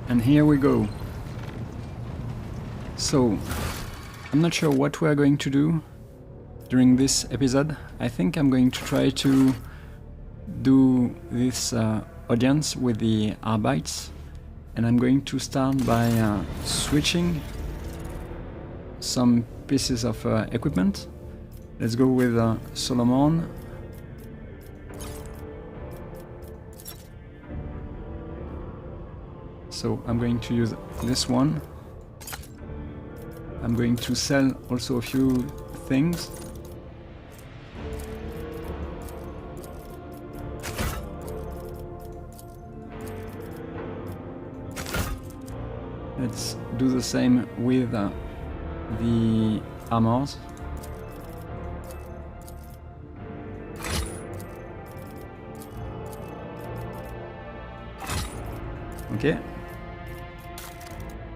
And here we go. So, I'm not sure what we are going to do during this episode. I think I'm going to try to do this audience with the Arbites, and I'm going to start by switching some pieces of equipment. Let's go with Solomon. So I'm going to use this one. I'm going to sell also a few things. Let's do the same with the armors. Okay.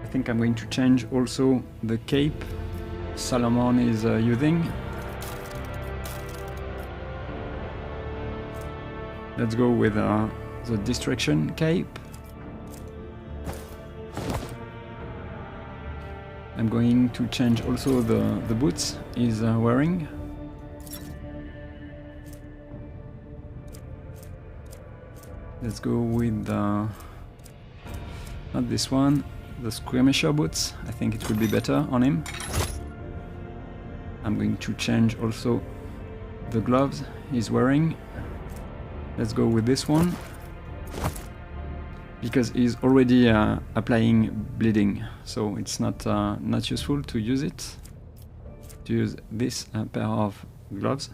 I think I'm going to change also the cape Solomon is using. Let's go with the distraction cape. I'm going to change also the boots he's wearing. Let's go with not this one. The skirmisher boots, I think it will be better on him. I'm going to change also the gloves he's wearing. Let's go with this one, because he's already applying bleeding, so it's not useful to use it. To use this pair of gloves.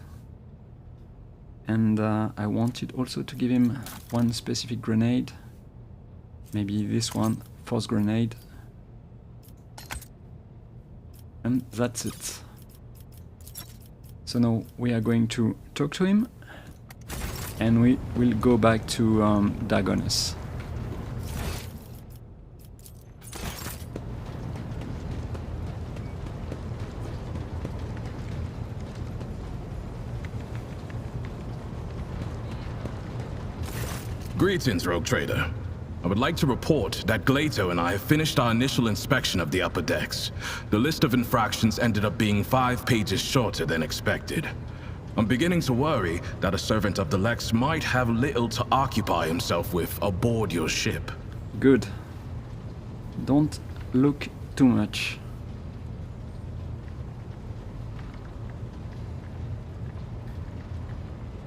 And I wanted also to give him one specific grenade. Maybe this one. Force grenade, and that's it. So now we are going to talk to him, and we will go back to Dagonus. Greetings, Rogue Trader. I would like to report that Glato and I have finished our initial inspection of the upper decks. The list of infractions ended up being 5 pages shorter than expected. I'm beginning to worry that a servant of the Lex might have little to occupy himself with aboard your ship. Good. Don't look too much.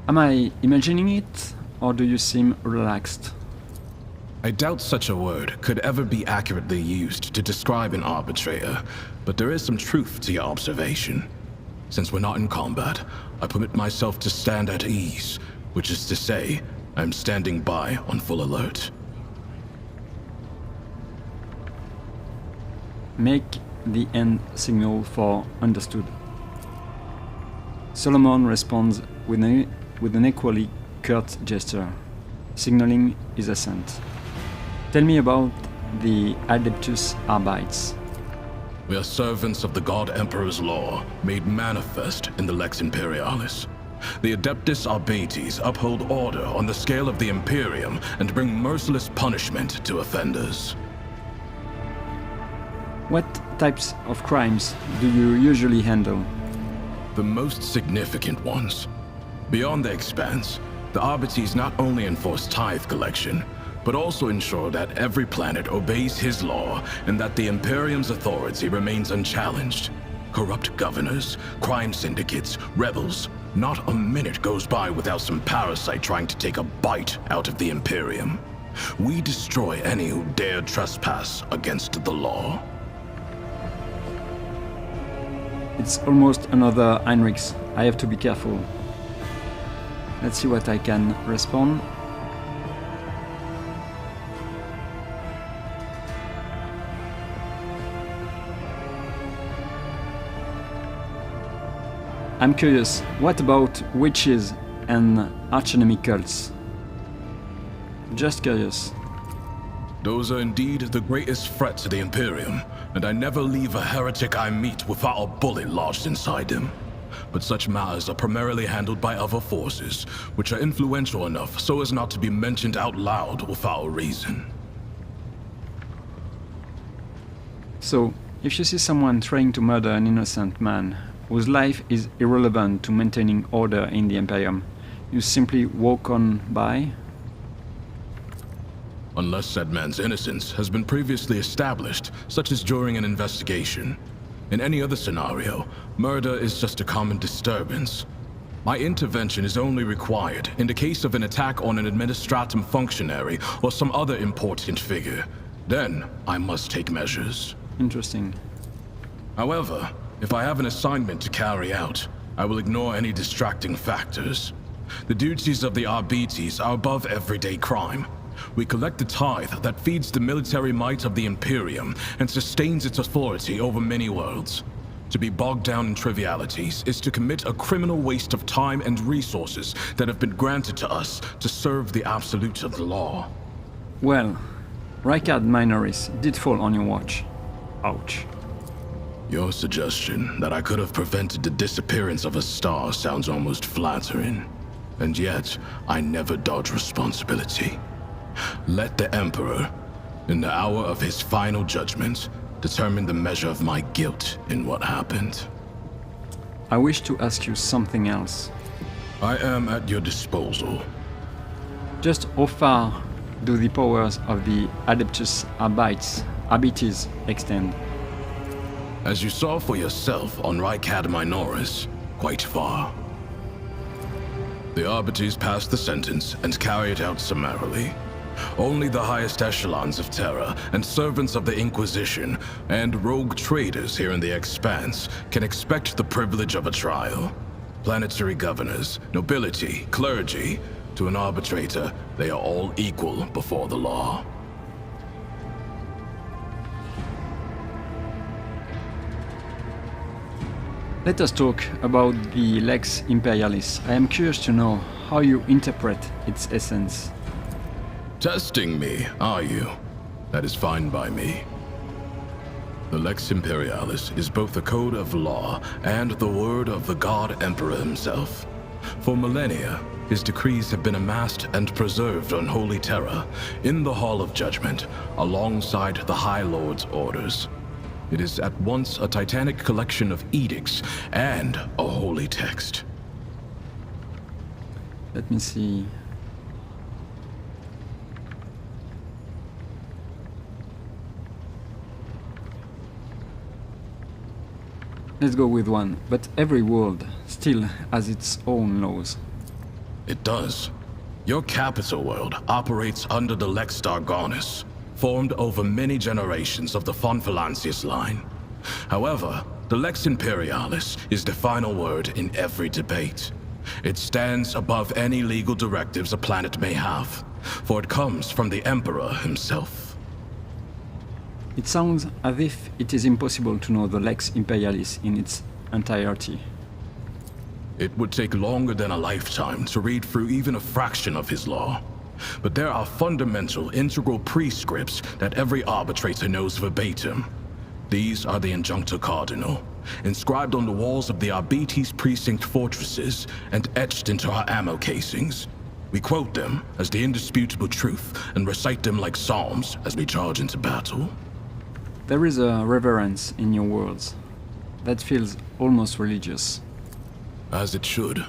Am I imagining it, or do you seem relaxed? I doubt such a word could ever be accurately used to describe an arbitrator, but there is some truth to your observation. Since we're not in combat, I permit myself to stand at ease, which is to say, I'm standing by on full alert. Make the end signal for understood. Solomon responds with an equally curt gesture, signaling his assent. Tell me about the Adeptus Arbites. We are servants of the God Emperor's law, made manifest in the Lex Imperialis. The Adeptus Arbites uphold order on the scale of the Imperium and bring merciless punishment to offenders. What types of crimes do you usually handle? The most significant ones. Beyond the Expanse, the Arbites not only enforce tithe collection, but also ensure that every planet obeys his law and that the Imperium's authority remains unchallenged. Corrupt governors, crime syndicates, rebels. Not a minute goes by without some parasite trying to take a bite out of the Imperium. We destroy any who dare trespass against the law. It's almost another Heinrichs. I have to be careful. Let's see what I can respond. I'm curious, what about witches and archenemy cults? Just curious. Those are indeed the greatest threat to the Imperium, and I never leave a heretic I meet without a bullet lodged inside him. But such matters are primarily handled by other forces, which are influential enough so as not to be mentioned out loud without a reason. So, if you see someone trying to murder an innocent man, whose life is irrelevant to maintaining order in the Imperium, you simply walk on by? Unless said man's innocence has been previously established, such as during an investigation. In any other scenario, murder is just a common disturbance. My intervention is only required in the case of an attack on an administratum functionary or some other important figure. Then, I must take measures. Interesting. However, if I have an assignment to carry out, I will ignore any distracting factors. The duties of the Arbites are above everyday crime. We collect the tithe that feeds the military might of the Imperium and sustains its authority over many worlds. To be bogged down in trivialities is to commit a criminal waste of time and resources that have been granted to us to serve the absolute of the law. Well, Rykard Minoris did fall on your watch. Ouch. Your suggestion that I could have prevented the disappearance of a star sounds almost flattering. And yet, I never dodge responsibility. Let the Emperor, in the hour of his final judgment, determine the measure of my guilt in what happened. I wish to ask you something else. I am at your disposal. Just how far do the powers of the Adeptus Arbites extend? As you saw for yourself on Rykard Minoris, quite far. The Arbites pass the sentence and carry it out summarily. Only the highest echelons of Terra and servants of the Inquisition and rogue traders here in the Expanse can expect the privilege of a trial. Planetary governors, nobility, clergy, to an arbitrator, they are all equal before the law. Let us talk about the Lex Imperialis. I am curious to know how you interpret its essence. Testing me, are you? That is fine by me. The Lex Imperialis is both a code of law and the word of the God Emperor himself. For millennia, his decrees have been amassed and preserved on Holy Terra, in the Hall of Judgment, alongside the High Lord's orders. It is at once a titanic collection of edicts and a holy text. Let me see. Let's go with one, but every world still has its own laws. It does. Your capital world operates under the Lex Dargonus, formed over many generations of the Von Valancius line. However, the Lex Imperialis is the final word in every debate. It stands above any legal directives a planet may have, for it comes from the Emperor himself. It sounds as if it is impossible to know the Lex Imperialis in its entirety. It would take longer than a lifetime to read through even a fraction of his law. But there are fundamental, integral prescripts that every arbitrator knows verbatim. These are the Injuncta Cardinal, inscribed on the walls of the Arbites precinct fortresses and etched into our ammo casings. We quote them as the indisputable truth and recite them like psalms as we charge into battle. There is a reverence in your words that feels almost religious. As it should.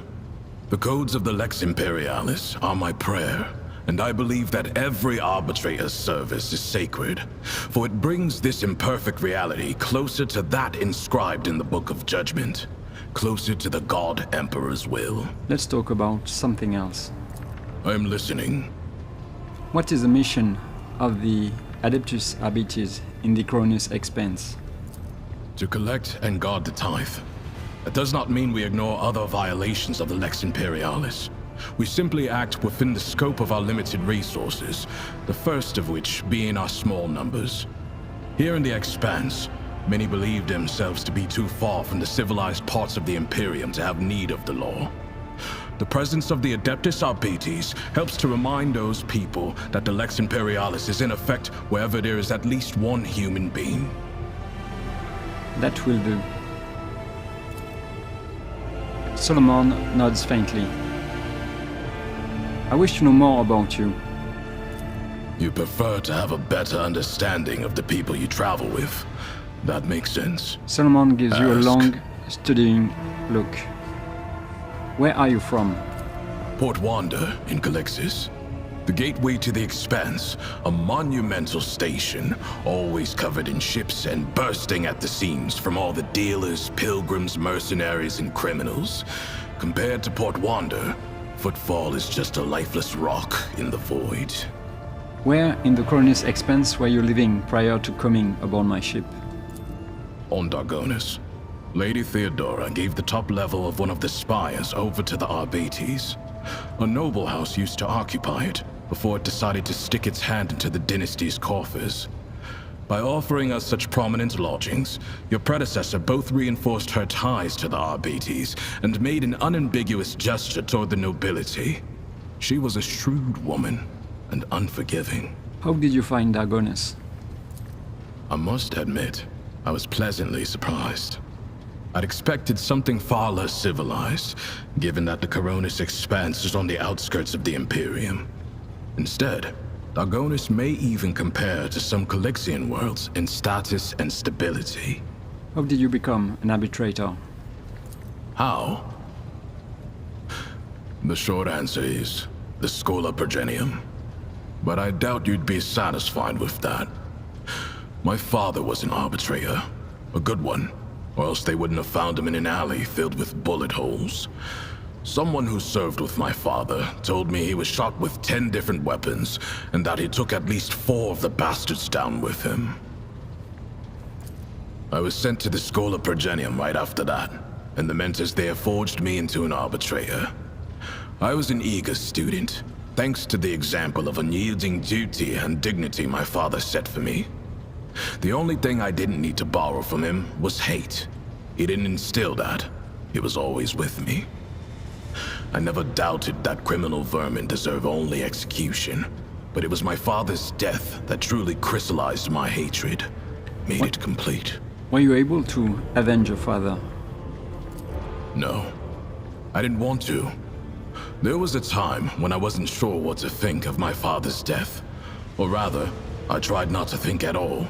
The codes of the Lex Imperialis are my prayer, and I believe that every arbitrator's service is sacred, for it brings this imperfect reality closer to that inscribed in the Book of Judgment, closer to the God Emperor's will. Let's talk about something else. I'm listening. What is the mission of the Adeptus Arbites in the Cronus Expanse? To collect and guard the tithe. That does not mean we ignore other violations of the Lex Imperialis. We simply act within the scope of our limited resources, the first of which being our small numbers. Here in the Expanse, many believe themselves to be too far from the civilized parts of the Imperium to have need of the law. The presence of the Adeptus Arbites helps to remind those people that the Lex Imperialis is in effect wherever there is at least one human being. That will do. Solomon nods faintly. I wish to know more about you. You prefer to have a better understanding of the people you travel with. That makes sense. Solomon gives you a Ask. long, studying look. Where are you from? Port Wanda in Calixis. The gateway to the Expanse, a monumental station, always covered in ships and bursting at the seams from all the dealers, pilgrims, mercenaries, and criminals. Compared to Port Wanda, Footfall is just a lifeless rock in the void. Where in the Coronis Expanse were you living prior to coming aboard my ship? On Dargonis, Lady Theodora gave the top level of one of the spires over to the Arbates. A noble house used to occupy it, before it decided to stick its hand into the dynasty's coffers. By offering us such prominent lodgings, your predecessor both reinforced her ties to the Arbates and made an unambiguous gesture toward the nobility. She was a shrewd woman and unforgiving. How did you find Dargonis? I must admit, I was pleasantly surprised. I'd expected something far less civilized, given that the Coronis Expanse is on the outskirts of the Imperium. Instead, Dargonis may even compare to some Calixian worlds in status and stability. How did you become an arbitrator? How? The short answer is the Schola Progenium. But I doubt you'd be satisfied with that. My father was an arbitrator, a good one, or else they wouldn't have found him in an alley filled with bullet holes. Someone who served with my father told me he was shot with 10 different weapons, and that he took at least 4 of the bastards down with him. I was sent to the Schola Progenium right after that, and the mentors there forged me into an arbitrator. I was an eager student, thanks to the example of unyielding duty and dignity my father set for me. The only thing I didn't need to borrow from him was hate. He didn't instill that. It was always with me. I never doubted that criminal vermin deserve only execution, but it was my father's death that truly crystallized my hatred, made it complete. Were you able to avenge your father? No, I didn't want to. There was a time when I wasn't sure what to think of my father's death. Or rather, I tried not to think at all.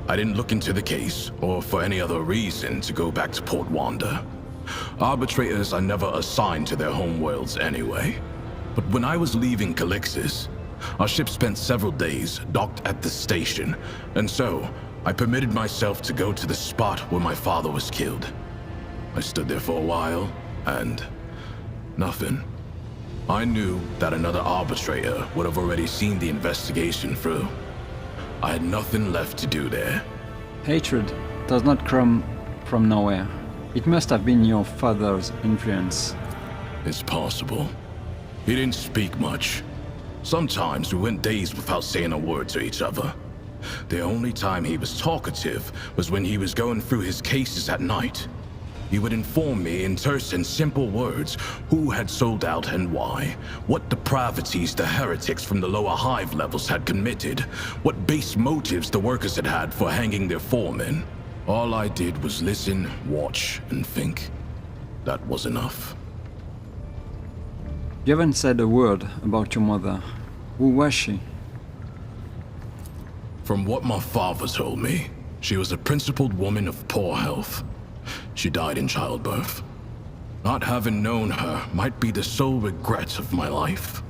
I didn't look into the case, or for any other reason, to go back to Port Wanda. Arbitrators are never assigned to their home worlds anyway. But when I was leaving Calixis, our ship spent several days docked at the station, and so I permitted myself to go to the spot where my father was killed. I stood there for a while, and nothing. I knew that another arbitrator would have already seen the investigation through. I had nothing left to do there. Hatred does not come from nowhere. It must have been your father's influence. It's possible. He didn't speak much. Sometimes we went days without saying a word to each other. The only time he was talkative was when he was going through his cases at night. He would inform me in terse and simple words who had sold out and why, what depravities the heretics from the lower hive levels had committed, what base motives the workers had had for hanging their foremen. All I did was listen, watch, and think. That was enough. You haven't said a word about your mother. Who was she? From what my father told me, she was a principled woman of poor health. She died in childbirth. Not having known her might be the sole regret of my life.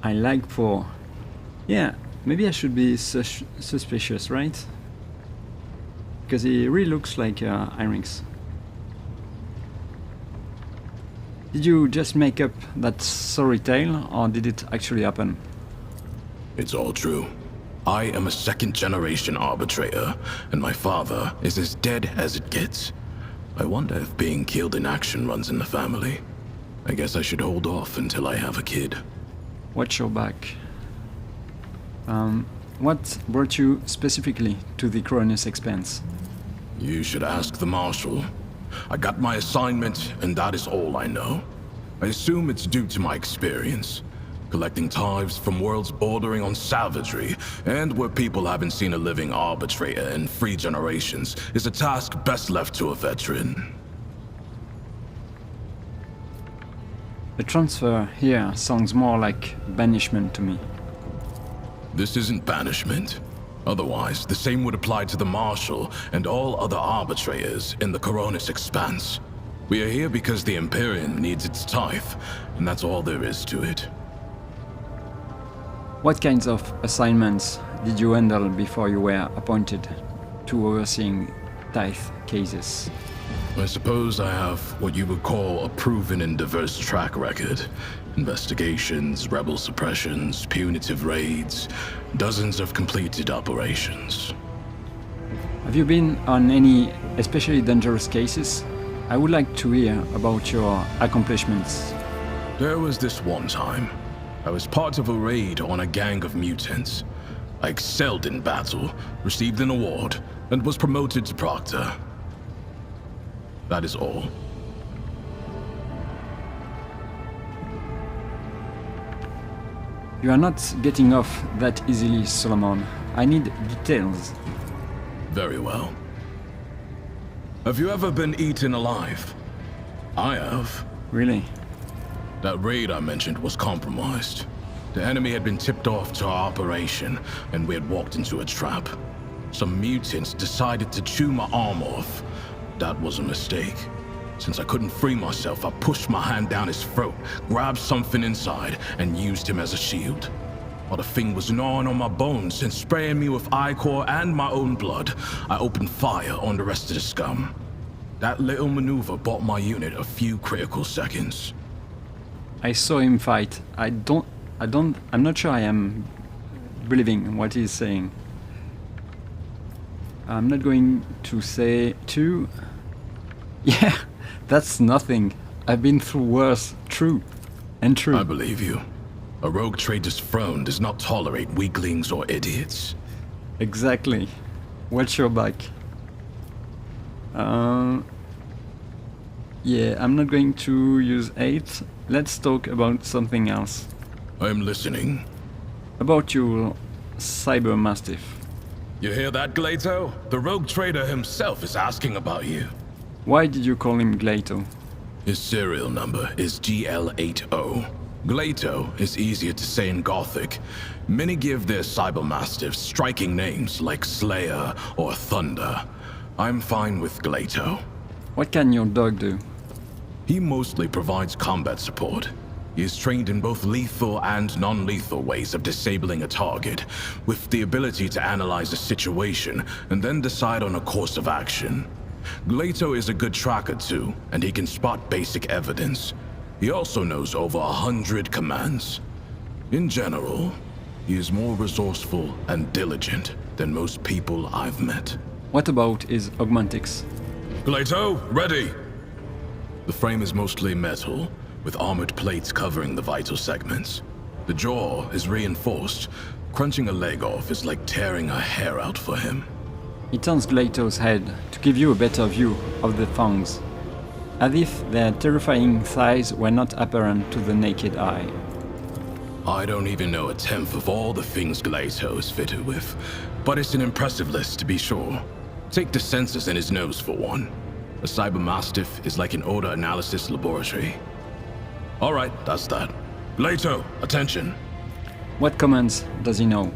I like poor. Yeah, maybe I should be suspicious, right? Because he really looks like Irynx. Did you just make up that sorry tale, or did it actually happen? It's all true. I am a second-generation arbitrator, and my father is as dead as it gets. I wonder if being killed in action runs in the family. I guess I should hold off until I have a kid. Watch your back. What brought you specifically to the Coronis Expanse? You should ask the Marshal. I got my assignment, and that is all I know. I assume it's due to my experience. Collecting tithes from worlds bordering on savagery, and where people haven't seen a living arbitrator in 3 generations, is a task best left to a veteran. The transfer here sounds more like banishment to me. This isn't banishment. Otherwise, the same would apply to the Marshal and all other arbitrators in the Coronis Expanse. We are here because the Imperium needs its tithe, and that's all there is to it. What kinds of assignments did you handle before you were appointed to overseeing tithe cases? I suppose I have what you would call a proven and diverse track record. Investigations, rebel suppressions, punitive raids, dozens of completed operations. Have you been on any especially dangerous cases? I would like to hear about your accomplishments. There was this one time. I was part of a raid on a gang of mutants. I excelled in battle, received an award, and was promoted to Proctor. That is all. You are not getting off that easily, Solomon. I need details. Very well. Have you ever been eaten alive? I have. Really? That raid I mentioned was compromised. The enemy had been tipped off to our operation, and we had walked into a trap. Some mutants decided to chew my arm off. That was a mistake. Since I couldn't free myself, I pushed my hand down his throat, grabbed something inside, and used him as a shield. While the thing was gnawing on my bones and spraying me with ichor and my own blood, I opened fire on the rest of the scum. That little maneuver bought my unit a few critical seconds. I saw him fight. I'm not sure I am believing what he's saying. I'm not going to say too. Yeah, that's nothing. I've been through worse. True. And true. I believe you. A rogue trader's throne does not tolerate weaklings or idiots. Exactly. Watch your back. Yeah, I'm not going to use 8. Let's talk about something else. I'm listening. About your Cyber Mastiff. You hear that, Glato? The rogue trader himself is asking about you. Why did you call him Glato? His serial number is GL80. Glato is easier to say in Gothic. Many give their cybermastiffs striking names like Slayer or Thunder. I'm fine with Glato. What can your dog do? He mostly provides combat support. He is trained in both lethal and non-lethal ways of disabling a target, with the ability to analyze a situation and then decide on a course of action. Glato is a good tracker too, and he can spot basic evidence. He also knows over 100 commands. In general, he is more resourceful and diligent than most people I've met. What about his augmentics? Glato, ready! The frame is mostly metal, with armored plates covering the vital segments. The jaw is reinforced. Crunching a leg off is like tearing a hair out for him. He turns Glato's head to give you a better view of the fangs, as if their terrifying thighs were not apparent to the naked eye. I don't even know a tenth of all the things Glato is fitted with, but it's an impressive list to be sure. Take the sensors in his nose for one. A cybermastiff is like an odor analysis laboratory. Alright, that's that. Glato, attention. What commands does he know?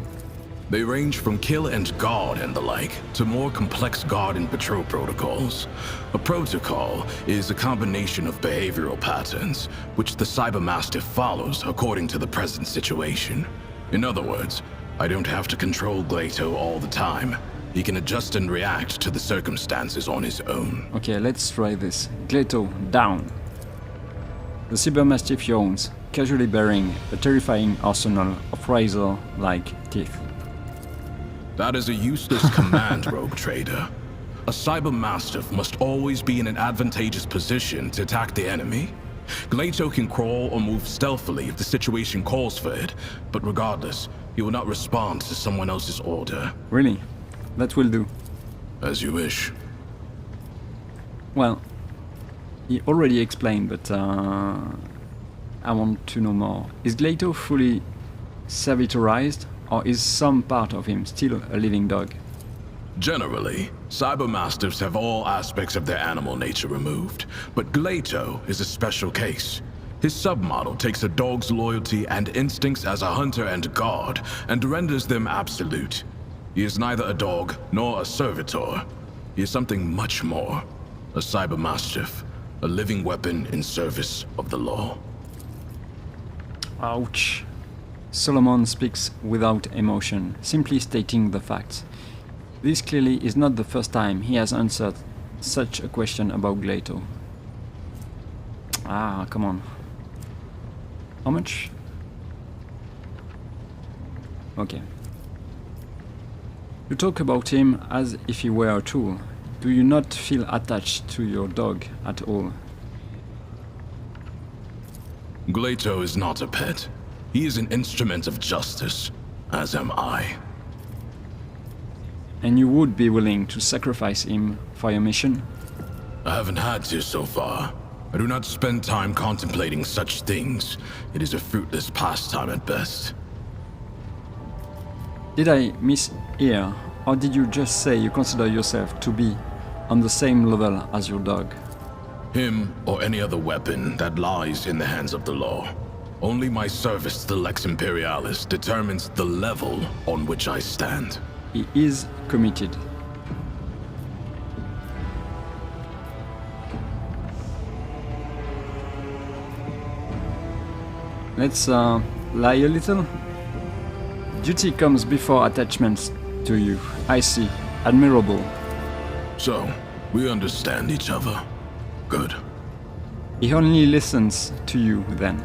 They range from kill and guard and the like, to more complex guard and patrol protocols. A protocol is a combination of behavioral patterns, which the cybermastiff follows according to the present situation. In other words, I don't have to control Glato all the time. He can adjust and react to the circumstances on his own. Okay, let's try this. Glato, down. The Cybermastiff yawns, casually bearing a terrifying arsenal of razor-like teeth. That is a useless command, rogue trader. A cybermastiff must always be in an advantageous position to attack the enemy. Glato can crawl or move stealthily if the situation calls for it, but regardless, he will not respond to someone else's order. Really? That will do. As you wish. Well, he already explained, but I want to know more. Is Glato fully servitorized, or is some part of him still a living dog? Generally, cybermastiffs have all aspects of their animal nature removed, but Glato is a special case. His submodel takes a dog's loyalty and instincts as a hunter and guard and renders them absolute. He is neither a dog nor a servitor. He is something much more. A cybermastiff, a living weapon in service of the law. Ouch. Solomon speaks without emotion, simply stating the facts. This clearly is not the first time he has answered such a question about Glato. Ah, come on. How much? Okay. You talk about him as if he were a tool. Do you not feel attached to your dog at all? Glato is not a pet. He is an instrument of justice, as am I. And you would be willing to sacrifice him for your mission? I haven't had to so far. I do not spend time contemplating such things. It is a fruitless pastime at best. Did I mishear, or did you just say you consider yourself to be on the same level as your dog? Him or any other weapon that lies in the hands of the law. Only my service to the Lex Imperialis determines the level on which I stand. He is committed. Let's lie a little. Duty comes before attachments to you. I see. Admirable. So, we understand each other. Good. He only listens to you then.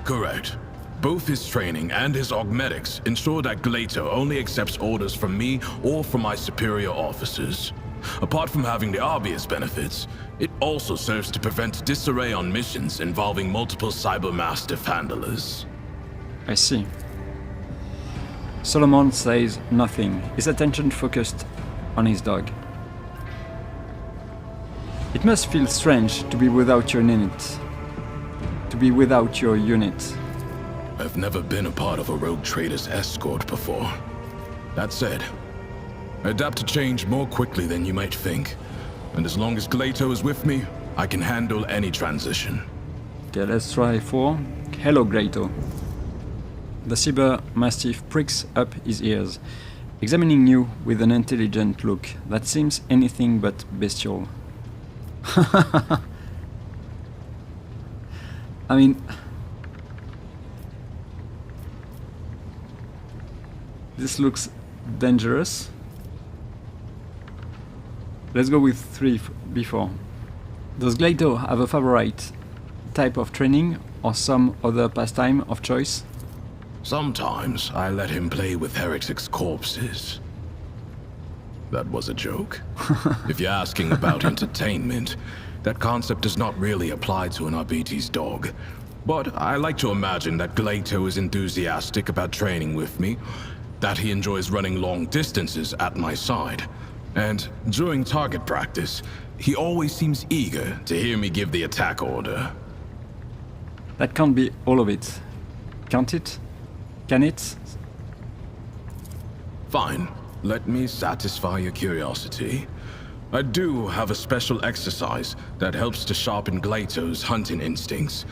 Correct. Both his training and his augmetics ensure that Glato only accepts orders from me or from my superior officers. Apart from having the obvious benefits, it also serves to prevent disarray on missions involving multiple cybermastiff handlers. I see. Solomon says nothing, his attention focused on his dog. It must feel strange to be without your unit. To be without your unit. I've never been a part of a rogue trader's escort before. That said, I adapt to change more quickly than you might think. And as long as Glato is with me, I can handle any transition. Okay, let's try 4. Hello, Glato. The Cyber Mastiff pricks up his ears, examining you with an intelligent look that seems anything but bestial. I mean, this looks dangerous. Let's go with 3 before. Does Glato have a favorite type of training or some other pastime of choice? Sometimes I let him play with heretics' corpses. That was a joke. If you're asking about entertainment, that concept does not really apply to an RBT's dog. But I like to imagine that Glato is enthusiastic about training with me, that he enjoys running long distances at my side, and during target practice, he always seems eager to hear me give the attack order. That can't be all of it. Can't it? Can it? Fine. Let me satisfy your curiosity. I do have a special exercise that helps to sharpen Glato's hunting instincts.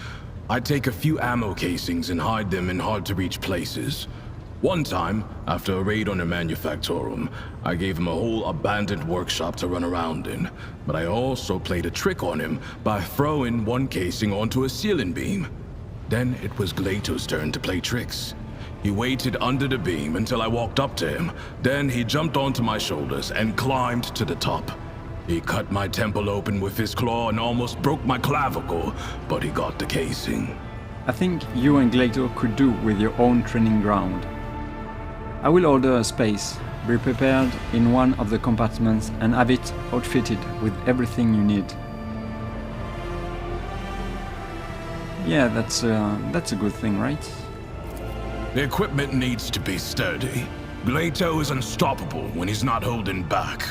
I take a few ammo casings and hide them in hard-to-reach places. One time, after a raid on a manufactorum, I gave him a whole abandoned workshop to run around in, but I also played a trick on him by throwing one casing onto a ceiling beam. Then it was Glato's turn to play tricks. He waited under the beam until I walked up to him. Then he jumped onto my shoulders and climbed to the top. He cut my temple open with his claw and almost broke my clavicle, but he got the casing. I think you and Glato could do with your own training ground. I will order a space, be prepared in one of the compartments and have it outfitted with everything you need. Yeah, that's a good thing, right? The equipment needs to be sturdy. Glato is unstoppable when he's not holding back.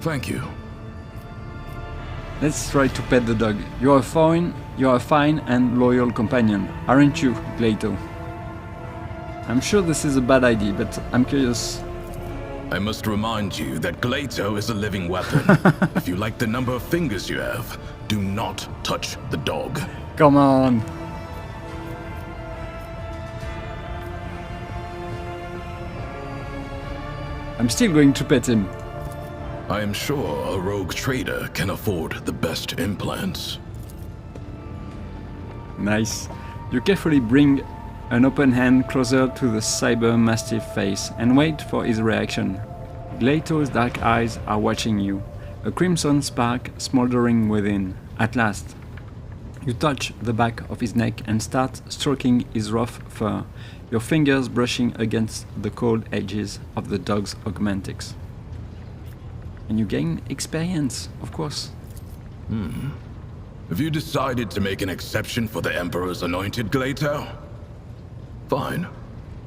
Thank you. Let's try to pet the dog. You are a fine and loyal companion, aren't you, Glato? I'm sure this is a bad idea, but I'm curious. I must remind you that Glato is a living weapon. If you like the number of fingers you have, do not touch the dog. Come on! I'm still going to pet him. I am sure a rogue trader can afford the best implants. Nice. You carefully bring an open hand closer to the cyber mastiff face and wait for his reaction. Glato's dark eyes are watching you, a crimson spark smoldering within. At last, you touch the back of his neck and start stroking his rough fur, your fingers brushing against the cold edges of the dog's augmentics. And you gain experience, of course. Have you decided to make an exception for the Emperor's anointed, Glato? Fine.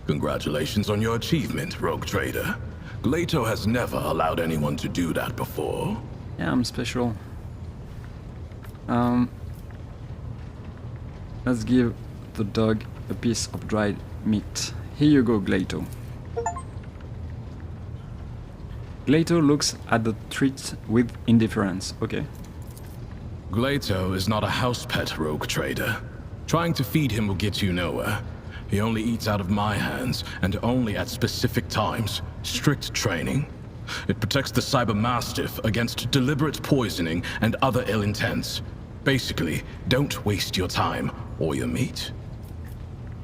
Congratulations on your achievement, rogue trader. Glato has never allowed anyone to do that before. Yeah, I'm special. Let's give the dog a piece of dried meat. Here you go, Glato. Glato looks at the treat with indifference. Okay. Glato is not a house pet, rogue trader. Trying to feed him will get you nowhere. He only eats out of my hands, and only at specific times. Strict training. It protects the cyber mastiff against deliberate poisoning and other ill intents. Basically, don't waste your time or your meat.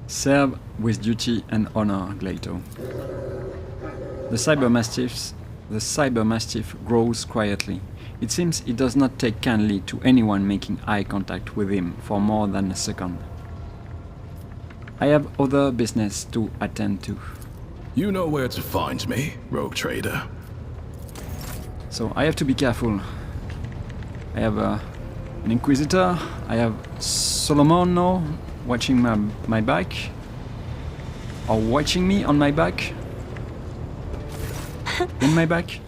Serve with duty and honor, Glato. The cyber mastiff grows quietly. It seems it does not take kindly to anyone making eye contact with him for more than a second. I have other business to attend to. You know where to find me, rogue trader. So I have to be careful. I have an Inquisitor, I have Solomon now, watching my back. Or watching me on my back. In my back.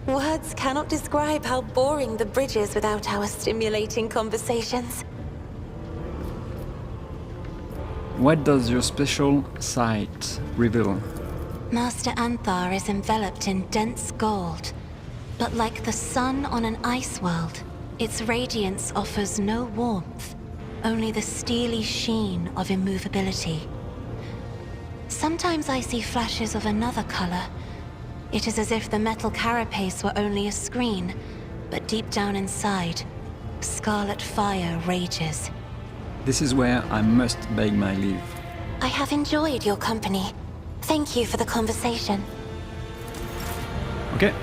Words cannot describe how boring the bridge is without our stimulating conversations. What does your special sight reveal? Master Anthar is enveloped in dense gold, but like the sun on an ice world, its radiance offers no warmth, only the steely sheen of immovability. Sometimes I see flashes of another color. It is as if the metal carapace were only a screen, but deep down inside, scarlet fire rages. This is where I must beg my leave. I have enjoyed your company. Thank you for the conversation. Okay.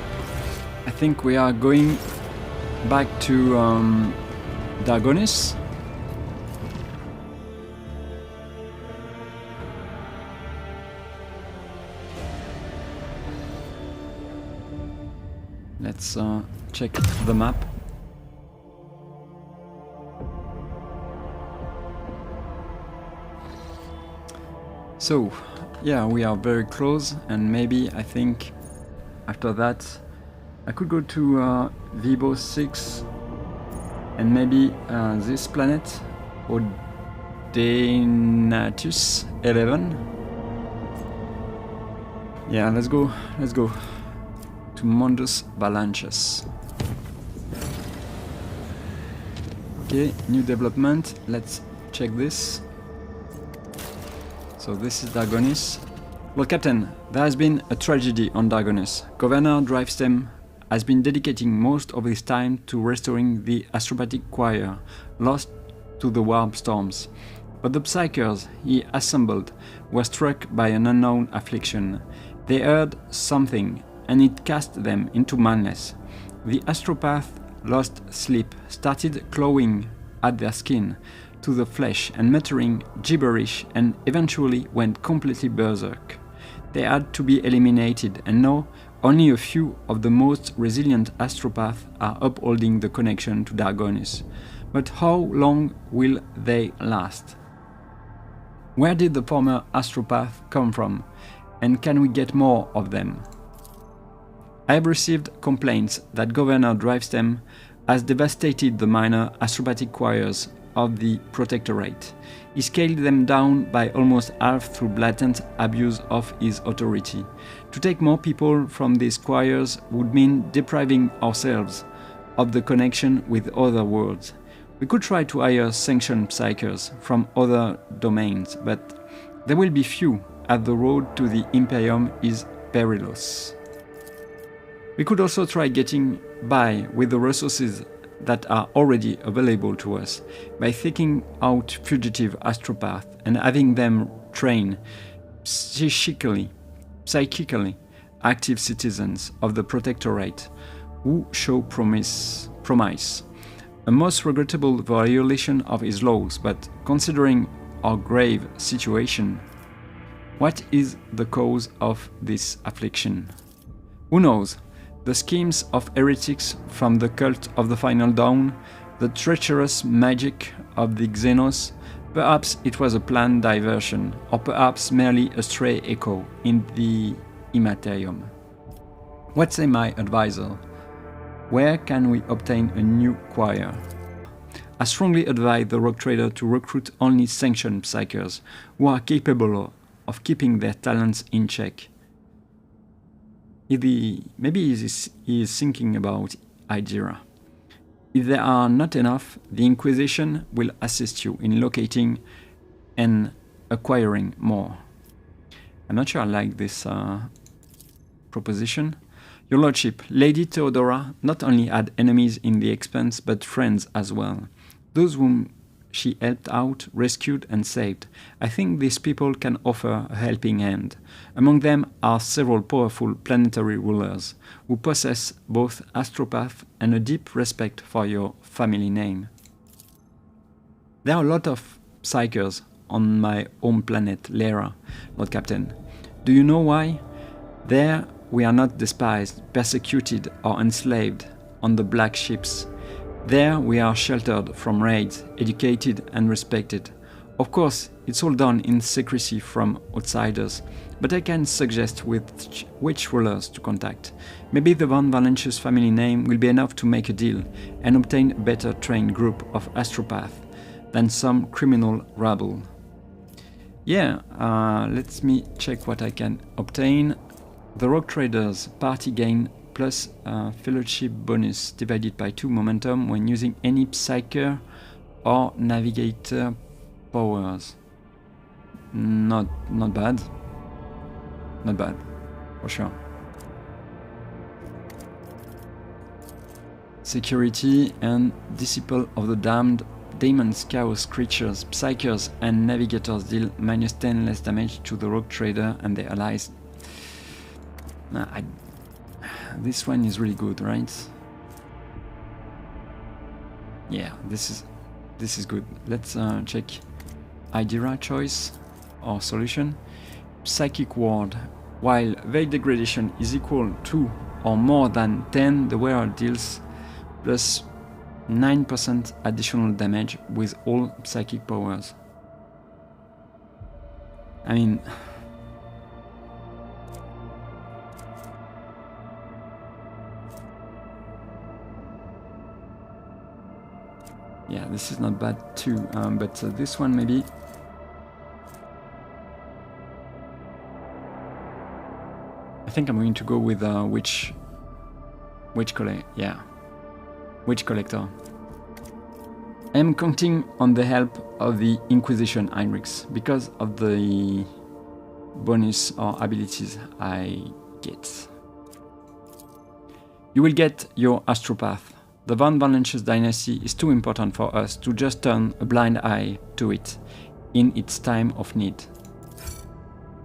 I think we are going back to Dargonis. Let's check the map. So, yeah, we are very close, and maybe I think after that I could go to Vheabos 6 and maybe this planet, Odenatus 11. Yeah, let's go to Mundus Balanchus. Okay, new development, let's check this. So this is Dargonis. Well, Captain, there has been a tragedy on Dargonis. Governor Drivestem has been dedicating most of his time to restoring the Astropathic Choir, lost to the warp storms. But the Psykers he assembled were struck by an unknown affliction. They heard something, and it cast them into madness. The Astropath lost sleep, started clawing at their skin, to the flesh and muttering gibberish, and eventually went completely berserk. They had to be eliminated, and now only a few of the most resilient astropaths are upholding the connection to Dargonis. But how long will they last? Where did the former astropath come from, and can we get more of them? I have received complaints that Governor Drivestem has devastated the minor astropathic choirs of the Protectorate. He scaled them down by almost half through blatant abuse of his authority. To take more people from these choirs would mean depriving ourselves of the connection with other worlds. We could try to hire sanctioned psychers from other domains, but there will be few, as the road to the Imperium is perilous. We could also try getting by with the resources that are already available to us by seeking out fugitive astropaths and having them train psychically active citizens of the Protectorate who show promise. A most regrettable violation of his laws, but considering our grave situation, what is the cause of this affliction? Who knows? The schemes of heretics from the cult of the Final Dawn, the treacherous magic of the Xenos, perhaps it was a planned diversion, or perhaps merely a stray echo in the Immaterium. What say my advisor? Where can we obtain a new choir? I strongly advise the rogue trader to recruit only sanctioned psychers who are capable of keeping their talents in check. Maybe he is thinking about Idira. If there are not enough, the Inquisition will assist you in locating and acquiring more. I'm not sure I like this proposition. Your Lordship, Lady Theodora not only had enemies in the Expanse, but friends as well. Those whom she helped out, rescued and saved. I think these people can offer a helping hand. Among them are several powerful planetary rulers who possess both astropath and a deep respect for your family name. There are a lot of psychers on my home planet, Lera, Lord Captain. Do you know why? There we are not despised, persecuted or enslaved on the black ships. There we are sheltered from raids, educated and respected. Of course, it's all done in secrecy from outsiders, but I can suggest which rulers to contact. Maybe the Von Valentius family name will be enough to make a deal and obtain a better trained group of astropaths than some criminal rabble. Yeah, let me check what I can obtain. The Rogue Traders party gain plus fellowship bonus divided by 2 momentum when using any Psyker or Navigator powers. Not bad. Not bad, for sure. Security and Disciple of the Damned, Demons, Chaos, Creatures, Psykers and Navigators deal -10 less damage to the Rogue Trader and their allies. This one is really good, right? Yeah, this is good. Let's check Idira choice or solution. Psychic Ward. While Veil Degradation is equal to or more than 10, the wearer deals plus 9% additional damage with all psychic powers. I mean, yeah, this is not bad too, but this one maybe. I think I'm going to go with Witch Collector. I'm counting on the help of the Inquisition Heinrichs because of the bonus or abilities I get. You will get your Astropath. The Von Valentius dynasty is too important for us to just turn a blind eye to it in its time of need.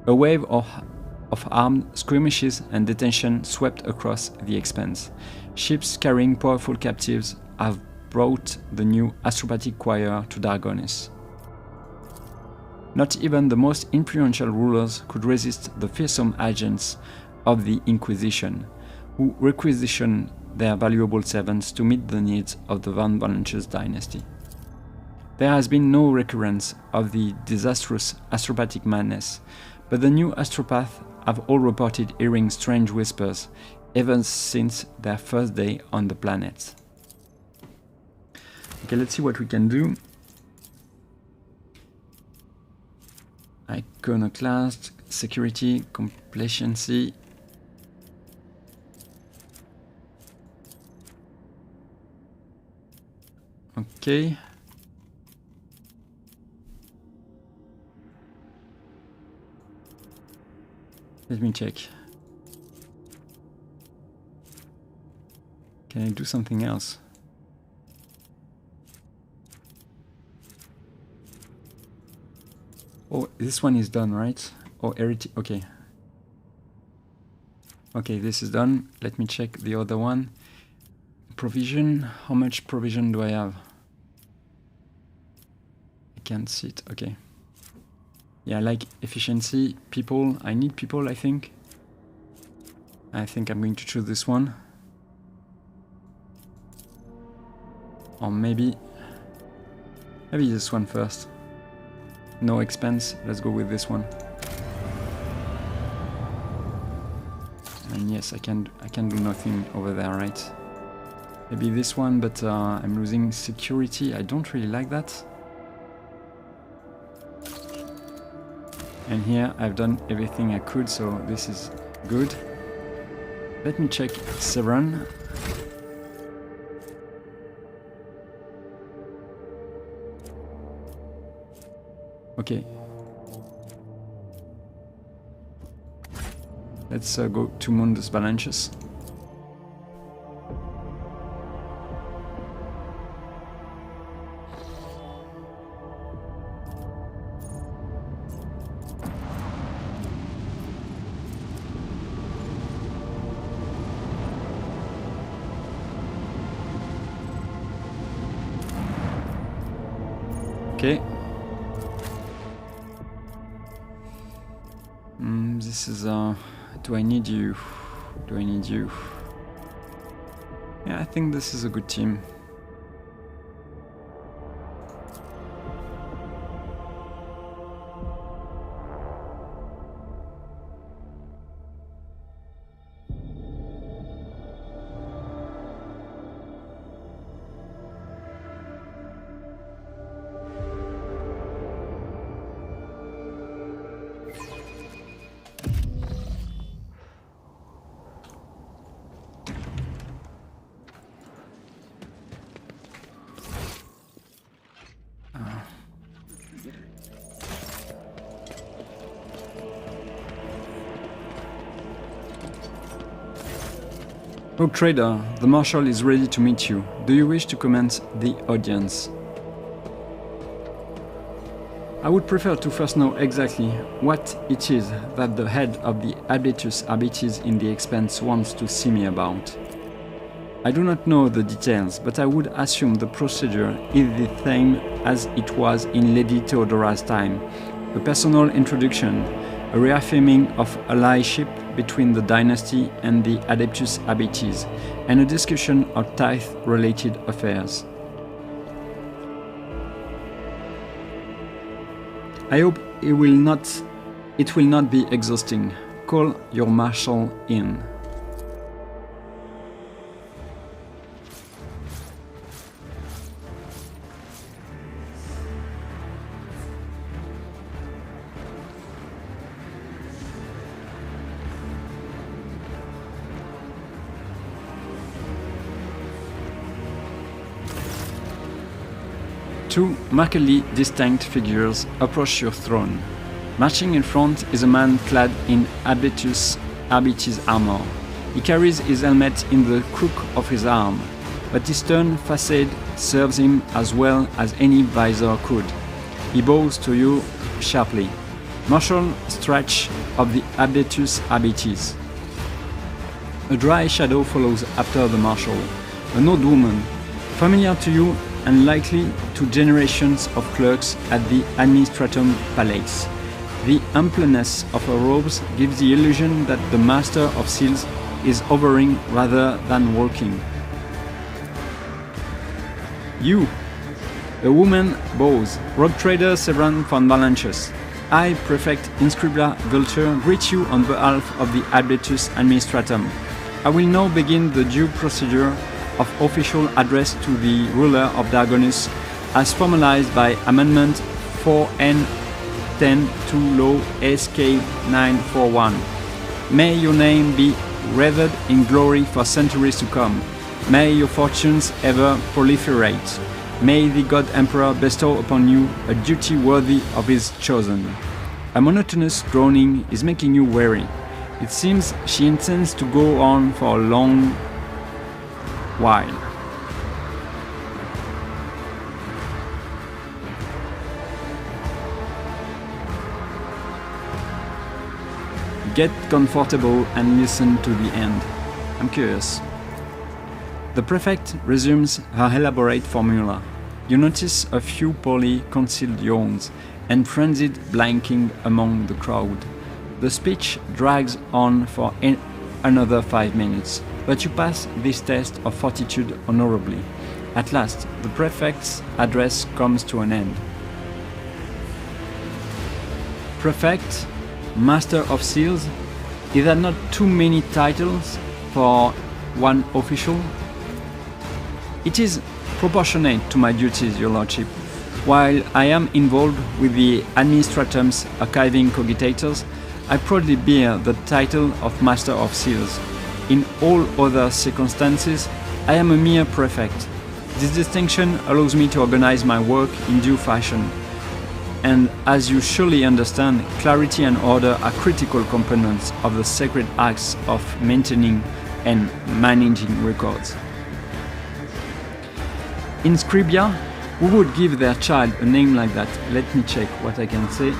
A wave of armed skirmishes and detention swept across the Expanse. Ships carrying powerful captives have brought the new Astropathic Choir to Dargonis. Not even the most influential rulers could resist the fearsome agents of the Inquisition, who requisitioned their valuable servants to meet the needs of the Von Valentius dynasty. There has been no recurrence of the disastrous astropathic madness, but the new astropaths have all reported hearing strange whispers ever since their first day on the planet. Okay, let's see what we can do. Iconoclast, security, complacency. WH40k. Let me check. Can I do something else? Oh, this one is done, right? Oh, heritage. Okay. Okay, this is done. Let me check the other one. Provision. How much provision do I have? I can't see it. Okay. Yeah, like efficiency, people. I need people, I think. I think I'm going to choose this one. Or maybe this one first. No expense. Let's go with this one. And yes, I can do nothing over there, right? Maybe this one, but I'm losing security. I don't really like that. And here I've done everything I could, so this is good. Let me check Severan. Okay. Let's go to Mundus Balances. Okay. This is do I need you? Do I need you? Yeah, I think this is a good team. Rogue Trader, the Marshal is ready to meet you. Do you wish to commence the audience? I would prefer to first know exactly what it is that the head of the Habitus Arbites in the Expanse wants to see me about. I do not know the details, but I would assume the procedure is the same as it was in Lady Theodora's time. A personal introduction, a reaffirming of allyship between the dynasty and the Adeptus Arbites, and a discussion of tithe-related affairs. I hope it will not be exhausting. Call your marshal in. Two markedly distinct figures approach your throne. Marching in front is a man clad in Habitus Arbites armor. He carries his helmet in the crook of his arm, but his stern facade serves him as well as any visor could. He bows to you sharply. Marshal Stretch of the Habitus Arbites. A dry shadow follows after the marshal, an old woman, familiar to you and likely to generations of clerks at the Administratum Palace. The ampleness of her robes gives the illusion that the Master of Seals is hovering rather than walking. You, a woman, bows. Rogue Trader Severan von Balances. I, Prefect Inscribla Gulcher, greet you on behalf of the Habitus Administratum. I will now begin the due procedure of official address to the ruler of Dargonus as formalized by Amendment 4N10 to Law SK 941. May your name be revered in glory for centuries to come. May your fortunes ever proliferate. may the God Emperor bestow upon you a duty worthy of his chosen. A monotonous droning is making you weary. It seems she intends to go on for a long while. Get comfortable and listen to the end. I'm curious. The prefect resumes her elaborate formula. You notice a few poorly concealed yawns and frenzied blanking among the crowd. The speech drags on for another 5 minutes, but you pass this test of fortitude honorably. At last, the prefect's address comes to an end. Prefect, Master of Seals, is there not too many titles for one official? It is proportionate to my duties, your lordship. While I am involved with the Administratum's archiving cogitators, I proudly bear the title of Master of Seals. In all other circumstances, I am a mere prefect. This distinction allows me to organize my work in due fashion. And as you surely understand, clarity and order are critical components of the sacred acts of maintaining and managing records. In Scribia, who would give their child a name like that? Let me check what I can say.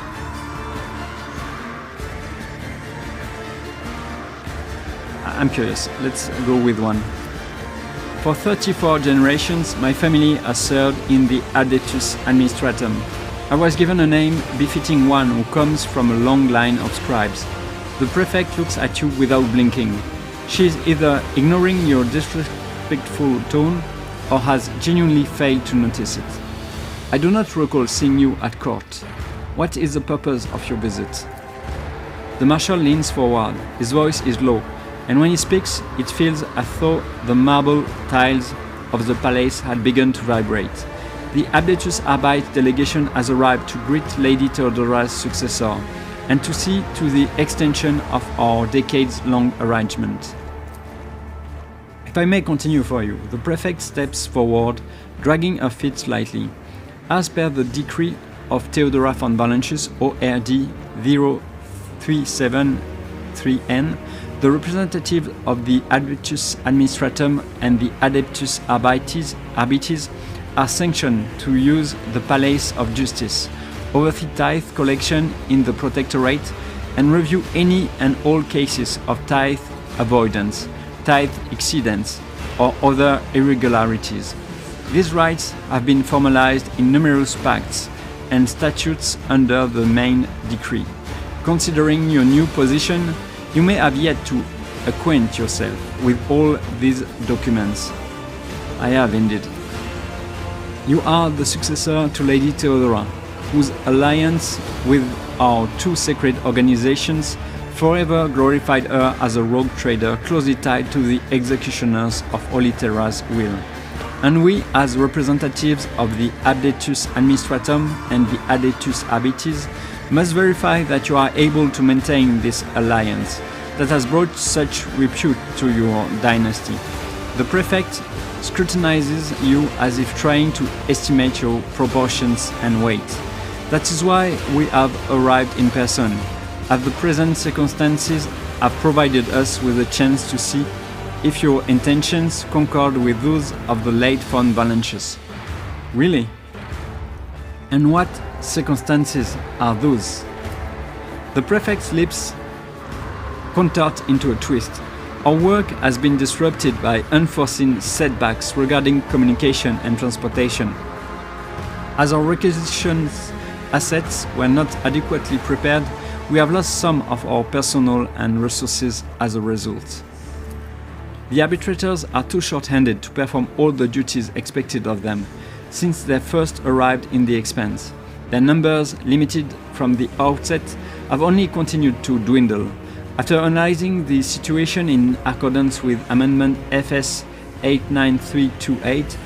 I'm curious, let's go with one. For 34 generations, my family has served in the Adeptus Administratum. I was given a name befitting one who comes from a long line of scribes. The prefect looks at you without blinking. She is either ignoring your disrespectful tone or has genuinely failed to notice it. I do not recall seeing you at court. What is the purpose of your visit? The marshal leans forward. His voice is low, and when he speaks, it feels as though the marble tiles of the palace had begun to vibrate. The Abdetus Arbeit delegation has arrived to greet Lady Theodora's successor and to see to the extension of our decades-long arrangement. If I may continue for you, the prefect steps forward, dragging her feet slightly. As per the decree of Theodora von Valentius, ORD 0373N, the representative of the Adeptus Administratum and the Adeptus Arbites are sanctioned to use the Palace of Justice, oversee tithe collection in the Protectorate, and review any and all cases of tithe avoidance, tithe exceedance, or other irregularities. These rights have been formalized in numerous pacts and statutes under the main decree. Considering your new position, you may have yet to acquaint yourself with all these documents. I have indeed. You are the successor to Lady Theodora, whose alliance with our two sacred organizations forever glorified her as a rogue trader closely tied to the executioners of Holy Terra's will. And we, as representatives of the Abdetus Administratum and the Adeptus Arbites, must verify that you are able to maintain this alliance that has brought such repute to your dynasty. The prefect scrutinizes you as if trying to estimate your proportions and weight. That is why we have arrived in person, as the present circumstances have provided us with a chance to see if your intentions concord with those of the late von Valentius. Really? And what circumstances are those? The prefect's lips contort into a twist. Our work has been disrupted by unforeseen setbacks regarding communication and transportation. As our requisitions assets were not adequately prepared, we have lost some of our personnel and resources as a result. The arbitrators are too short-handed to perform all the duties expected of them since they first arrived in the Expanse. Their numbers, limited from the outset, have only continued to dwindle. After analyzing the situation in accordance with Amendment FS 89328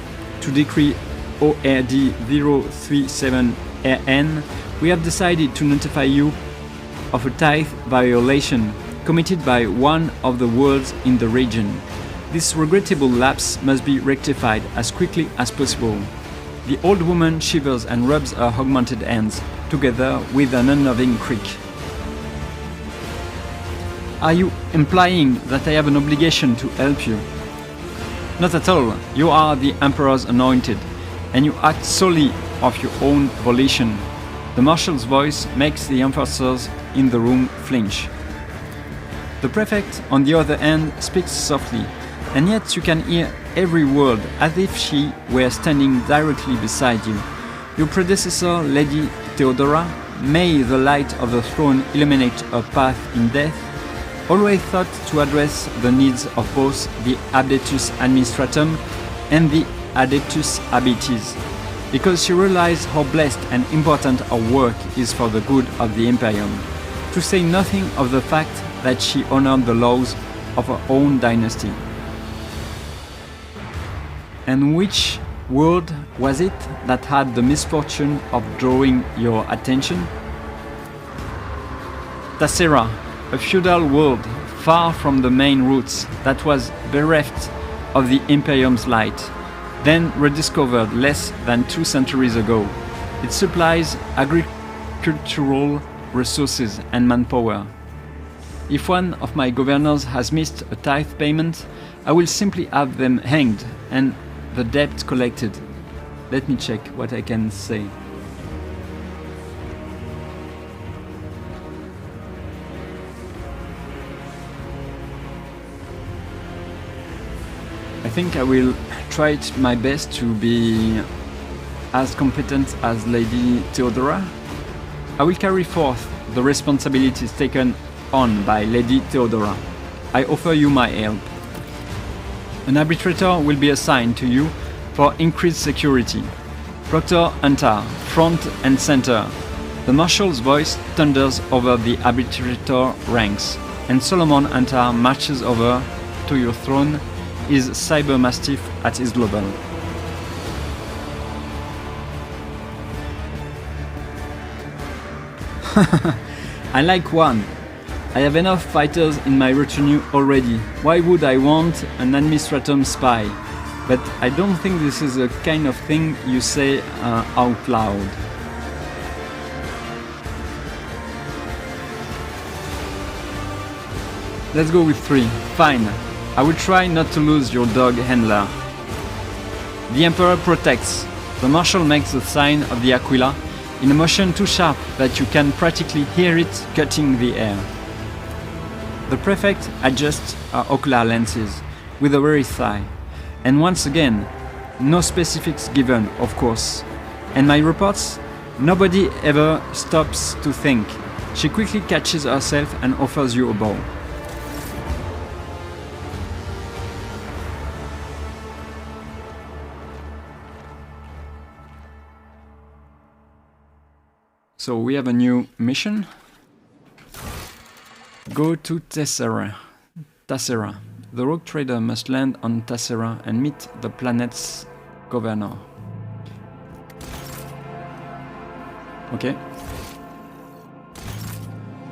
to Decree ORD 037RN, we have decided to notify you of a tithe violation committed by one of the wards in the region. This regrettable lapse must be rectified as quickly as possible. The old woman shivers and rubs her augmented hands, together with an unnerving creak. Are you implying that I have an obligation to help you? Not at all. You are the Emperor's anointed, and you act solely of your own volition. The Marshal's voice makes the officers in the room flinch. The Prefect, on the other hand, speaks softly, and yet you can hear every word as if she were standing directly beside you. Your predecessor, Lady Theodora, may the light of the throne illuminate her path in death, always thought to address the needs of both the Adeptus Administratum and the Adeptus Habitis, because she realized how blessed and important her work is for the good of the Imperium, to say nothing of the fact that she honored the laws of her own dynasty. And which world was it that had the misfortune of drawing your attention? Tassera, a feudal world far from the main roots that was bereft of the Imperium's light, then rediscovered less than 2 centuries ago. It supplies agricultural resources and manpower. If one of my governors has missed a tithe payment, I will simply have them hanged and the debt collected. Let me check what I can say. I think I will try my best to be as competent as Lady Theodora. I will carry forth the responsibilities taken on by Lady Theodora. I offer you my help. An arbitrator will be assigned to you for increased security. Proctor Antar, front and center. The Marshal's voice thunders over the arbitrator ranks, and Solomon Antar marches over to your throne, his cyber mastiff at his global. I like one. I have enough fighters in my retinue already. Why would I want an administratum spy? But I don't think this is the kind of thing you say out loud. Let's go with 3. Fine. I will try not to lose your dog handler. The Emperor protects. The Marshal makes the sign of the Aquila in a motion too sharp that you can practically hear it cutting the air. The Prefect adjusts her ocular lenses with a weary sigh. And once again, no specifics given, of course. And my reports? Nobody ever stops to think. She quickly catches herself and offers you a bow. So we have a new mission. Go to Tassera. The rogue trader must land on Tassera and meet the planet's governor. Okay.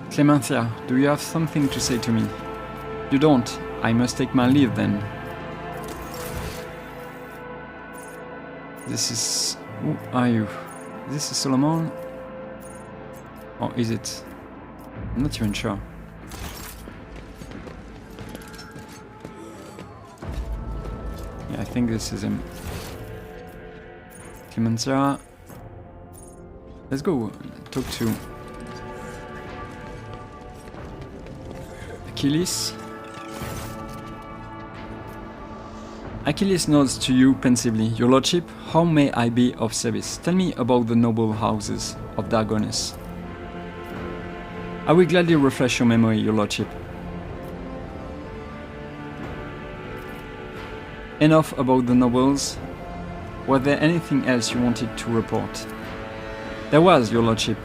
Clementia, do you have something to say to me? You don't. I must take my leave then. This is... Who are you? This is Solomon? Or is it? I'm not even sure. Yeah, I think this is him. Clementia. Let's go talk to Achilles. Achilles nods to you pensively. Your lordship, how may I be of service? Tell me about the noble houses of Dargonis. I will gladly refresh your memory, your lordship. Enough about the nobles. Was there anything else you wanted to report? There was, your lordship,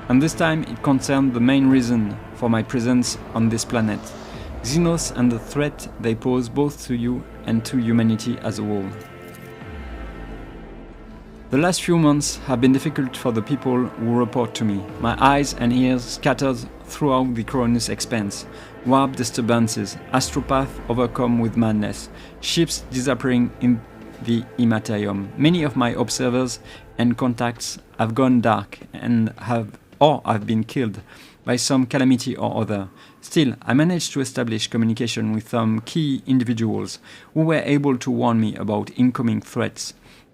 and this time it concerned the main reason for my presence on this planet, Xenos and the threat they pose both to you and to humanity as a whole. The last few months have been difficult for the people who report to me. My eyes and ears scattered throughout the Coronus expanse, warp disturbances, astropath overcome with madness, ships disappearing in the Immaterium. Many of my observers and contacts have gone dark and have been killed by some calamity or other. Still, I managed to establish communication with some key individuals who were able to warn me about incoming threats,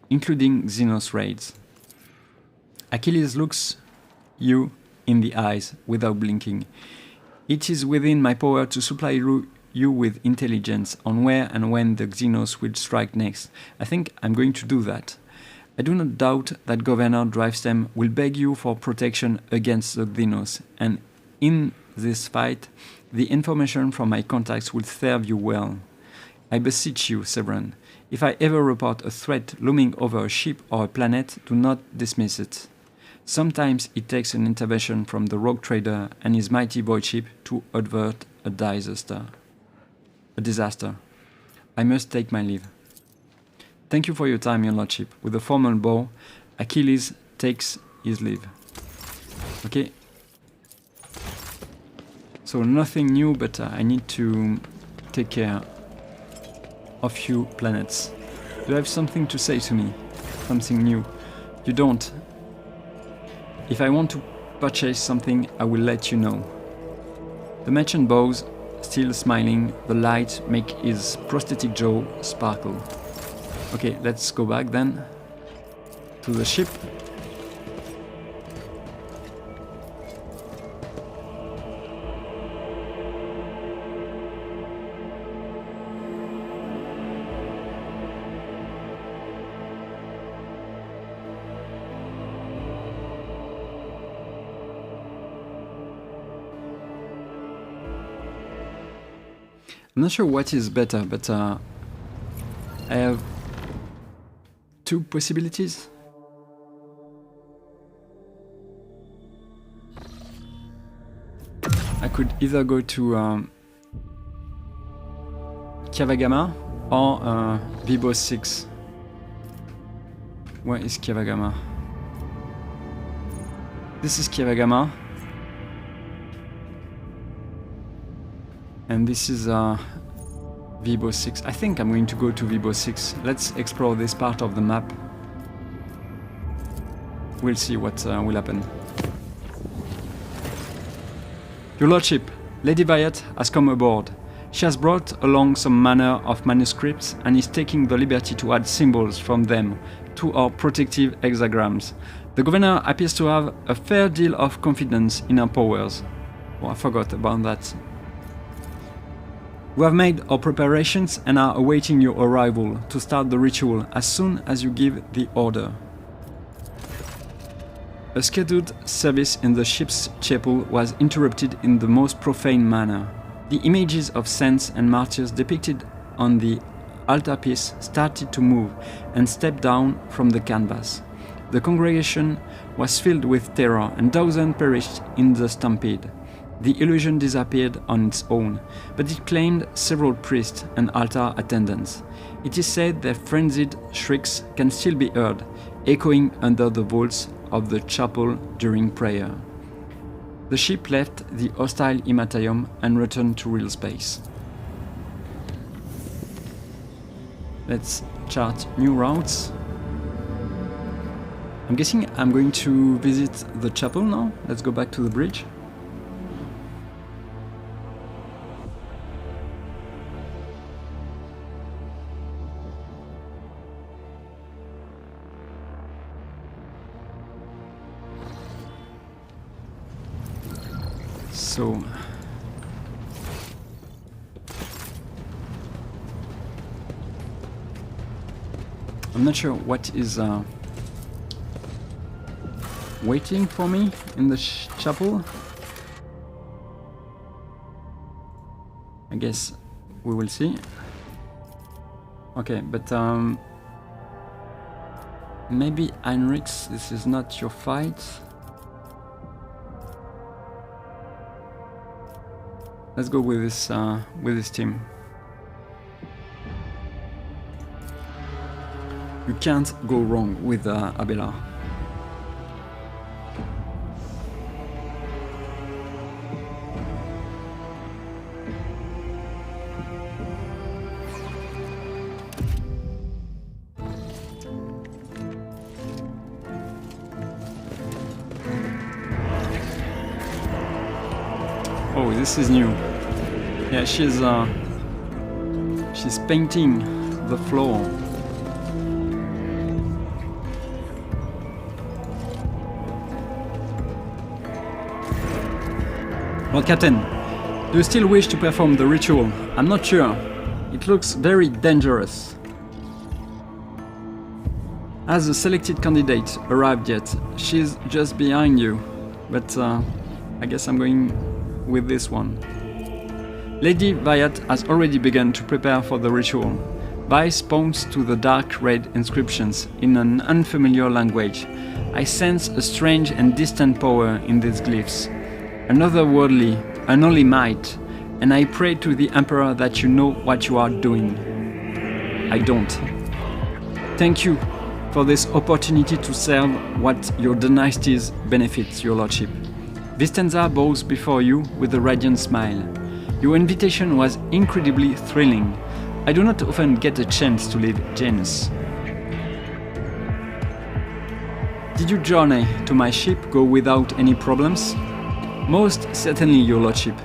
including Xenos raids. Achilles looks you in the eyes without blinking. It is within my power to supply you with intelligence on where and when the Xenos will strike next. I think I'm going to do that. I do not doubt that Governor Drivestem will beg you for protection against the Xenos, and in this fight, the information from my contacts will serve you well. I beseech you, Severan, if I ever report a threat looming over a ship or a planet, do not dismiss it. Sometimes it takes an intervention from the rogue trader and his mighty void ship to avert a disaster. I must take my leave. Thank you for your time, your lordship. With a formal bow, Achilles takes his leave. Okay. So nothing new, but I need to take care of few planets. Do you have something to say to me? Something new? You don't. If I want to purchase something, I will let you know. The merchant bows, still smiling. The light make his prosthetic jaw sparkle. Okay, let's go back then to the ship. I'm not sure what is better, but I have two possibilities. I could either go to Kavagama or Vheabos 6. Where is Kavagama? This is Kavagama. And this is Vheabos 6. I think I'm going to go to Vheabos 6. Let's explore this part of the map. We'll see what will happen. Your Lordship, Lady Violet has come aboard. She has brought along some manner of manuscripts and is taking the liberty to add symbols from them to our protective hexagrams. The Governor appears to have a fair deal of confidence in her powers. Oh, I forgot about that. We have made our preparations and are awaiting your arrival to start the ritual as soon as you give the order. A scheduled service in the ship's chapel was interrupted in the most profane manner. The images of saints and martyrs depicted on the altarpiece started to move and step down from the canvas. The congregation was filled with terror and thousands perished in the stampede. The illusion disappeared on its own, but it claimed several priests and altar attendants. It is said their frenzied shrieks can still be heard, echoing under the vaults of the chapel during prayer. The ship left the hostile Immaterium and returned to real space. Let's chart new routes. I'm guessing I'm going to visit the chapel now. Let's go back to the bridge. So I'm not sure what is waiting for me in the chapel. I guess we will see. Okay, but maybe Heinrichs, this is not your fight. Let's go with this team. You can't go wrong with Abela. Oh, this is new. Yeah, she's painting the floor. Well, Captain, do you still wish to perform the ritual? I'm not sure. It looks very dangerous. Has the selected candidate arrived yet? She's just behind you, but I guess I'm going with this one. Lady Vheabos has already begun to prepare for the ritual. Vice points to the dark red inscriptions in an unfamiliar language. I sense a strange and distant power in these glyphs. Another worldly, unholy might, and I pray to the Emperor that you know what you are doing. I don't. Thank you for this opportunity to serve what your dynasty's benefits, your lordship. Vistenza bows before you with a radiant smile. Your invitation was incredibly thrilling. I do not often get a chance to leave Janus. Did your journey to my ship go without any problems? Most certainly, your lordship.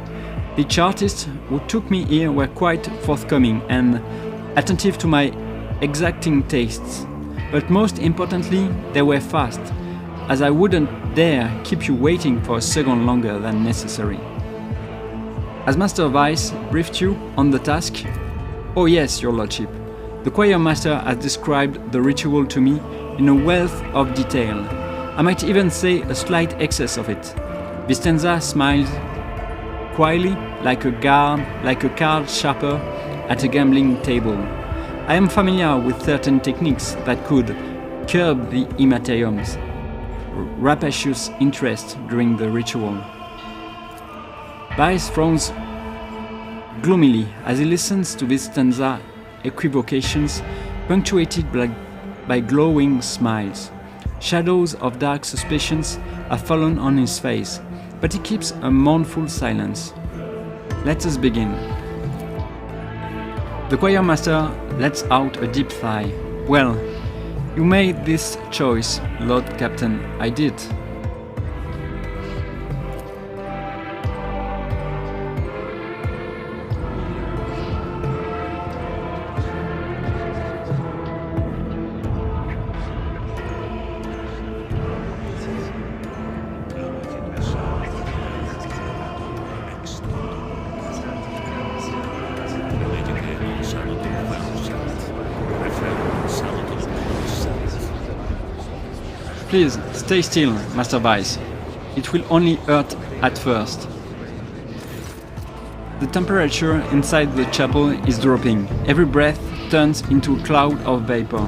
The chartists who took me here were quite forthcoming and attentive to my exacting tastes. But most importantly, they were fast, as I wouldn't dare keep you waiting for a second longer than necessary. As Master Vice briefed you on the task? Oh yes, your lordship. The choir master has described the ritual to me in a wealth of detail. I might even say a slight excess of it. Vistenza smiled quietly like a card sharper at a gambling table. I am familiar with certain techniques that could curb the Immaterium's rapacious interest during the ritual. Vice frowns gloomily as he listens to Vistenza's equivocations, punctuated by glowing smiles. Shadows of dark suspicions have fallen on his face, but he keeps a mournful silence. Let us begin. The choir master lets out a deep sigh. Well, you made this choice, Lord Captain. I did. Please, stay still, Master Vice. It will only hurt at first. The temperature inside the chapel is dropping. Every breath turns into a cloud of vapor.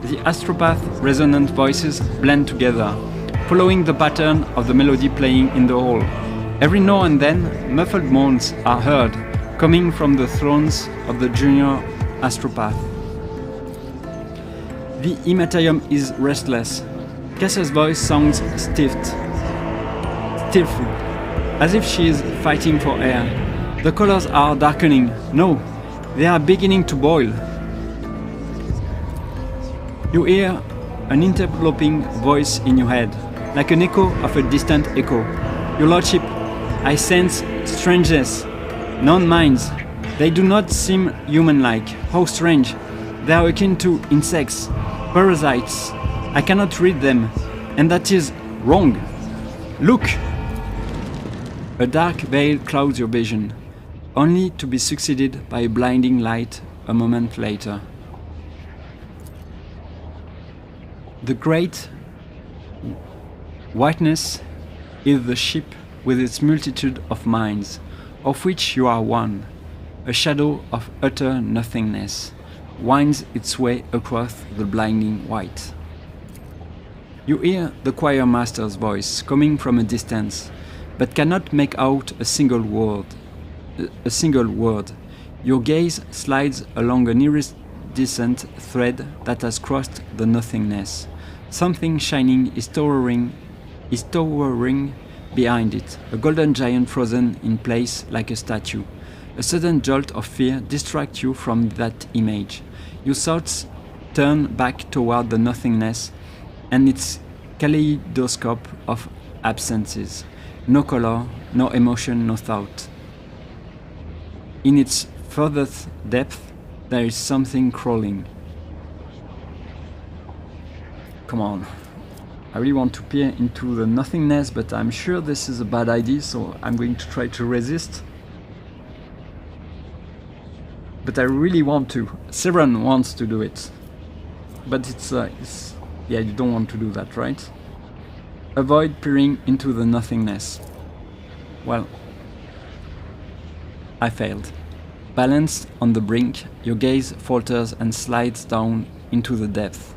The astropath resonant voices blend together, following the pattern of the melody playing in the hall. Every now and then, muffled moans are heard, coming from the thrones of the junior astropath. The Immaterium is restless. Cassia's voice sounds stifled, as if she is fighting for air. The colors are darkening. No, they are beginning to boil. You hear an interloping voice in your head, like an echo of a distant echo. Your lordship, I sense strangeness, non-minds. They do not seem human-like. How strange. They are akin to insects, parasites. I cannot read them, and that is wrong. Look! A dark veil clouds your vision, only to be succeeded by a blinding light a moment later. The great whiteness is the ship with its multitude of minds, of which you are one. A shadow of utter nothingness winds its way across the blinding white. You hear the choir master's voice coming from a distance, but cannot make out a single word. Your gaze slides along an iridescent thread that has crossed the nothingness. Something shining is towering behind it, a golden giant frozen in place like a statue. A sudden jolt of fear distracts you from that image. Your thoughts turn back toward the nothingness and its kaleidoscope of absences. No color, no emotion, no thought. In its furthest depth, there is something crawling. Come on. I really want to peer into the nothingness, but I'm sure this is a bad idea, so I'm going to try to resist. But I really want to. Severan wants to do it. But it's yeah, you don't want to do that, right? Avoid peering into the nothingness. Well, I failed. Balanced on the brink, your gaze falters and slides down into the depth.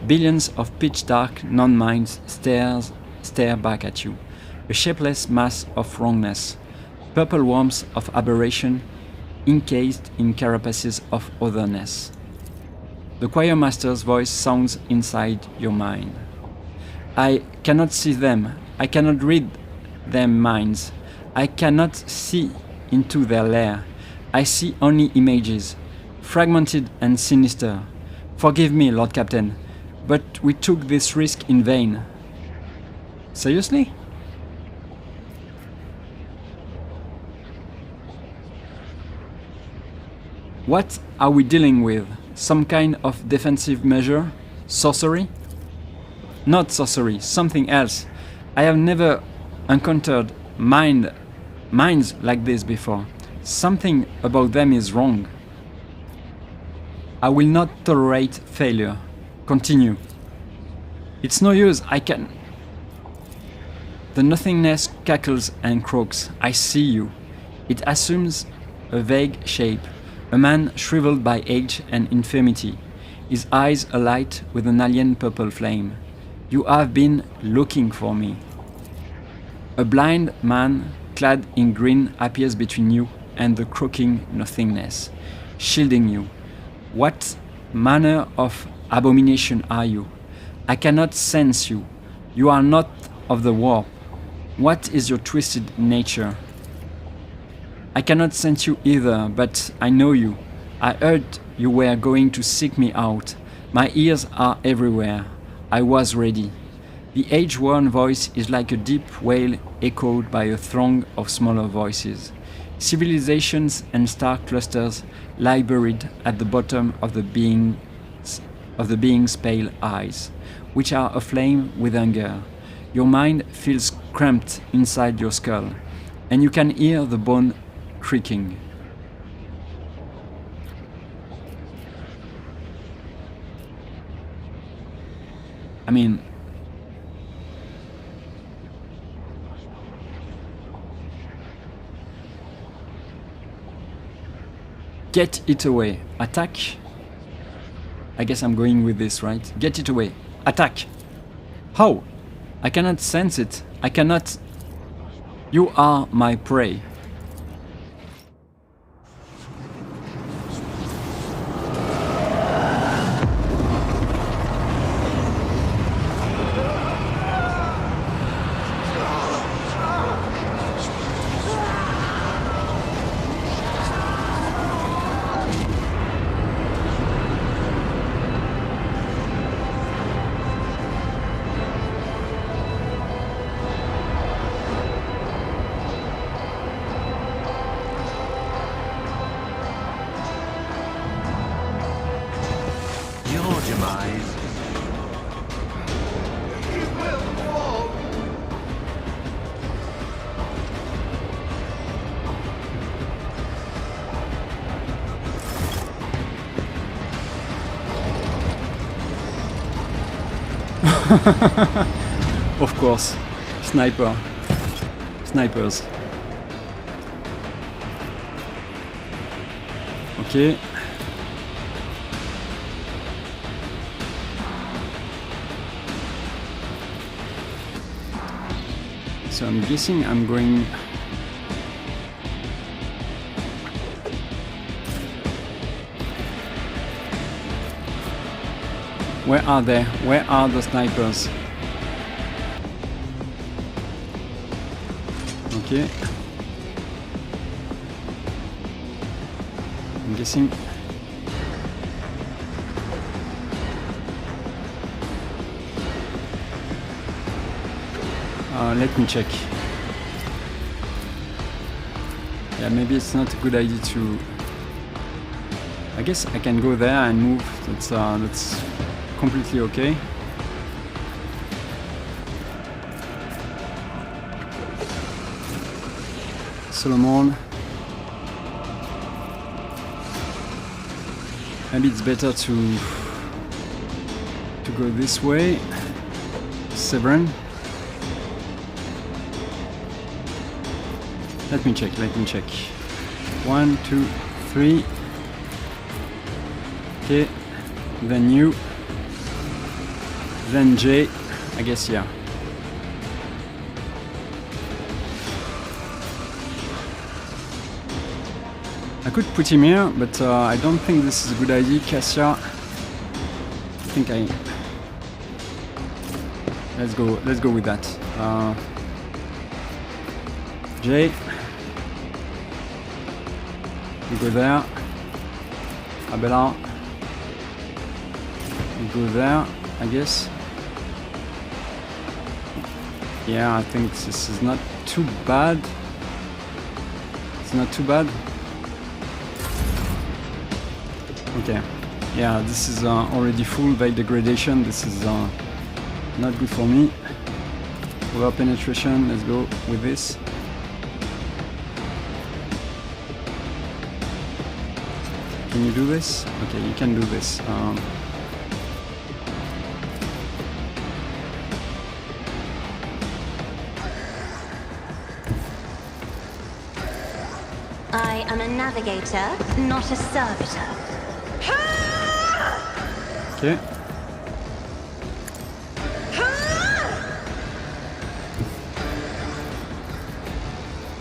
Billions of pitch-dark non-minds stare back at you. A shapeless mass of wrongness. Purple worms of aberration encased in carapaces of otherness. The choir master's voice sounds inside your mind. I cannot see them. I cannot read their minds. I cannot see into their lair. I see only images, fragmented and sinister. Forgive me, Lord Captain, but we took this risk in vain. Seriously? What are we dealing with? Some kind of defensive measure? Sorcery? Not sorcery, something else. I have never encountered minds like this before. Something about them is wrong. I will not tolerate failure. Continue. It's no use, I can... The nothingness cackles and croaks. I see you. It assumes a vague shape. A man shriveled by age and infirmity. His eyes alight with an alien purple flame. You have been looking for me. A blind man clad in green appears between you and the croaking nothingness, shielding you. What manner of abomination are you? I cannot sense you. You are not of the warp. What is your twisted nature? I cannot sense you either, but I know you. I heard you were going to seek me out. My ears are everywhere. I was ready. The age-worn voice is like a deep wail echoed by a throng of smaller voices. Civilizations and star clusters lie buried at the bottom of the being's pale eyes, which are aflame with anger. Your mind feels cramped inside your skull, and you can hear the bone creaking. I mean, get it away. Attack. I guess I'm going with this, right? Get it away. Attack. How? I cannot sense it. I cannot... You are my prey. Of course. Snipers. Okay. So I'm guessing I'm going... Where are they? Where are the snipers? Okay. I'm guessing... let me check. Yeah, maybe it's not a good idea to... I guess I can go there and move. That's completely okay. Solomon. Maybe it's better to go this way. Severan. Let me check. 1, 2, 3. Okay. Then you. Then J. I guess, yeah. I could put him here, but I don't think this is a good idea. Cassia. I think I... Let's go with that. J. We go there. Abela. We go there, I guess. Yeah, I think this is not too bad. It's not too bad. Okay. Yeah, this is already full by degradation. This is not good for me. Over penetration, let's go with this. Can you do this? Okay, you can do this. I am a navigator, not a servitor. Okay.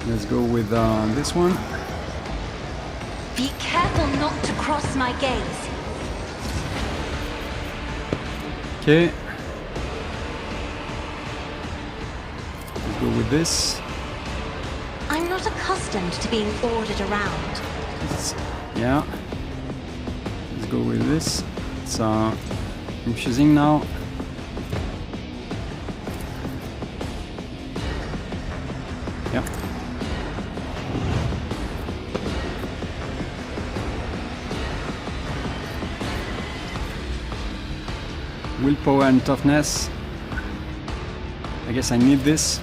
Let's go with this one. Be careful not to cross my gaze. Okay. Let's go with this. I'm not accustomed to being ordered around. Yeah. Let's go with this. It's confusing now. Yeah. Willpower and toughness. I guess I need this.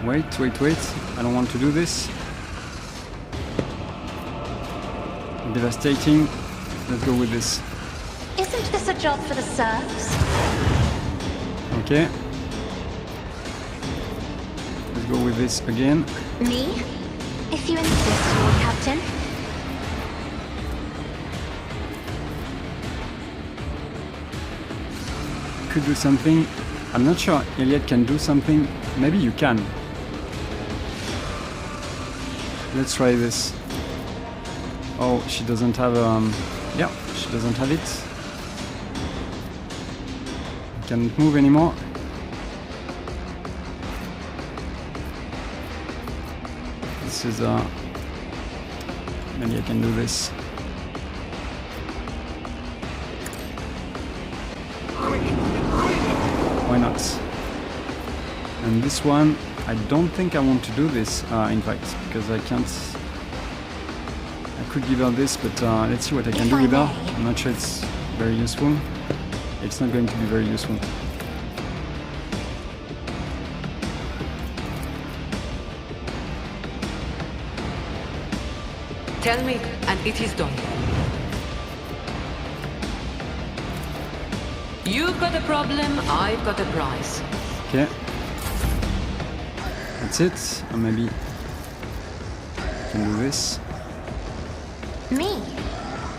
Wait. I don't want to do this. Devastating. Let's go with this. Isn't this a job for the serfs? Okay. Let's go with this again. Me? If you insist, Lord Captain. Could do something. I'm not sure Elliot can do something. Maybe you can. Let's try this. Oh, she doesn't have yeah, she doesn't have it. Can't move anymore. This is maybe I can do this. Why not? And this one, I don't think I want to do this, in fact, because I can't... I could give her this, but let's see what I can do with her. I'm not sure it's very useful. It's not going to be very useful. Tell me, and it is done. You've got a problem, I've got a prize. Okay. That's it. Or maybe I can do this. Me?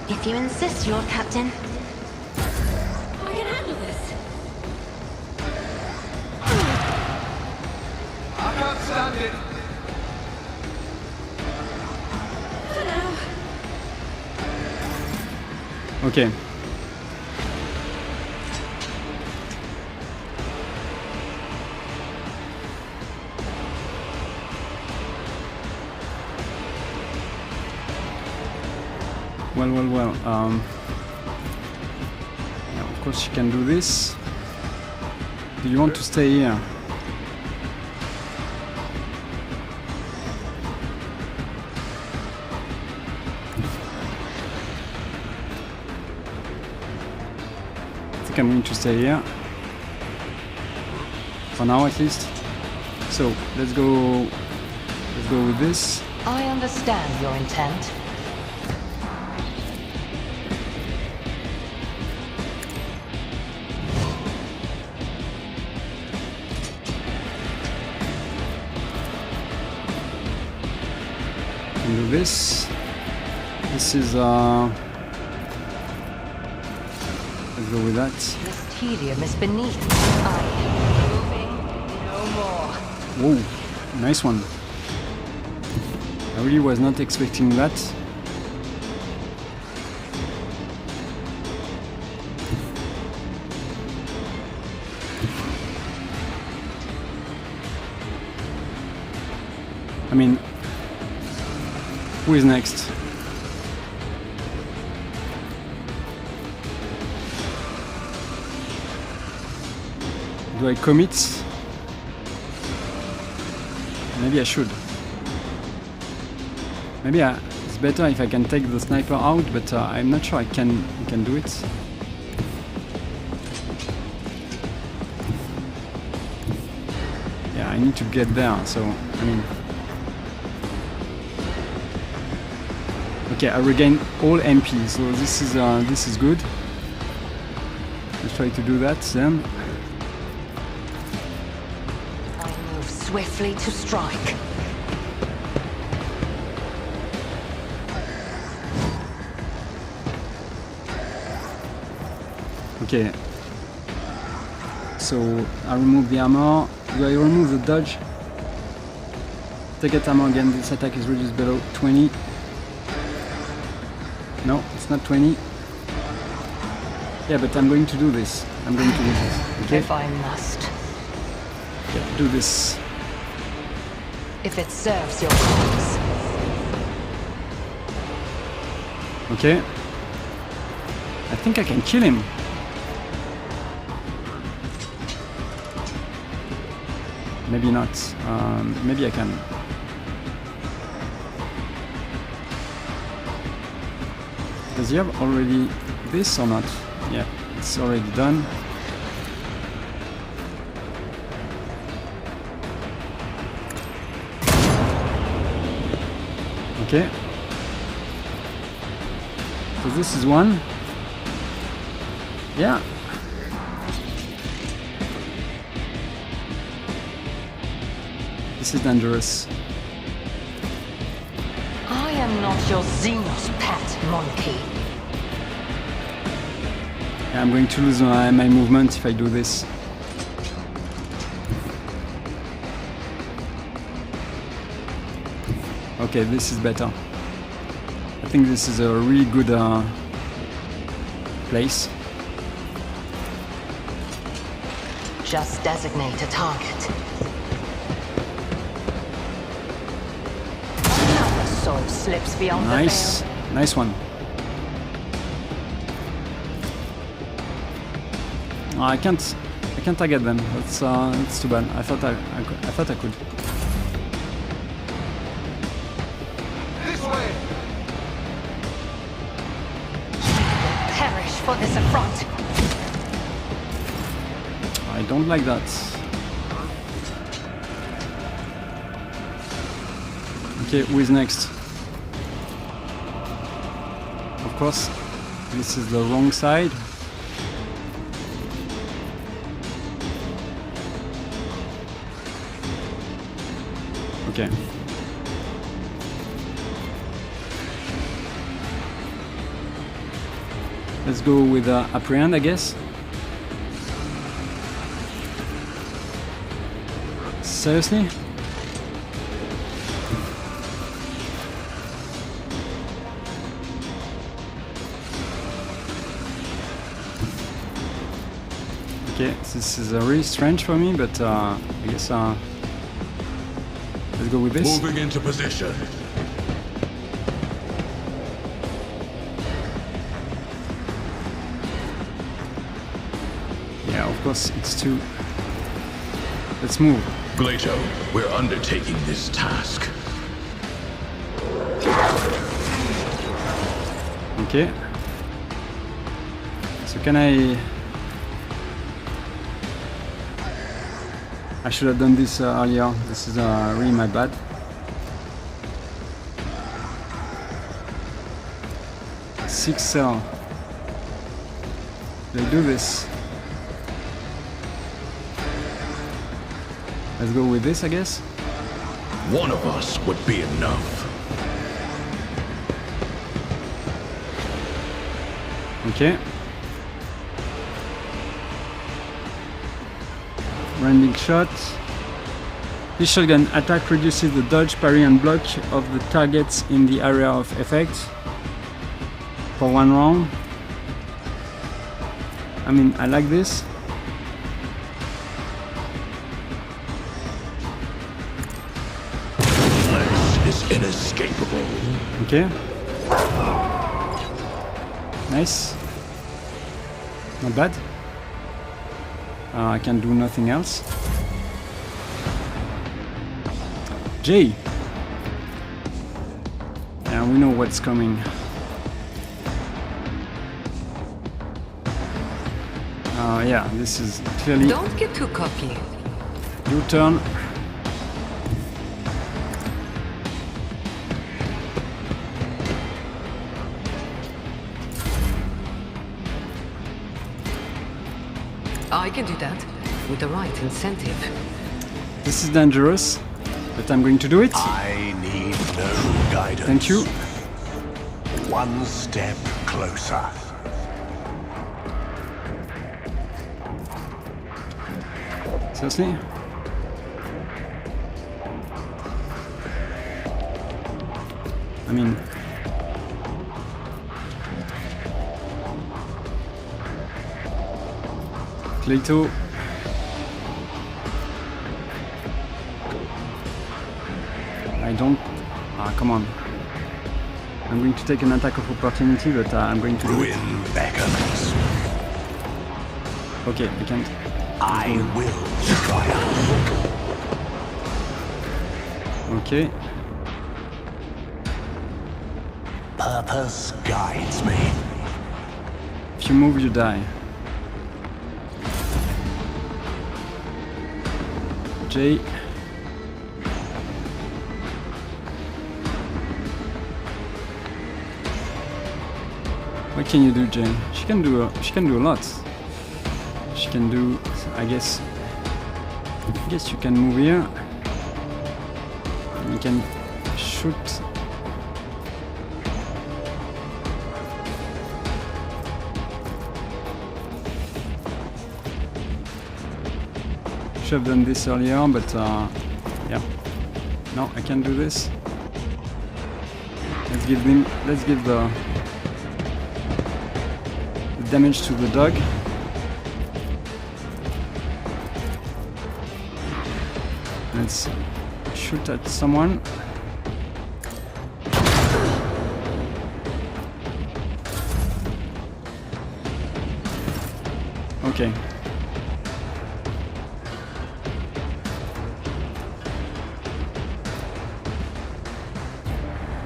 If you insist, Lord Captain. I can handle this. I can't stand it. For now. Okay. Well. Yeah, of course she can do this. Do you want to stay here? I think I'm going to stay here. For now at least. So let's go with this. I understand your intent. And do this. This is let's go with that. This tedium is beneath me. I am moving no more. Whoa, nice one. I really was not expecting that. I mean, who is next? Do I commit? Maybe I should. Maybe it's better if I can take the sniper out, but I'm not sure I can do it. Yeah, I need to get there, so I mean... Okay, I regain all MP, so this is good. Let's try to do that then. I move swiftly to strike. Okay. So I remove the armor. Do I remove the dodge? Target armor again. This attack is reduced below 20. No, it's not 20. Yeah, but I'm going to do this. I'm going to do this. Okay? If I must. Okay, do this. If it serves your cause. Okay. I think I can kill him. Maybe not. Maybe I can. Does he have already this or not? Yeah, it's already done. Okay. So this is one. Yeah. This is dangerous. I am not your Xenos pet, monkey. Yeah, I'm going to lose my movement if I do this. Okay, this is better. I think this is a really good place. Just designate a target. Another soul slips beyond Nice, the veil. nice one. Oh, I can't target them. That's too bad. I thought I could. This way! Perish for this affront. I don't like that. Okay, who is next? Of course, this is the wrong side. Okay. Let's go with apprehend, I guess. Seriously? Okay, this is really strange for me, but I guess let's go with this. Moving into position. Yeah, of course it's too Let's move. Glato, we're undertaking this task. Okay. So can I should have done this earlier. This is really my bad. Six cell. They do this. Let's go with this, I guess. One of us would be enough. Okay. Landing shot. This shotgun attack reduces the dodge, parry and block of the targets in the area of effect for 1 round. I mean, I like this. Flesh is inescapable. Okay. Nice. Not bad. I can do nothing else. J. Yeah, we know what's coming. Yeah, this is clearly Don't get too cocky. your turn. I can do that with the right incentive. This is dangerous, but I'm going to do it. I need no guidance. Thank you. One step closer. Seriously? I mean... Cleto. I don't... Ah, come on. I'm going to take an attack of opportunity, but I'm going to do it. Ruin beckons. Okay, I can't. I will triumph. Okay. Purpose guides me. If you move, you die. J. What can you do, Jane? She can do a lot. She can do, I guess you can move here. And you can shoot. Should have done this earlier, but yeah. No, I can't do this. Let's give the damage to the dog. Let's shoot at someone. Okay.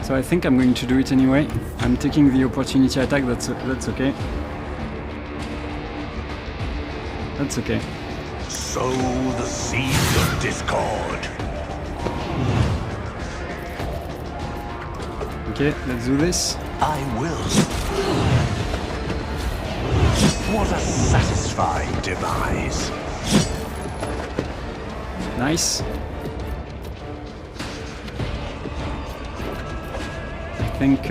So I think I'm going to do it anyway. I'm taking the opportunity attack, that's okay. That's okay. Sow the seeds of discord. Okay, let's do this. I will. What a satisfying demise. Nice. I think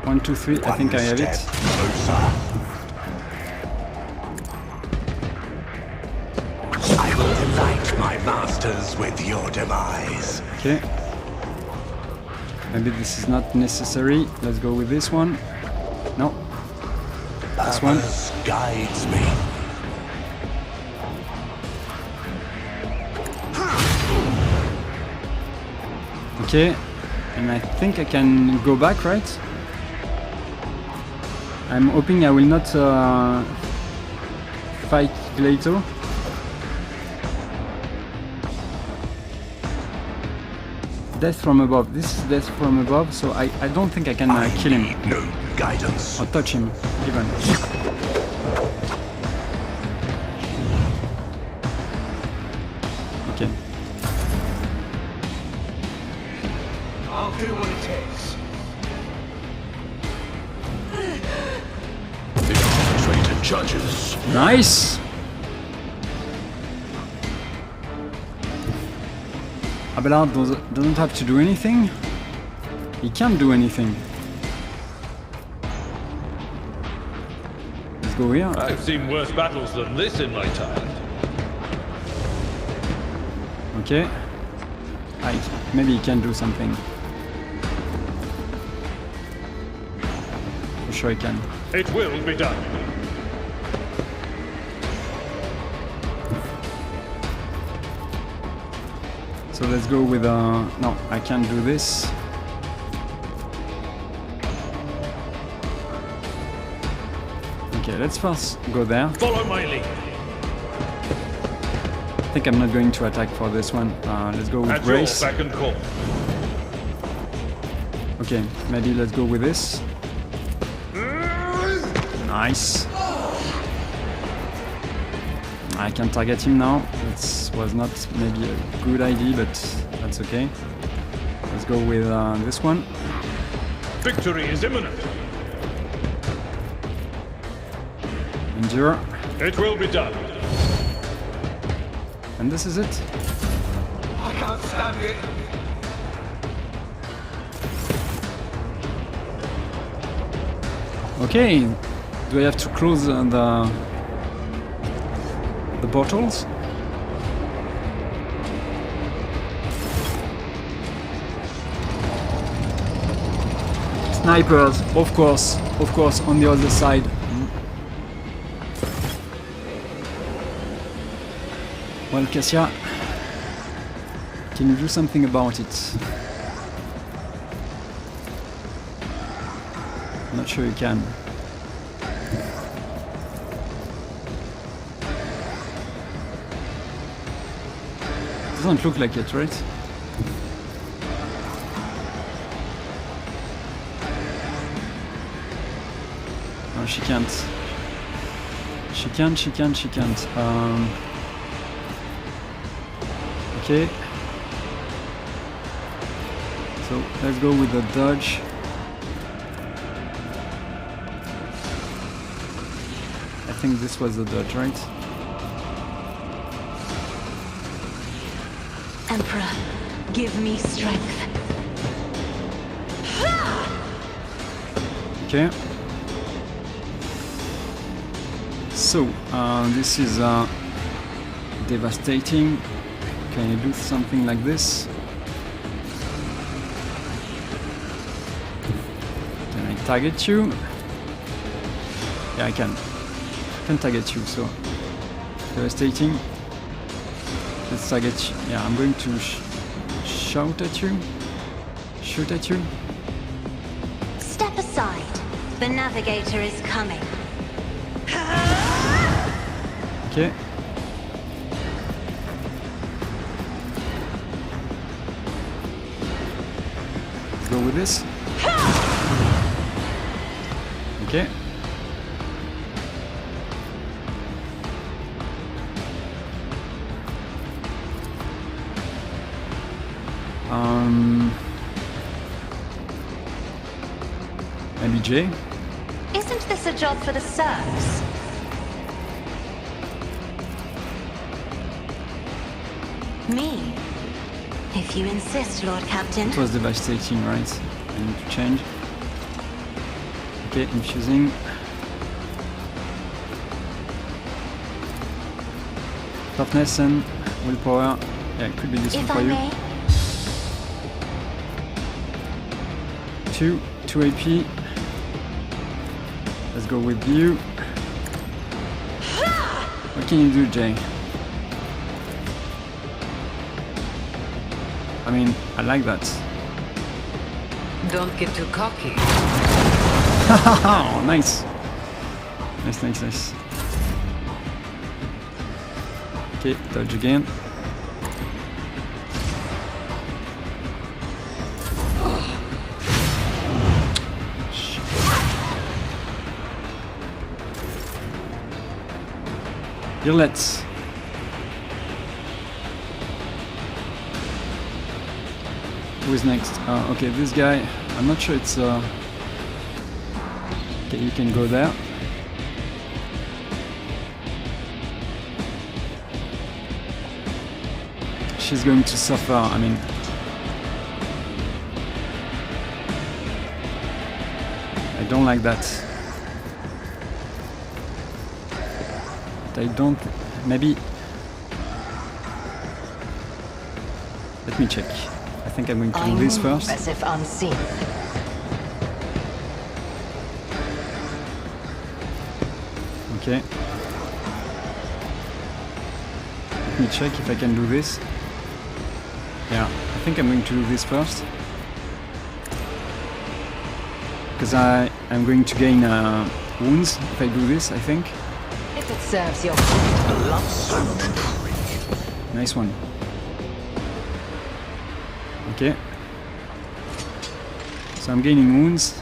1, 2, 3. I think I have it. Closer. I will delight my masters with your demise. Okay. Maybe this is not necessary. Let's go with this one. No. This one. Purpose guides me. Okay. And I think I can go back, right? I'm hoping I will not fight Glato. Death from above. This is death from above, so I don't think I can kill him. Need no guidance. Or touch him, even. Okay. I'll do what it takes. The arbitrator judges. Nice! Abelard doesn't have to do anything. He can't do anything. Let's go here. I've seen worse battles than this in my time. Okay. Maybe he can do something. For sure he can. It will be done. So let's go with no, I can't do this. Okay, let's first go there. Follow my lead. I think I'm not going to attack for this one. Let's go with At your Grace. beck and call. Okay, maybe let's go with this. Nice. I can target him now. That was not maybe a good idea, but that's okay. Let's go with this one. Victory is imminent. Endure. It will be done. And this is it. I can't stand it. Okay. Do I have to close the bottles? Snipers, of course, on the other side. Well, Cassia, can you do something about it? I'm not sure you can. Doesn't look like it, right? No, she can't. She can't. Okay. So let's go with the dodge. I think this was the dodge, right? Emperor, give me strength. Okay. So, this is devastating. Can you do something like this? Can I target you? Yeah, I can. I can target you, so devastating. Let's target you. Yeah, I'm going to shout at you. Shoot at you. Step aside. The navigator is coming. Okay. Let's go with this. Okay. Maybe J? Isn't this a job for the serfs? Me? If you insist, Lord Captain. It was devastating, right? I need to change. Okay, infusing. Toughness and willpower. Yeah, it could be useful If for I you. may. 2 AP. Let's go with you. What can you do, Jay? I mean, I like that. Don't get too cocky. Oh, nice. Nice, nice, nice. Okay, dodge again. Here, let's. Who is next? Okay, this guy. I'm not sure it's. Okay, you can go there. She's going to suffer. I mean. I don't like that. I don't. Maybe. Let me check. I think I'm going to do this first. As if unseen. Okay. Let me check if I can do this. Yeah, I think I'm going to do this first. Because I'm going to gain wounds if I do this, I think. If it serves your Nice one. Okay. So I'm gaining wounds.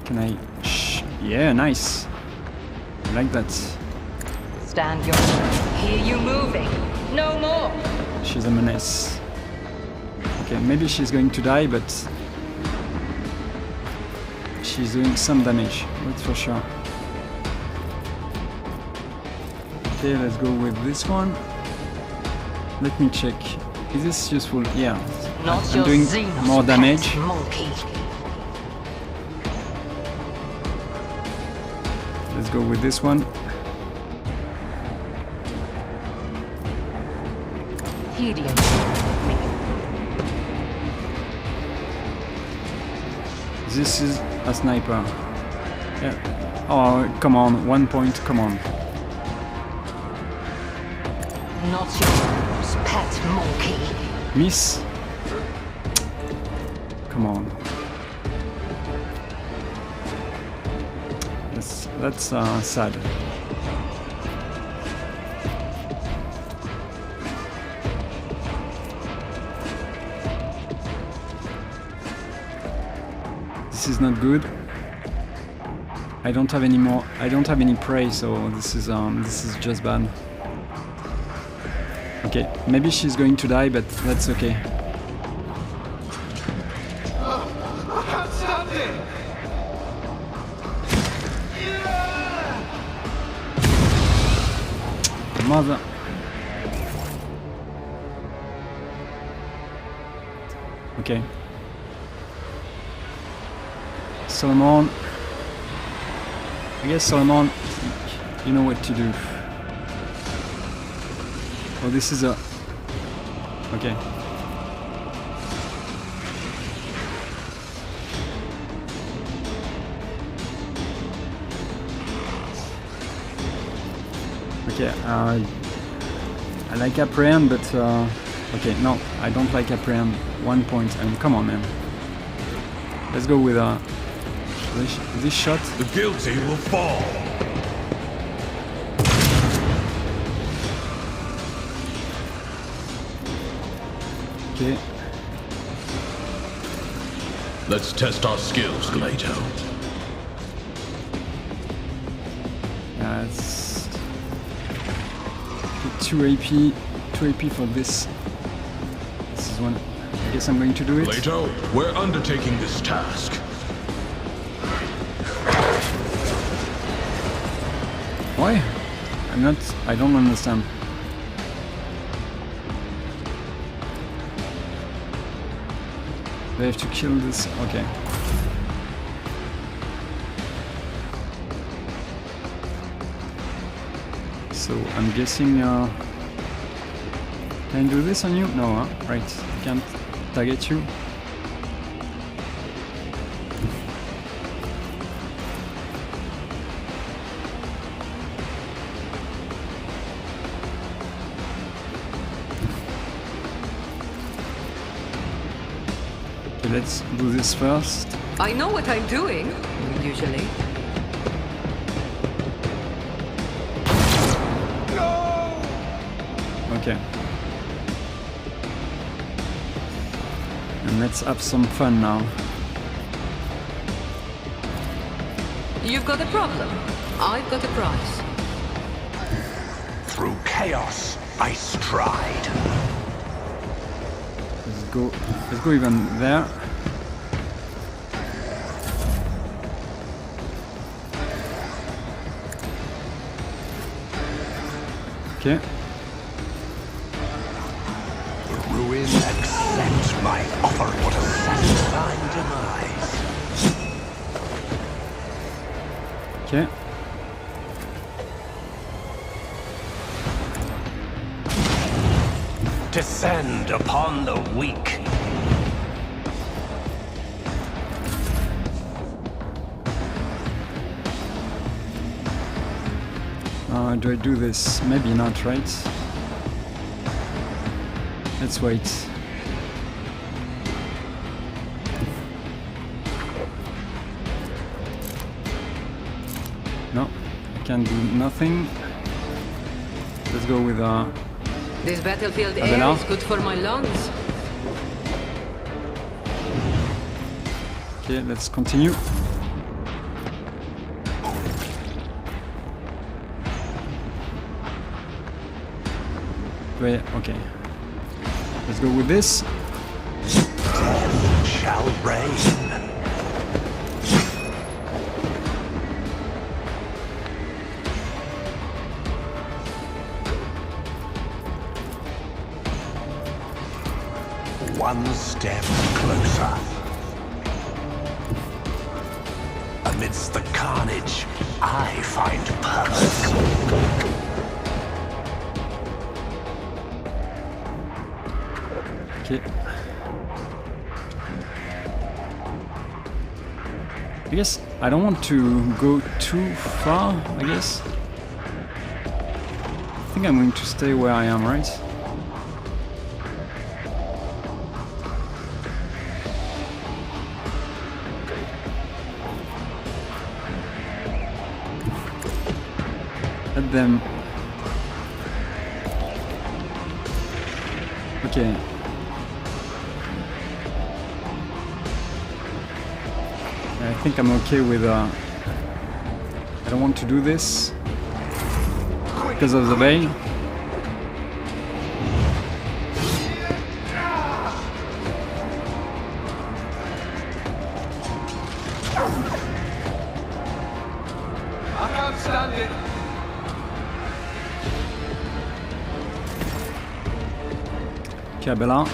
Can I... Yeah, nice. I like that. stand your... Hear you moving. No more. She's a menace. Okay, maybe she's going to die, but... she's doing some damage, that's for sure. Okay, let's go with this one. Let me check. Is this useful? Yeah. I'm doing more damage. Monkey. Let's go with this one. Helium. This is a sniper. Yeah. Oh, come on. 1 point. Come on. Not yours, pet monkey. Miss. Come on. That's sad. This is not good. I don't have any more. I don't have any prey, so this is just bad. Okay, maybe she's going to die, but that's okay. I can't stand it! Mother. Okay. Solomon. I guess Solomon, you know what to do. Oh, this is a... Okay. Okay, I like Apprehend, but... okay, no, I don't like Apprehend. 1 point, I mean, come on, man. Let's go with this shot. The guilty will fall. Okay. Let's test our skills, Glato. Yeah, it's 2 AP for this. This is one. I guess I'm going to do it. Glato, we're undertaking this task. Why? I don't understand. They have to kill this. Okay. So I'm guessing. Can I do this on you? No, huh? Right. I can't target you. let's do this first. I know what I'm doing, usually. Okay. And let's have some fun now. You've got a problem. I've got a prize. Through chaos, I stride. Let's go even there. Okay. The ruin accept my offer. What a satisfying demise. Okay. Descend upon the weak. Do I do this? Maybe not, right? Let's wait. No, I can do nothing. Let's go with This battlefield Abela. air is good for my lungs. Okay, let's continue. Wait, okay. Let's go with this. Death shall reign. One step closer. Amidst the carnage, I find purpose. Okay. I guess I don't want to go too far, I guess. I think I'm going to stay where I am, right? Let them... Okay. I think I'm okay with I don't want to do this because of the veil. I can't stand it. Okay, Abela.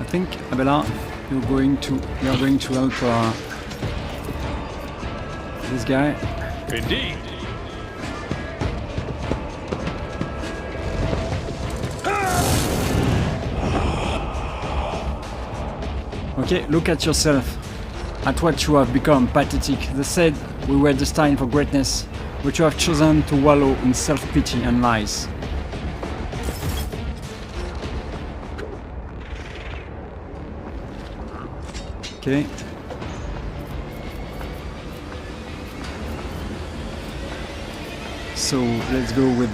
I think Abela, you're going to help this guy. Indeed. Okay, look at yourself, at what you have become, pathetic. They said we were destined for greatness, but you have chosen to wallow in self-pity and lies. Okay. So let's go with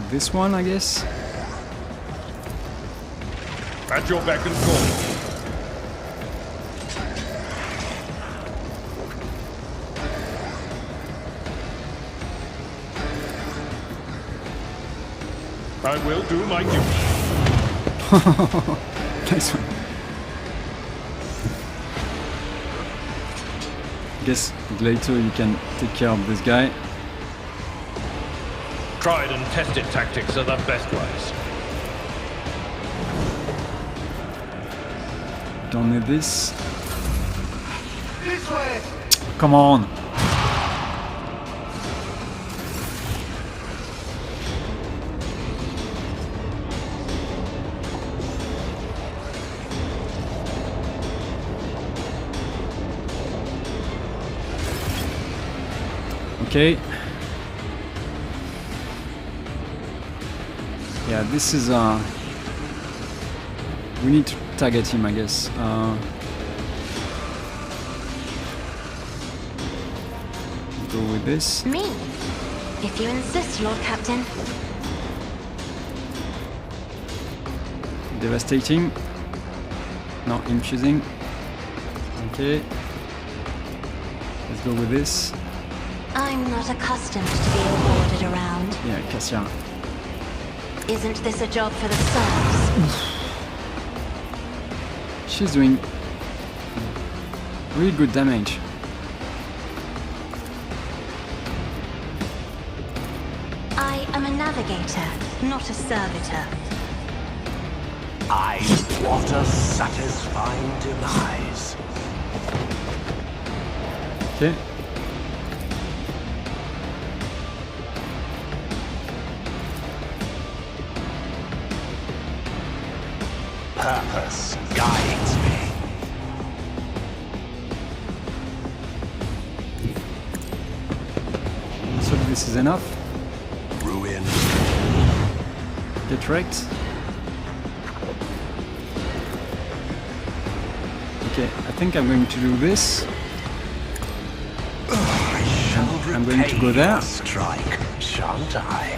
this one, I guess. At your beck and call. I will do my duty. Nice one. Guess later you can take care of this guy. Tried and tested tactics are the best ways. Don't need this. This way. Come on. Okay. Yeah, this is We need to target him, I guess. Go with this. Me? If you insist, Lord Captain. Devastating. No, infusing. Okay. Let's go with this. I'm not accustomed to being ordered around. Yeah, Cassia. Isn't this a job for the serfs? She's doing really good damage. I am a navigator, not a servitor. I, what a satisfying demise. Okay. Purpose guides me. So this is enough. Ruin. Get wrecked. Okay, I think I'm going to do this. I shall I'm going to go repay there. your strike, shan't I?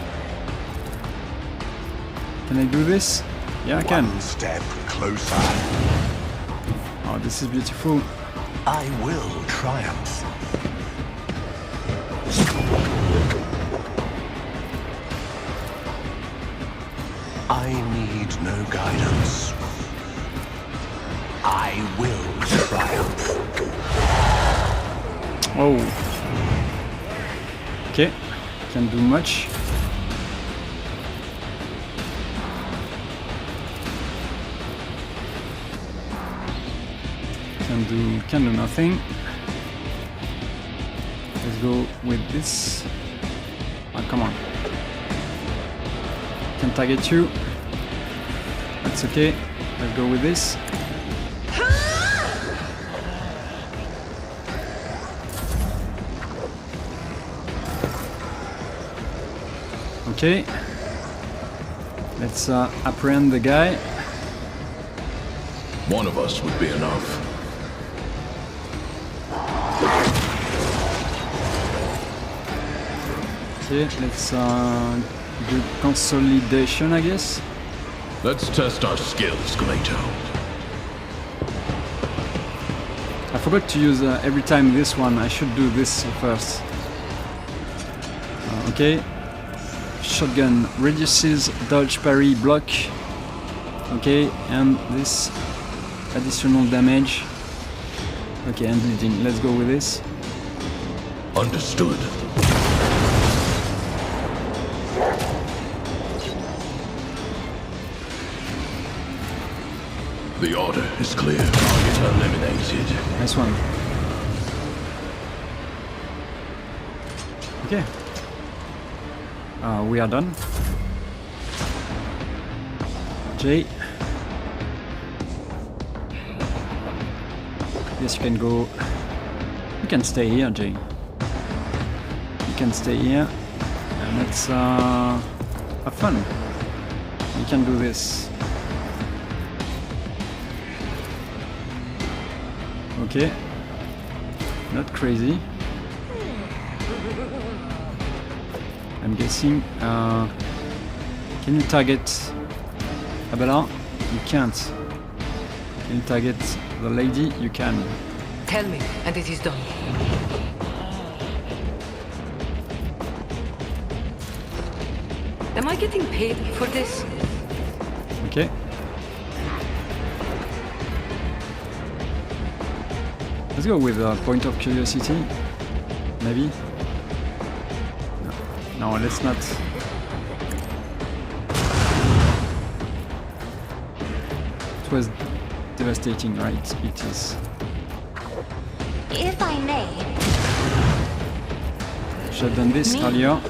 Can I do this? Yeah, I can. One step closer. Oh, this is beautiful. I will triumph. I need no guidance. I will triumph. Oh. Okay, can't do much. Can do nothing. Let's go with this. Oh, come on. Can target you. That's okay. Let's go with this. Okay. Let's apprehend the guy. One of us would be enough. Okay, let's do consolidation, I guess. Let's test our skills, Galato. I forgot to use every time this one. I should do this first. Okay. Shotgun reduces dodge, parry, block. Okay, and this additional damage. Okay, and bleeding. Let's go with this. Understood. The order is clear. Target eliminated. Nice one. Okay. We are done. Jay. Yes, you can go. You can stay here, Jay. You can stay here. And let's have fun. You can do this. Okay. Not crazy. I'm guessing. Can you target Abela? You can't. Can you target the lady? You can. Tell me, and it is done. Am I getting paid for this? Okay. Let's go with a point of curiosity. Maybe. No, let's not. It was devastating, right? It is. If I may, Should have done this Me? earlier.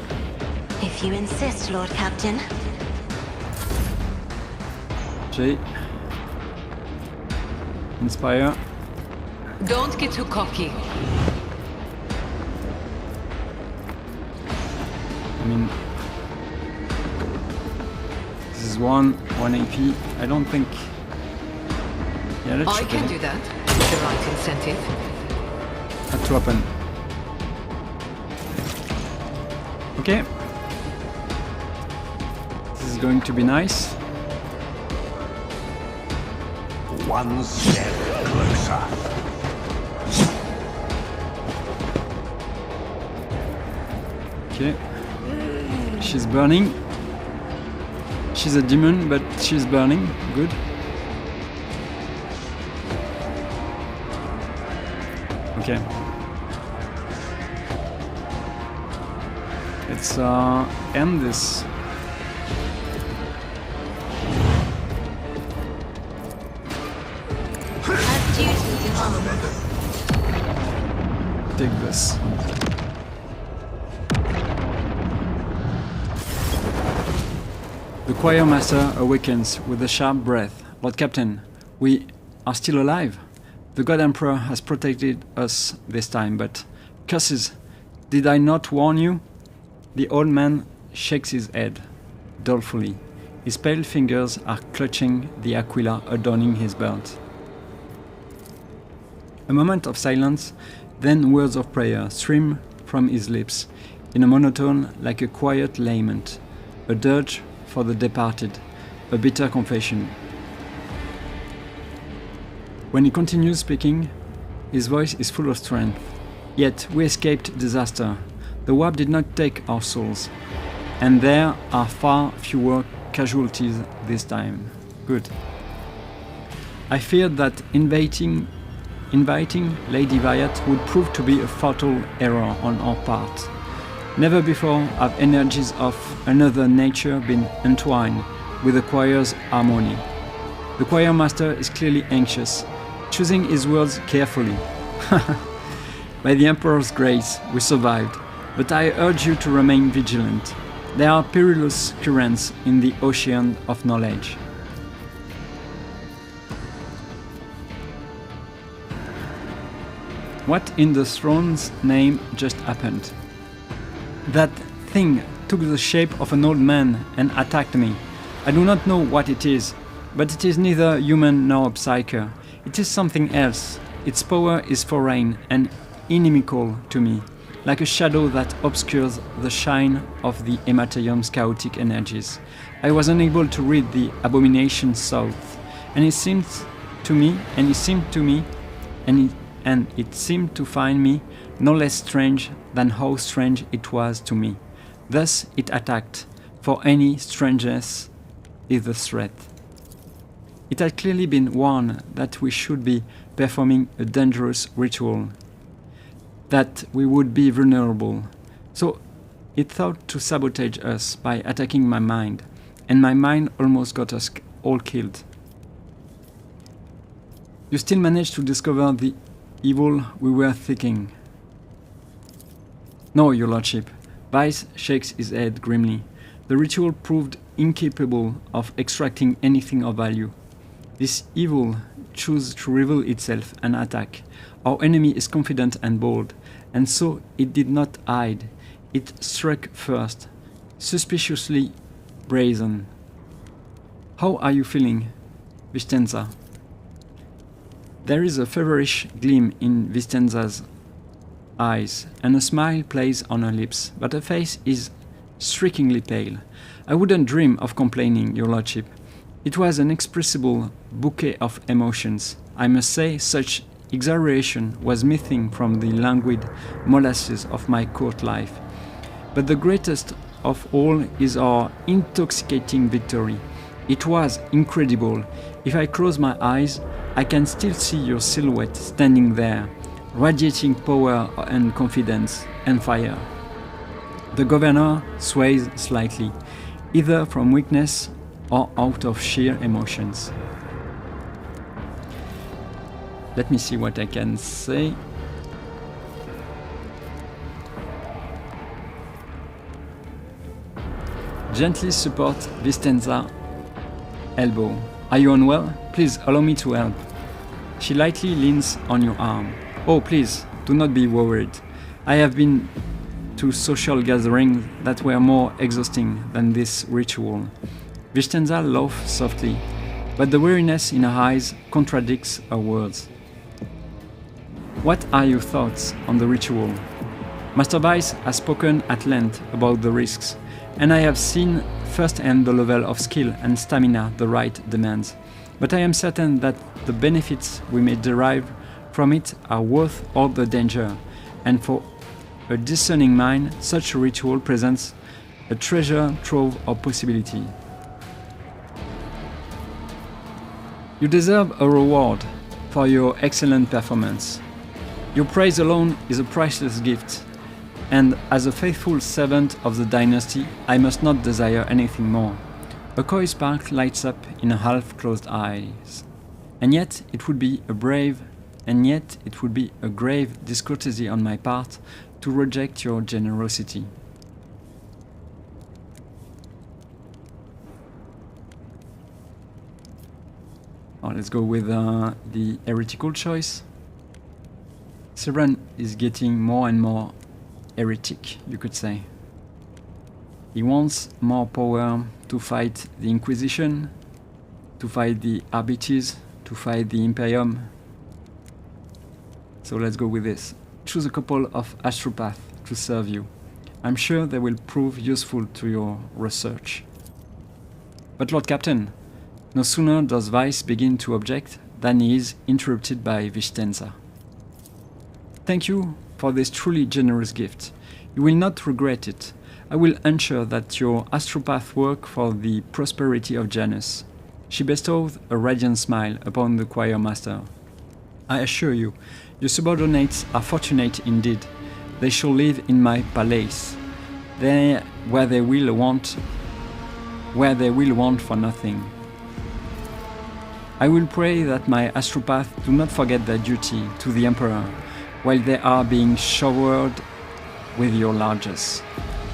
if you insist, Lord Captain. J. Inspire. Don't get too cocky. I mean, this is one AP. I don't think Yeah, let's I shoot can it. do that with the right incentive. Had to happen. Okay. This is going to be nice. One step closer. Okay. She's burning. She's a demon, but she's burning. Good. Okay. Let's end this. As duty demands. Take this. The Choirmaster awakens with a sharp breath. Lord Captain, we are still alive. The God Emperor has protected us this time, but curses, did I not warn you? The old man shakes his head, dolefully. His pale fingers are clutching the aquila adorning his belt. A moment of silence, then words of prayer stream from his lips, in a monotone like a quiet lament, a dirge for the departed, a bitter confession. When he continues speaking, his voice is full of strength. Yet we escaped disaster. The warp did not take our souls, and there are far fewer casualties this time. Good. I feared that inviting Lady Vayat would prove to be a fatal error on our part. Never before have energies of another nature been entwined with the choir's harmony. The choir master is clearly anxious, choosing his words carefully. By the Emperor's grace, we survived, but I urge you to remain vigilant. There are perilous currents in the ocean of knowledge. What in the throne's name just happened? That thing took the shape of an old man and attacked me. I do not know what it is, but it is neither human nor psyche. It is something else. Its power is foreign and inimical to me, like a shadow that obscures the shine of the Hematerium's chaotic energies. I was unable to read the abomination south, and it seemed to me, and it seemed to find me no less strange than how strange it was to me. Thus it attacked, for any strangeness is a threat. It had clearly been warned that we should be performing a dangerous ritual, that we would be vulnerable. So it thought to sabotage us by attacking my mind, and my mind almost got us all killed. You still managed to discover the evil we were thinking. No, your lordship. Vice shakes his head grimly. The ritual proved incapable of extracting anything of value. This evil chose to reveal itself and attack. Our enemy is confident and bold, and so it did not hide. It struck first, suspiciously brazen. How are you feeling, Vistenza? There is a feverish gleam in Vistenza's eyes, and a smile plays on her lips, but her face is strikingly pale. I wouldn't dream of complaining, your lordship. It was an inexpressible bouquet of emotions. I must say such exaggeration was missing from the languid molasses of my court life. But the greatest of all is our intoxicating victory. It was incredible. If I close my eyes, I can still see your silhouette standing there, radiating power and confidence and fire. The governor sways slightly, either from weakness or out of sheer emotions. Let me see what I can say. Gently support Vistenza elbow. Are you unwell? Please allow me to help. She lightly leans on your arm. Oh, please, do not be worried. I have been to social gatherings that were more exhausting than this ritual. Vistenza laughs softly. but the weariness in her eyes contradicts her words. What are your thoughts on the ritual? Master Vice has spoken at length about the risks, and I have seen firsthand the level of skill and stamina the rite demands, but I am certain that the benefits we may derive from it are worth all the danger, and for a discerning mind, such a ritual presents a treasure trove of possibility. You deserve a reward for your excellent performance. Your praise alone is a priceless gift, and as a faithful servant of the dynasty, I must not desire anything more. A coy spark lights up in her half-closed eyes. And yet it would be a grave discourtesy on my part to reject your generosity. Oh, let's go with the heretical choice. Severan is getting more and more heretic, you could say. He wants more power to fight the Inquisition, to fight the Arbites, to fight the Imperium. So let's go with this. Choose a couple of astropaths to serve you. I'm sure they will prove useful to your research. But Lord Captain, no sooner does Vice begin to object than he is interrupted by Vheabos. Thank you for this truly generous gift. You will not regret it. I will ensure that your astropath work for the prosperity of Janus. She bestowed a radiant smile upon the choir master. I assure you, your subordinates are fortunate indeed. They shall live in my palace, there where they will want for nothing. I will pray that my astropaths do not forget their duty to the Emperor, while they are being showered with your largesse.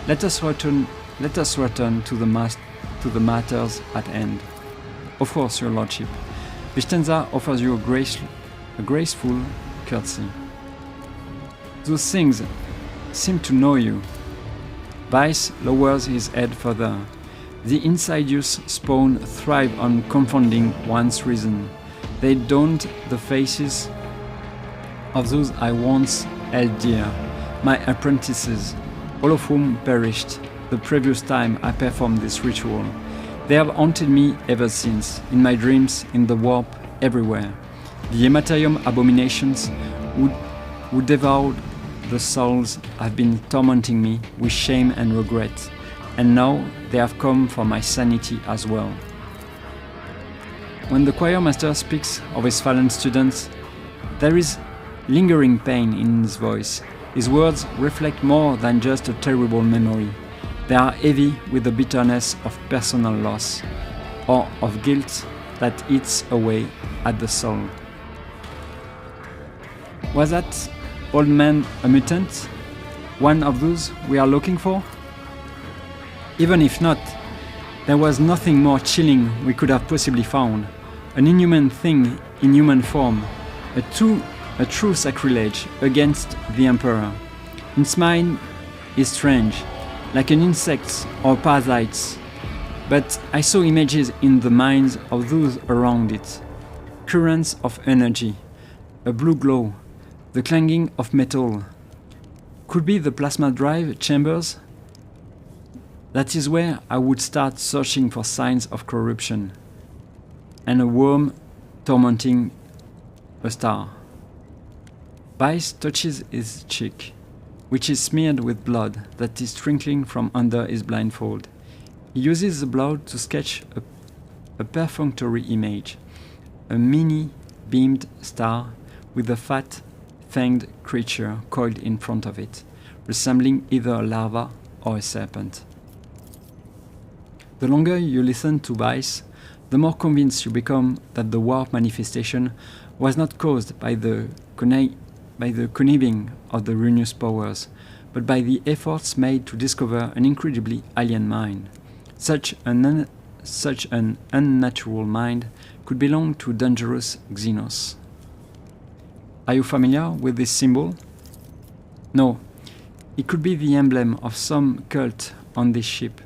Let us return to the matters at hand. Of course, your lordship. Vheabos offers you a graceful courtesy. Those things seem to know you. Vice lowers his head further. The insidious spawn thrive on confounding one's reason. They daunt the faces of those I once held dear, my apprentices, all of whom perished the previous time I performed this ritual. They have haunted me ever since, in my dreams, in the warp, everywhere. The Hematerium abominations who devoured the souls have been tormenting me with shame and regret, and now they have come for my sanity as well. When the choir master speaks of his fallen students, there is lingering pain in his voice. His words reflect more than just a terrible memory. They are heavy with the bitterness of personal loss, or of guilt that eats away at the soul. Was that old man a mutant? One of those we are looking for? Even if not, there was nothing more chilling we could have possibly found. An inhuman thing in human form, a true sacrilege against the Emperor. Its mind is strange, like an insect or parasites, but I saw images in the minds of those around it. Currents of energy, a blue glow, the clanging of metal. Could be the plasma drive chambers? That is where I would start searching for signs of corruption, and a worm tormenting a star. Vice touches his cheek, which is smeared with blood that is trickling from under his blindfold. He uses the blood to sketch a perfunctory image, a mini-beamed star with a fat, fanged creature coiled in front of it, resembling either a larva or a serpent. The longer you listen to Vice, the more convinced you become that the warp manifestation was not caused by the conniving of the ruinous powers, but by the efforts made to discover an incredibly alien mind. Such an unnatural mind could belong to dangerous Xenos. Are you familiar with this symbol? No, it could be the emblem of some cult on this ship,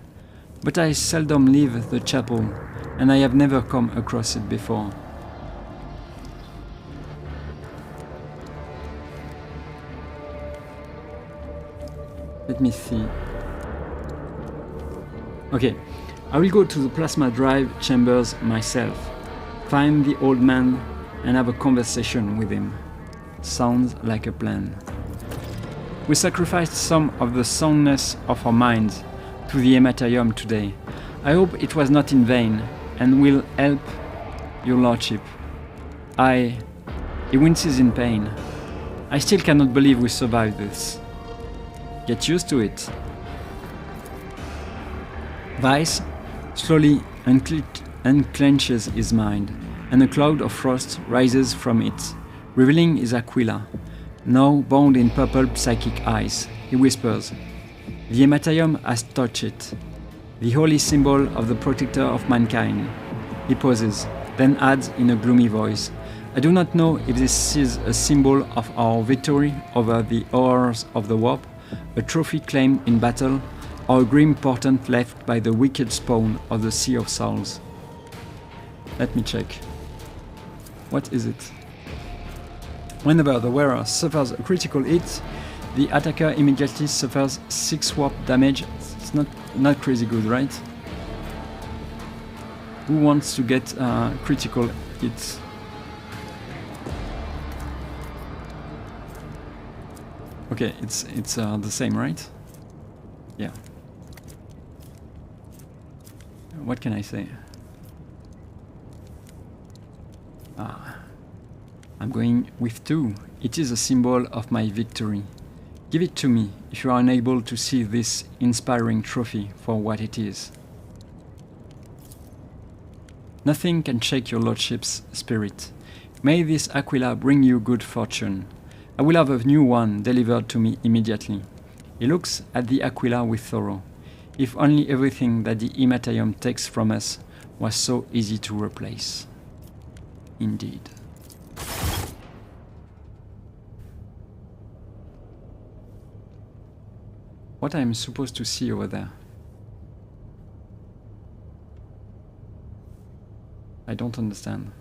but I seldom leave the chapel, and I have never come across it before. Let me see. Okay, I will go to the plasma drive chambers myself, find the old man and have a conversation with him. Sounds like a plan. We sacrificed some of the soundness of our minds to the hematarium today. I hope it was not in vain and will help your lordship. He winces in pain. I still cannot believe we survived this. Get used to it. Vice slowly unclenches his mind, and a cloud of frost rises from it, revealing his Aquila, now bound in purple psychic eyes. He whispers, "The hematarium has touched it, the holy symbol of the protector of mankind." He pauses, then adds in a gloomy voice, "I do not know if this is a symbol of our victory over the horrors of the warp, a trophy claimed in battle, or a grim portent left by the wicked spawn of the Sea of Souls." Let me check. What is it? Whenever the wearer suffers a critical hit, the attacker immediately suffers 6 warp damage. It's not crazy good, right? Who wants to get critical hits? Okay, it's the same, right? Yeah. What can I say? I'm going with 2. It is a symbol of my victory. Give it to me if you are unable to see this inspiring trophy for what it is. Nothing can shake your lordship's spirit. May this Aquila bring you good fortune. I will have a new one delivered to me immediately. He looks at the Aquila with sorrow. If only everything that the hematarium takes from us was so easy to replace. Indeed. What I'm supposed to see over there? I don't understand.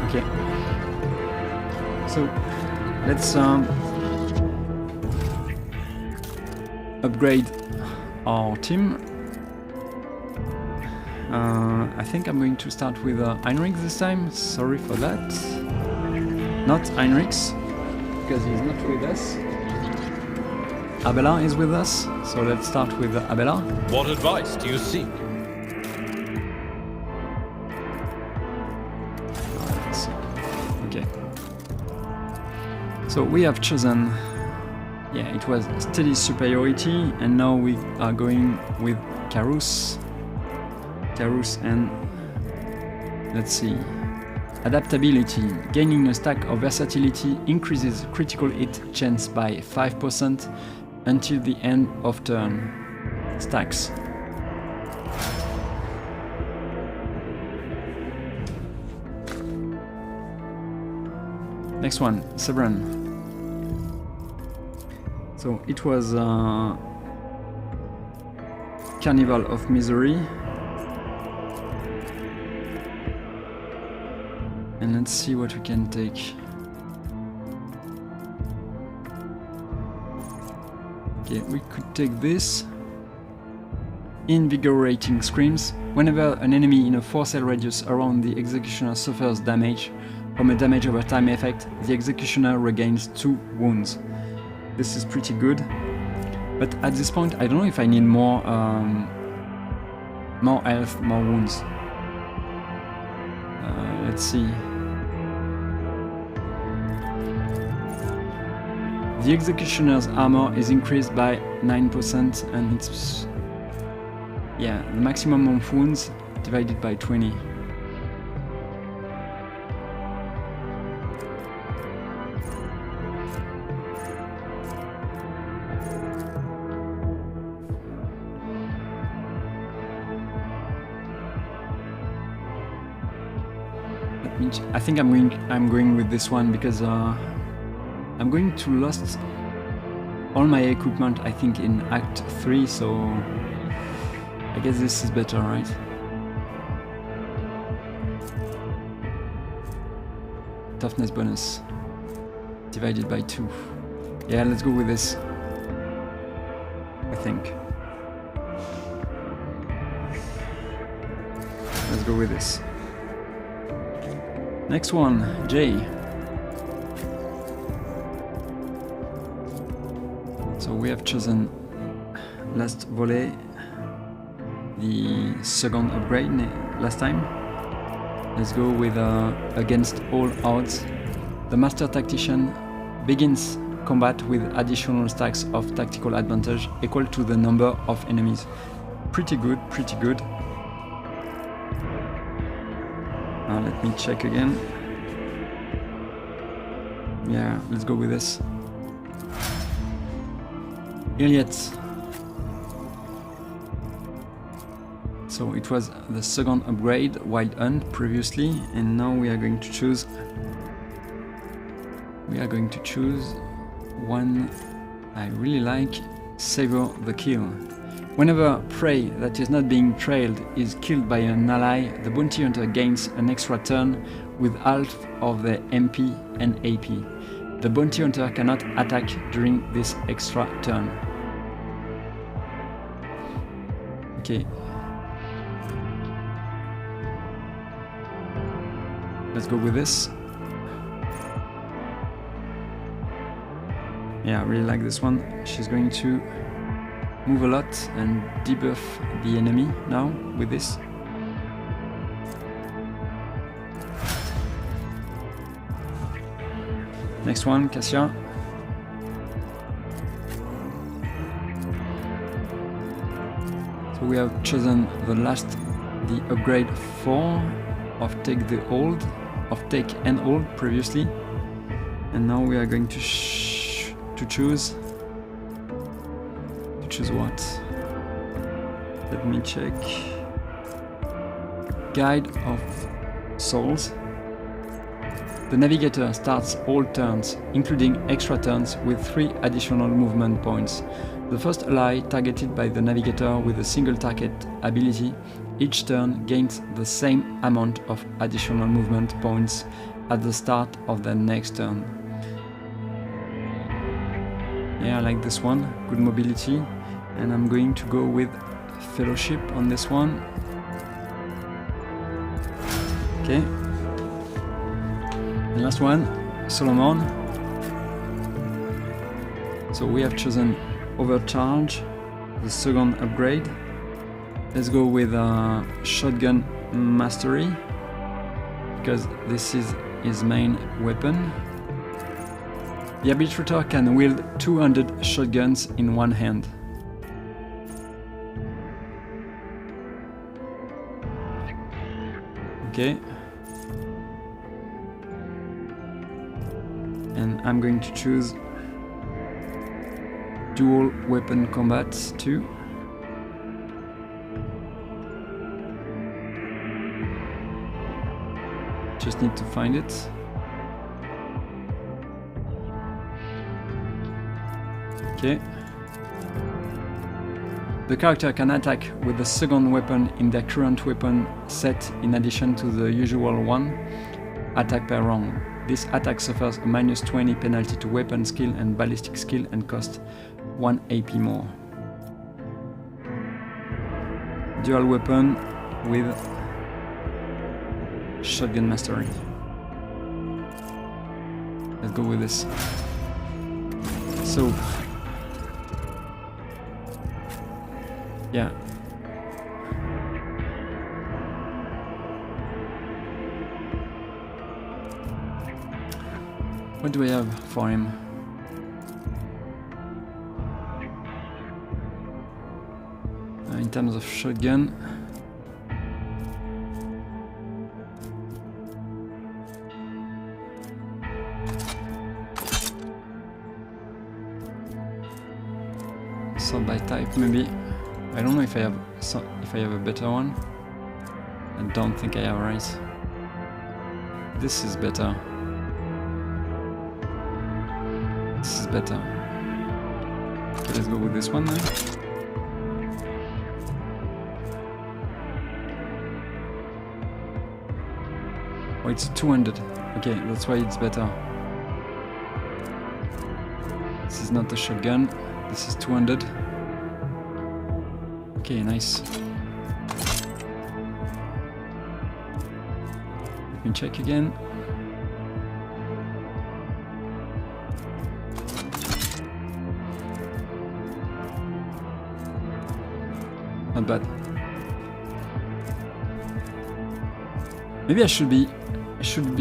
Okay. So let's upgrade our team. I think I'm going to start with Heinrich this time. Sorry for that. Not Heinrichs, because he's not with us. Abela is with us, so let's start with Abela. What advice do you seek? Let's see. Okay. So we have chosen, yeah, it was steady superiority, and now we are going with Karus. And let's see. Adaptability. Gaining a stack of versatility increases critical hit chance by 5% until the end of turn. Stacks. Next one, Severan. So it was Carnival of Misery. And let's see what we can take. Okay, we could take this. Invigorating Screams. Whenever an enemy in a 4-cell radius around the executioner suffers damage from a damage over time effect, the executioner regains 2 wounds. This is pretty good. But at this point, I don't know if I need more health, more wounds. Let's see. The executioner's armor is increased by 9% and it's, yeah, the maximum of wounds divided by 20. I think I'm going with this one because I'm going to lose all my equipment, I think, in Act 3, so I guess this is better, right? Toughness bonus divided by 2. Yeah, let's go with this, I think. Let's go with this. Next one, J. So we have chosen last volley, the second upgrade last time. Let's go with against all odds. The Master Tactician begins combat with additional stacks of tactical advantage equal to the number of enemies. Pretty good, pretty good. Let me check again. Yeah, let's go with this. Elliot. So it was the second upgrade, Wild Hunt, previously, and now we are going to choose. We are going to choose one I really like, Savor the Kill. Whenever prey that is not being trailed is killed by an ally, the bounty hunter gains an extra turn with half of the MP and AP. The bounty hunter cannot attack during this extra turn. Okay. Let's go with this. Yeah, I really like this one. She's going to move a lot and debuff the enemy now with this. Next one, Cassia. So we have chosen the upgrade 4 of Take and Hold previously, and now we are going to choose what? Let me check. Guide of Souls. The navigator starts all turns, including extra turns, with 3 additional movement points. The first ally targeted by the navigator with a single target ability each turn gains the same amount of additional movement points at the start of the next turn. Yeah, I like this one. Good mobility. And I'm going to go with Fellowship on this one. Okay. And last one, Solomon. So we have chosen Overcharge, the second upgrade. Let's go with Shotgun Mastery, because this is his main weapon. The arbitrator can wield 200 shotguns in one hand. Okay. And I'm going to choose dual weapon combat 2. Just need to find it. Okay. The character can attack with the second weapon in their current weapon set in addition to the usual one attack per round. This attack suffers a -20 penalty to weapon skill and ballistic skill and costs 1 AP more. Dual weapon with Shotgun Mastery. Let's go with this. So, yeah. What do I have for him? In terms of shotgun, sort by type maybe. I don't know if I have a better one. I don't think I have, right? This is better. This is better. So let's go with this one then. Oh, it's 200. Okay, that's why it's better. This is not a shotgun. This is 200. Okay, nice. Let me check again. Not bad. Maybe I should be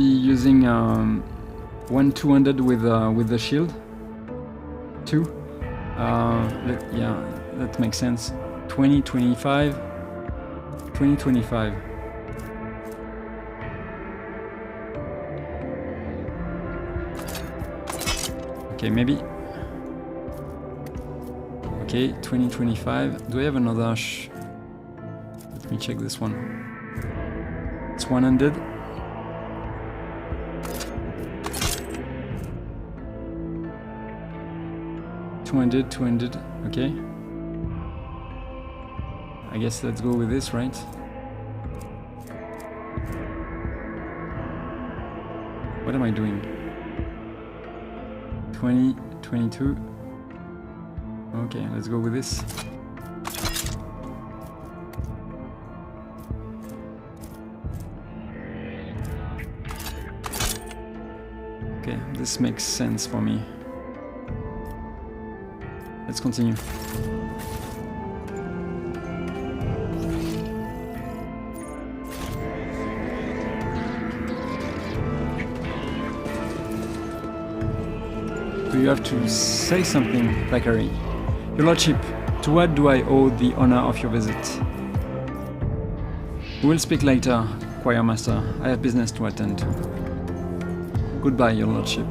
using 1-200 with the shield. 2. Yeah, that makes sense. 20, 25, 20, 25. Okay, maybe. Okay, 20, 25. Do I have another? Let me check this one. It's 100. $200, okay. I guess let's go with this, right? What am I doing? 20, 22. Okay, let's go with this. Okay, this makes sense for me. Let's continue. Do you have to say something, Thackeray? Your Lordship, to what do I owe the honor of your visit? We will speak later, Choirmaster. I have business to attend to. Goodbye, Your Lordship.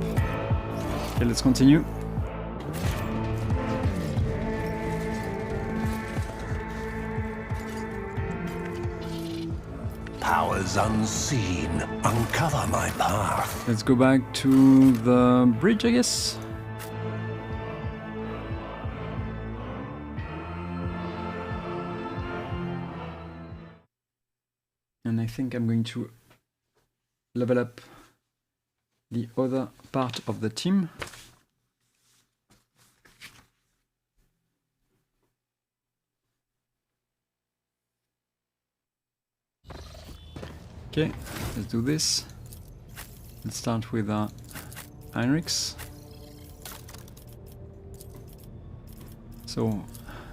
Okay, let's continue. Powers unseen, uncover my path. Let's go back to the bridge, I guess. And I think I'm going to level up the other part of the team. Okay, let's do this. Let's start with Heinrichs. So,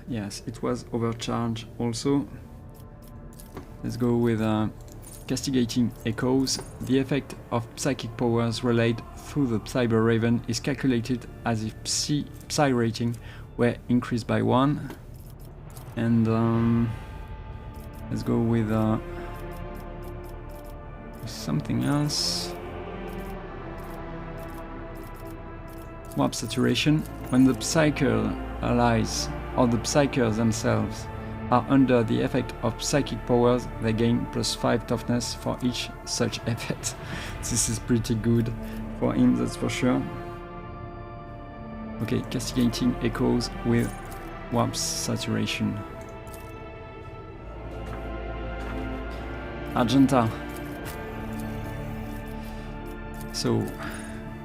yes, it was overcharged also. Let's go with Castigating Echoes. The effect of psychic powers relayed through the Cyber Raven is calculated as if Psy rating were increased by 1. And let's go with something else. Warp Saturation. When the Psyker allies or the Psykers themselves are under the effect of psychic powers, they gain +5 toughness for each such effect. This is pretty good for him, that's for sure. Okay, Castigating Echoes with Warp Saturation. Argenta. So,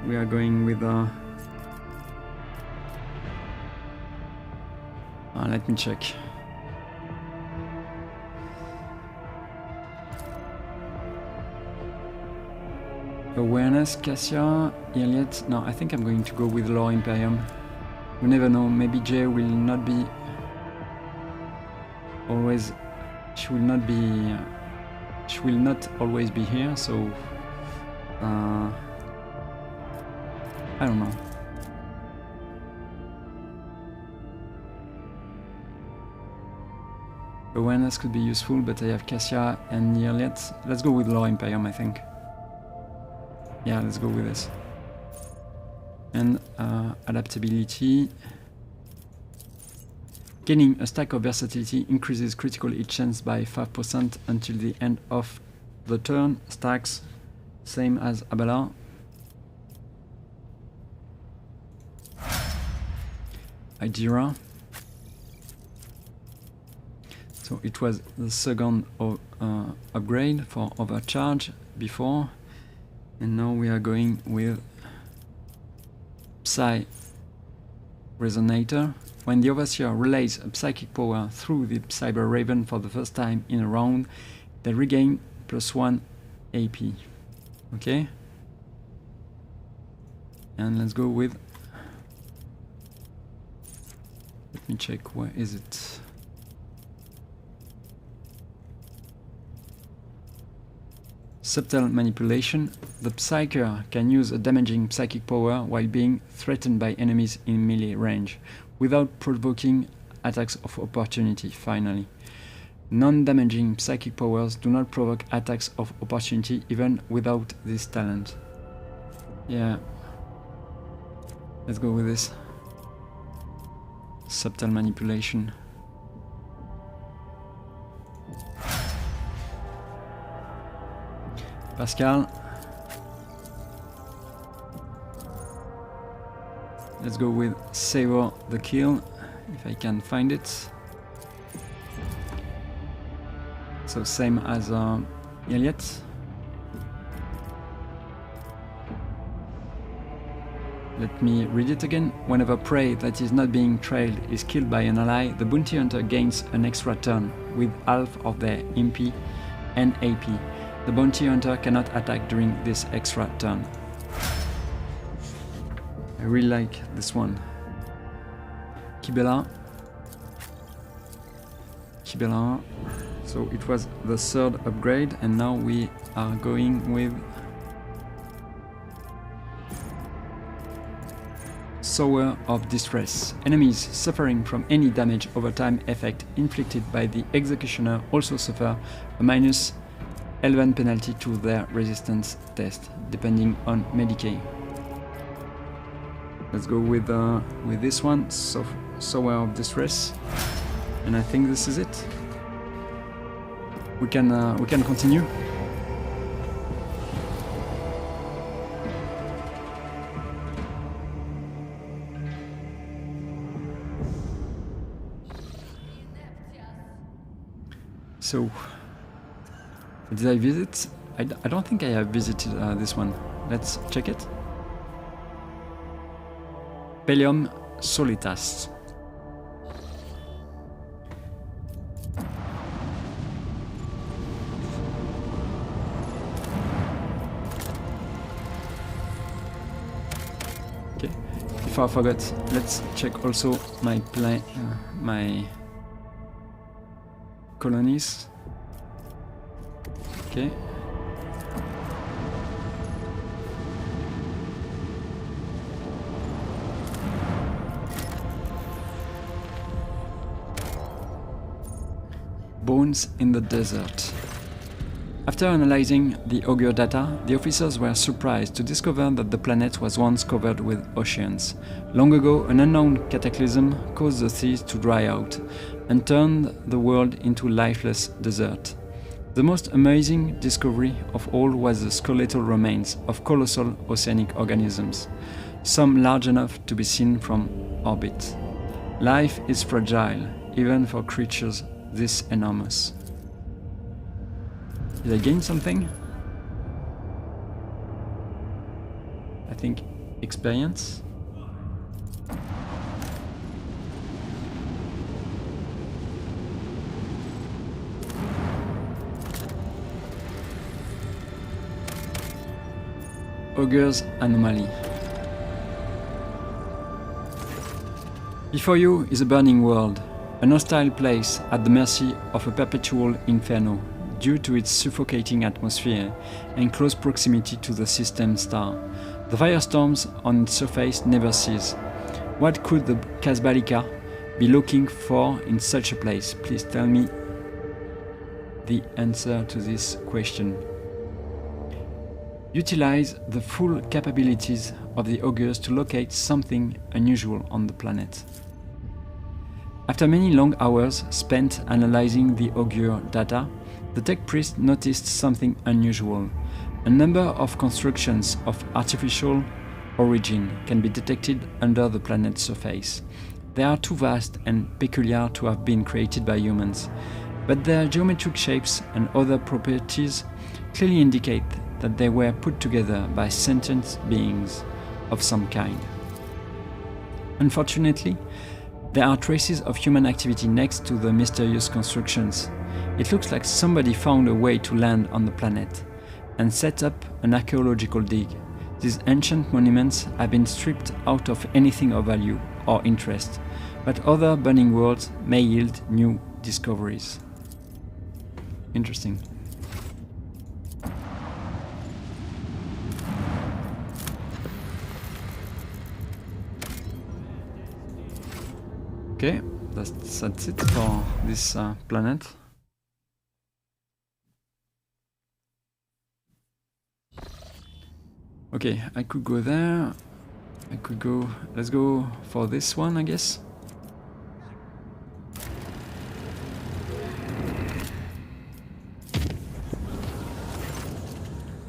we are going with let me check. Awareness, Cassia, Elliot. No, I think I'm going to go with Law Imperium. We never know, maybe Jay will not be always. She will not always be here, so I don't know. Awareness could be useful, but I have Cassia and Elliot. Let's go with Law Imperium, I think. Yeah, let's go with this. And adaptability. Gaining a stack of versatility increases critical hit chance by 5% until the end of the turn. Stacks, same as Abala. Idira. So it was the second upgrade for overcharge before, and now we are going with Psy Resonator. When the Overseer relays a psychic power through the Cyber Raven for the first time in a round, they regain +1 AP. Okay? And let's go with... Let me check, where is it? Subtle Manipulation. The Psyker can use a damaging psychic power while being threatened by enemies in melee range, without provoking attacks of opportunity, finally. Non-damaging psychic powers do not provoke attacks of opportunity even without this talent. Yeah. Let's go with this. Subtle Manipulation. Pascal. Let's go with Savor the Kill, if I can find it. So same as Elliot. Let me read it again. Whenever prey that is not being trailed is killed by an ally, the bounty hunter gains an extra turn with half of their MP and AP. The bounty hunter cannot attack during this extra turn. I really like this one. Kibela. So it was the third upgrade, and now we are going with Sower of Distress. Enemies suffering from any damage over time effect inflicted by the Executioner also suffer a -11 penalty to their resistance test, depending on Medicaid. Let's go with this one, Sower of Distress, and I think this is it. We can continue. So, did I visit? I don't think I have visited this one. Let's check it. Pelium Solitas. Okay. Before I forget, let's check also my my colonies. Okay. Bones in the desert. After analyzing the augur data, the officers were surprised to discover that the planet was once covered with oceans. Long ago, an unknown cataclysm caused the seas to dry out and turned the world into lifeless desert. The most amazing discovery of all was the skeletal remains of colossal oceanic organisms, some large enough to be seen from orbit. Life is fragile, even for creatures this enormous. Did I gain something? I think experience. Augur's Anomaly. Before you is a burning world, an hostile place at the mercy of a perpetual inferno due to its suffocating atmosphere and close proximity to the system star. The firestorms on its surface never cease. What could the Casbalica be looking for in such a place? Please tell me the answer to this question. Utilize the full capabilities of the augurs to locate something unusual on the planet. After many long hours spent analyzing the augur data, the tech priest noticed something unusual. A number of constructions of artificial origin can be detected under the planet's surface. They are too vast and peculiar to have been created by humans, but their geometric shapes and other properties clearly indicate that they were put together by sentient beings of some kind. Unfortunately, there are traces of human activity next to the mysterious constructions. It looks like somebody found a way to land on the planet and set up an archaeological dig. These ancient monuments have been stripped out of anything of value or interest, but other burning worlds may yield new discoveries. Interesting. Okay, that's it for this planet. Okay, I could go there. I could go... Let's go for this one, I guess.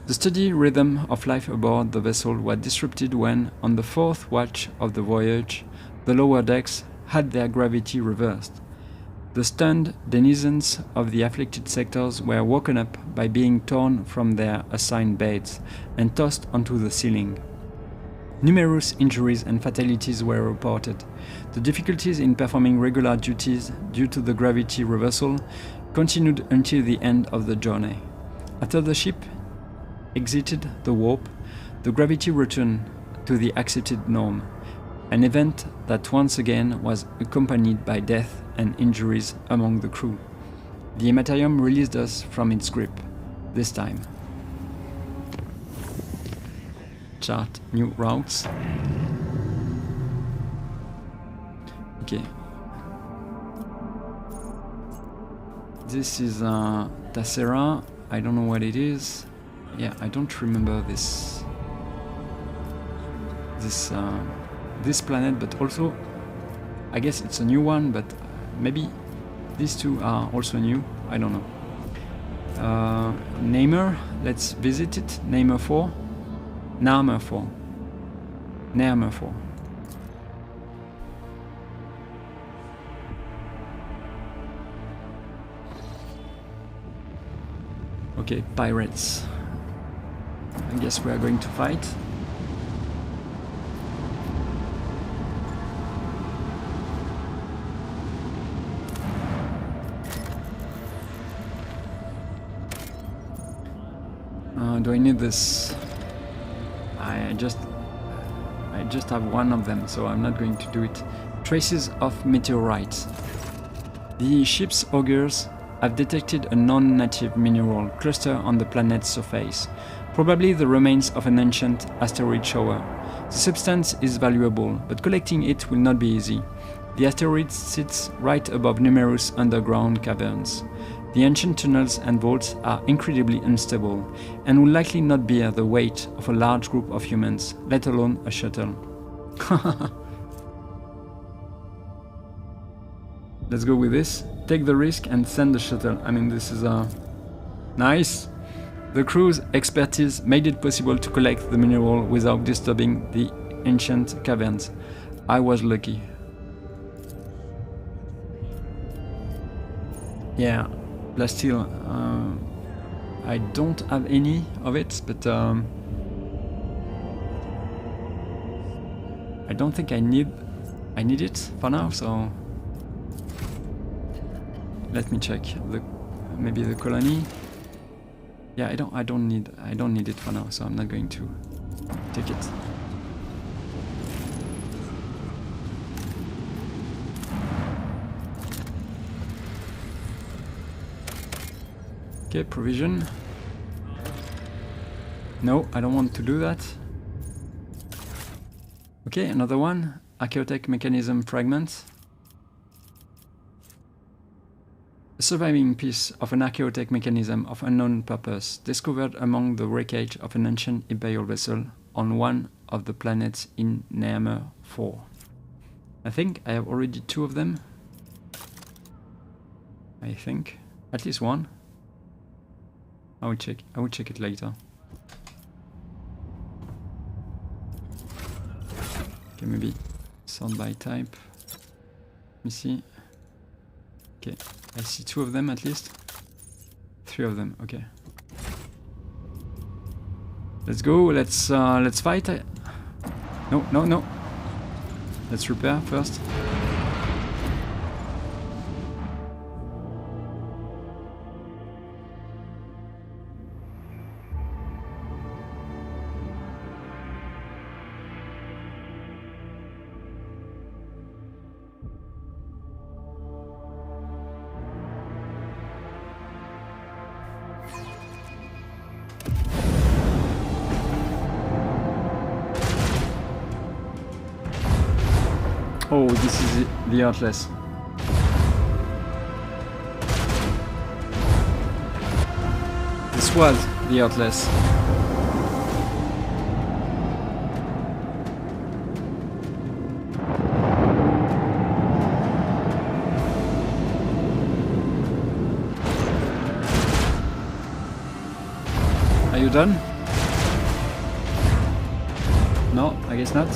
The steady rhythm of life aboard the vessel was disrupted when, on the fourth watch of the voyage, the lower decks had their gravity reversed. The stunned denizens of the afflicted sectors were woken up by being torn from their assigned beds and tossed onto the ceiling. Numerous injuries and fatalities were reported. The difficulties in performing regular duties due to the gravity reversal continued until the end of the journey. After the ship exited the warp, the gravity returned to the accepted norm, an event that once again was accompanied by death and injuries among the crew. The Hematarium released us from its grip, this time. Chart new routes. Okay. This is Tessera. I don't know what it is. Yeah, I don't remember this planet, but also I guess it's a new one, but maybe these two are also new. I don't know. Namer, let's visit it. Namer 4. Namer 4. Namer 4. Okay, pirates. I guess we are going to fight. Do I need this? I just have one of them, so I'm not going to do it. Traces of meteorites. The ship's augurs have detected a non-native mineral cluster on the planet's surface, probably the remains of an ancient asteroid shower. The substance is valuable, but collecting it will not be easy. The asteroid sits right above numerous underground caverns. The ancient tunnels and vaults are incredibly unstable and will likely not bear the weight of a large group of humans, let alone a shuttle. Let's go with this. Take the risk and send the shuttle. I mean, this is nice. The crew's expertise made it possible to collect the mineral without disturbing the ancient caverns. I was lucky. Yeah. Plasteel, I don't have any of it, but I don't think I need it for now. So let me check maybe the colony. Yeah, I don't need it for now, so I'm not going to take it. Okay, provision. No, I don't want to do that. Okay, another one. Archaeotech mechanism fragment. A surviving piece of an archaeotech mechanism of unknown purpose, discovered among the wreckage of an ancient imperial vessel on one of the planets in Namer 4. I think I have already 2 of them. I think. At least one. I will check it later. Okay, maybe sort by type. me see. Okay, I see 2 of them at least. 3 of them, okay. Let's go, let's fight. No. Let's repair first. Oh, this is the Heartless. This was the Heartless. Are you done? No, I guess not.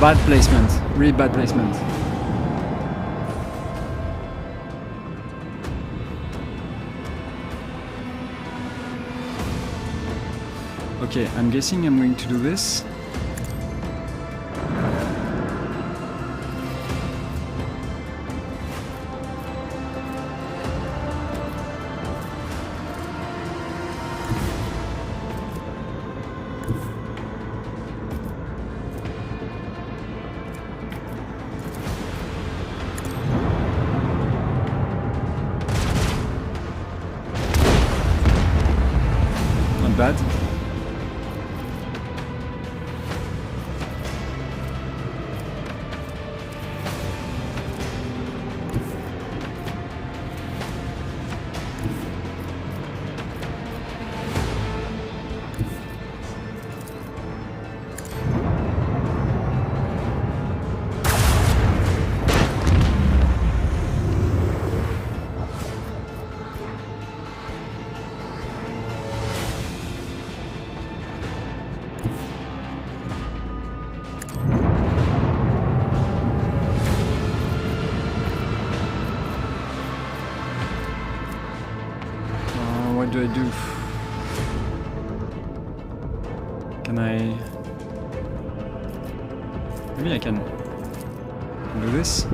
Bad placement, really bad placement. Okay, I'm guessing I'm going to do this. Bad. What do I do? Can I... Maybe I can do this?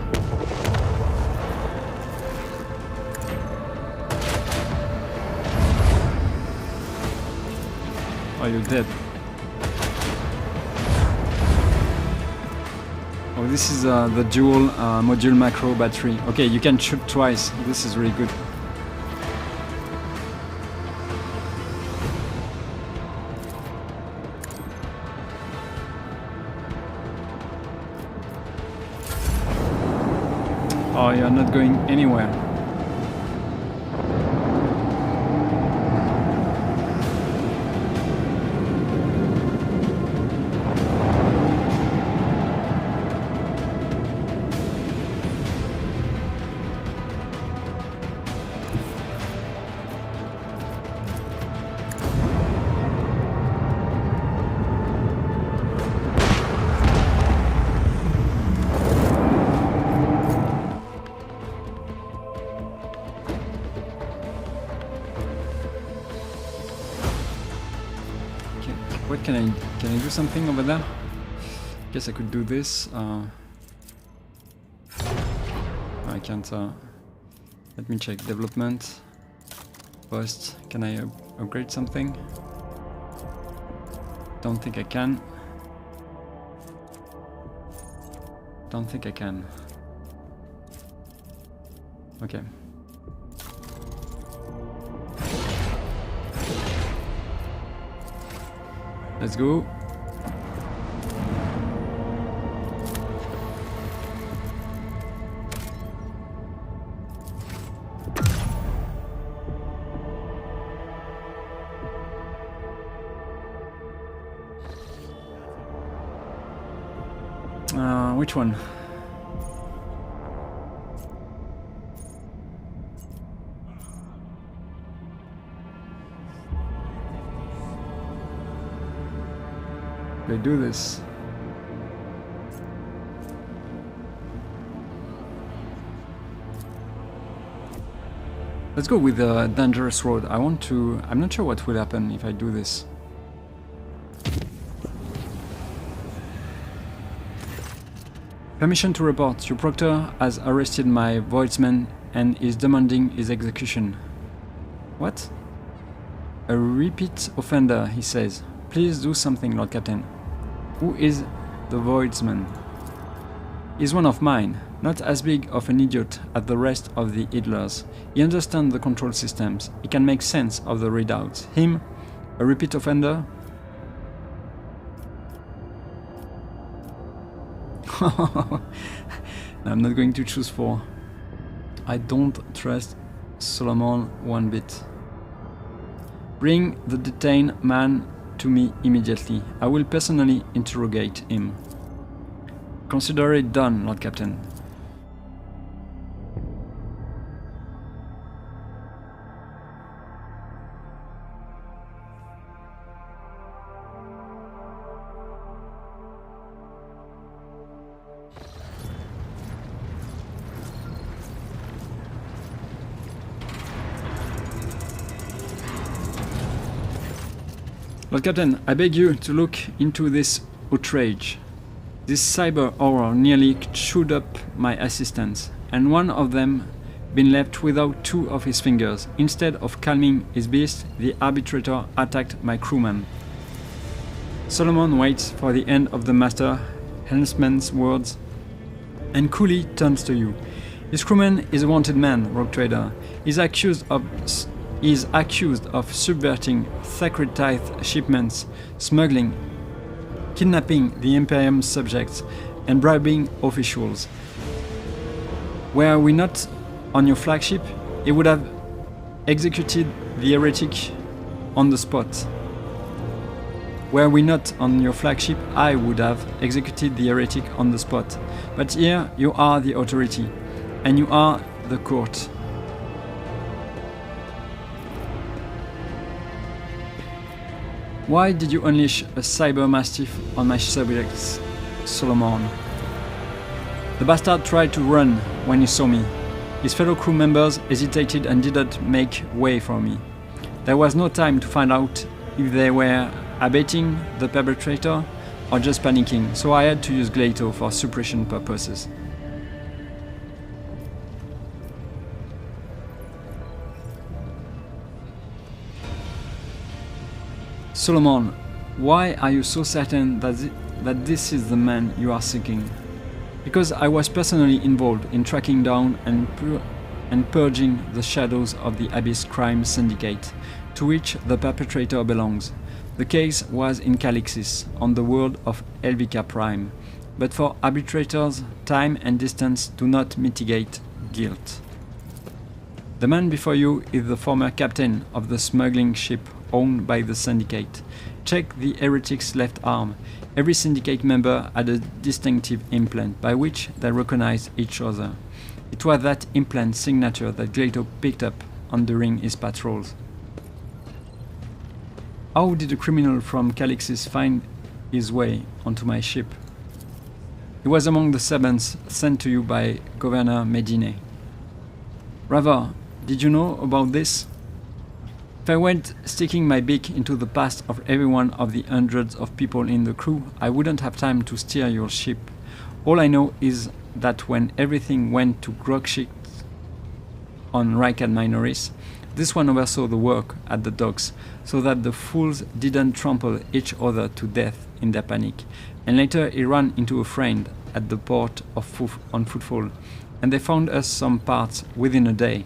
Oh, you're dead. Oh, this is the dual module macro battery. Okay, you can shoot twice. This is really good. Oh, you're not going anywhere. What can I do something over there? Guess I could do this. I can't. Let me check development. Post. Can I upgrade something? Don't think I can. Don't think I can. Okay. Let's go. Which one? They do this. Let's go with the dangerous road. I'm not sure what will happen if I do this. Permission to report. Your proctor has arrested my voidsman and is demanding his execution. What? A repeat offender, he says. Please do something, Lord Captain. Who is the voidsman? He's one of mine. Not as big of an idiot as the rest of the idlers. He understands the control systems. He can make sense of the readouts. Him? A repeat offender? I'm not going to choose 4. I don't trust Solomon one bit. Bring the detained man to me immediately. I will personally interrogate him. Consider it done, Lord Captain. Lord Captain, I beg you to look into this outrage. This cyber horror nearly chewed up my assistants, and one of them been left without 2 of his fingers. Instead of calming his beast, the arbitrator attacked my crewman. Solomon waits for the end of the master helmsman's words and coolly turns to you. His crewman is a wanted man, rogue trader. He's accused of subverting sacred tithe shipments, smuggling, kidnapping the Imperium subjects, and bribing officials. Were we not on your flagship, he would have executed the heretic on the spot. Were we not on your flagship, I would have executed the heretic on the spot. But here you are the authority, and you are the court. Why did you unleash a cyber mastiff on my subjects, Solomon? The bastard tried to run when he saw me. His fellow crew members hesitated and didn't make way for me. There was no time to find out if they were abating the perpetrator or just panicking, so I had to use Glato for suppression purposes. Solomon, why are you so certain that this is the man you are seeking? Because I was personally involved in tracking down and purging the shadows of the Abyss Crime Syndicate, to which the perpetrator belongs. The case was in Calixis, on the world of Helvica Prime, but for arbitrators, time and distance do not mitigate guilt. The man before you is the former captain of the smuggling ship owned by the Syndicate. Check the heretic's left arm. Every Syndicate member had a distinctive implant by which they recognized each other. It was that implant signature that Glato picked up on during his patrols. How did a criminal from Calixis find his way onto my ship? He was among the servants sent to you by Governor Medine. Rather, did you know about this? If I went sticking my beak into the past of every one of the hundreds of people in the crew, I wouldn't have time to steer your ship. All I know is that when everything went to grog shit on Rykad Minoris, this one oversaw the work at the docks, so that the fools didn't trample each other to death in their panic. And later he ran into a friend at the port of on Footfall, and they found us some parts within a day.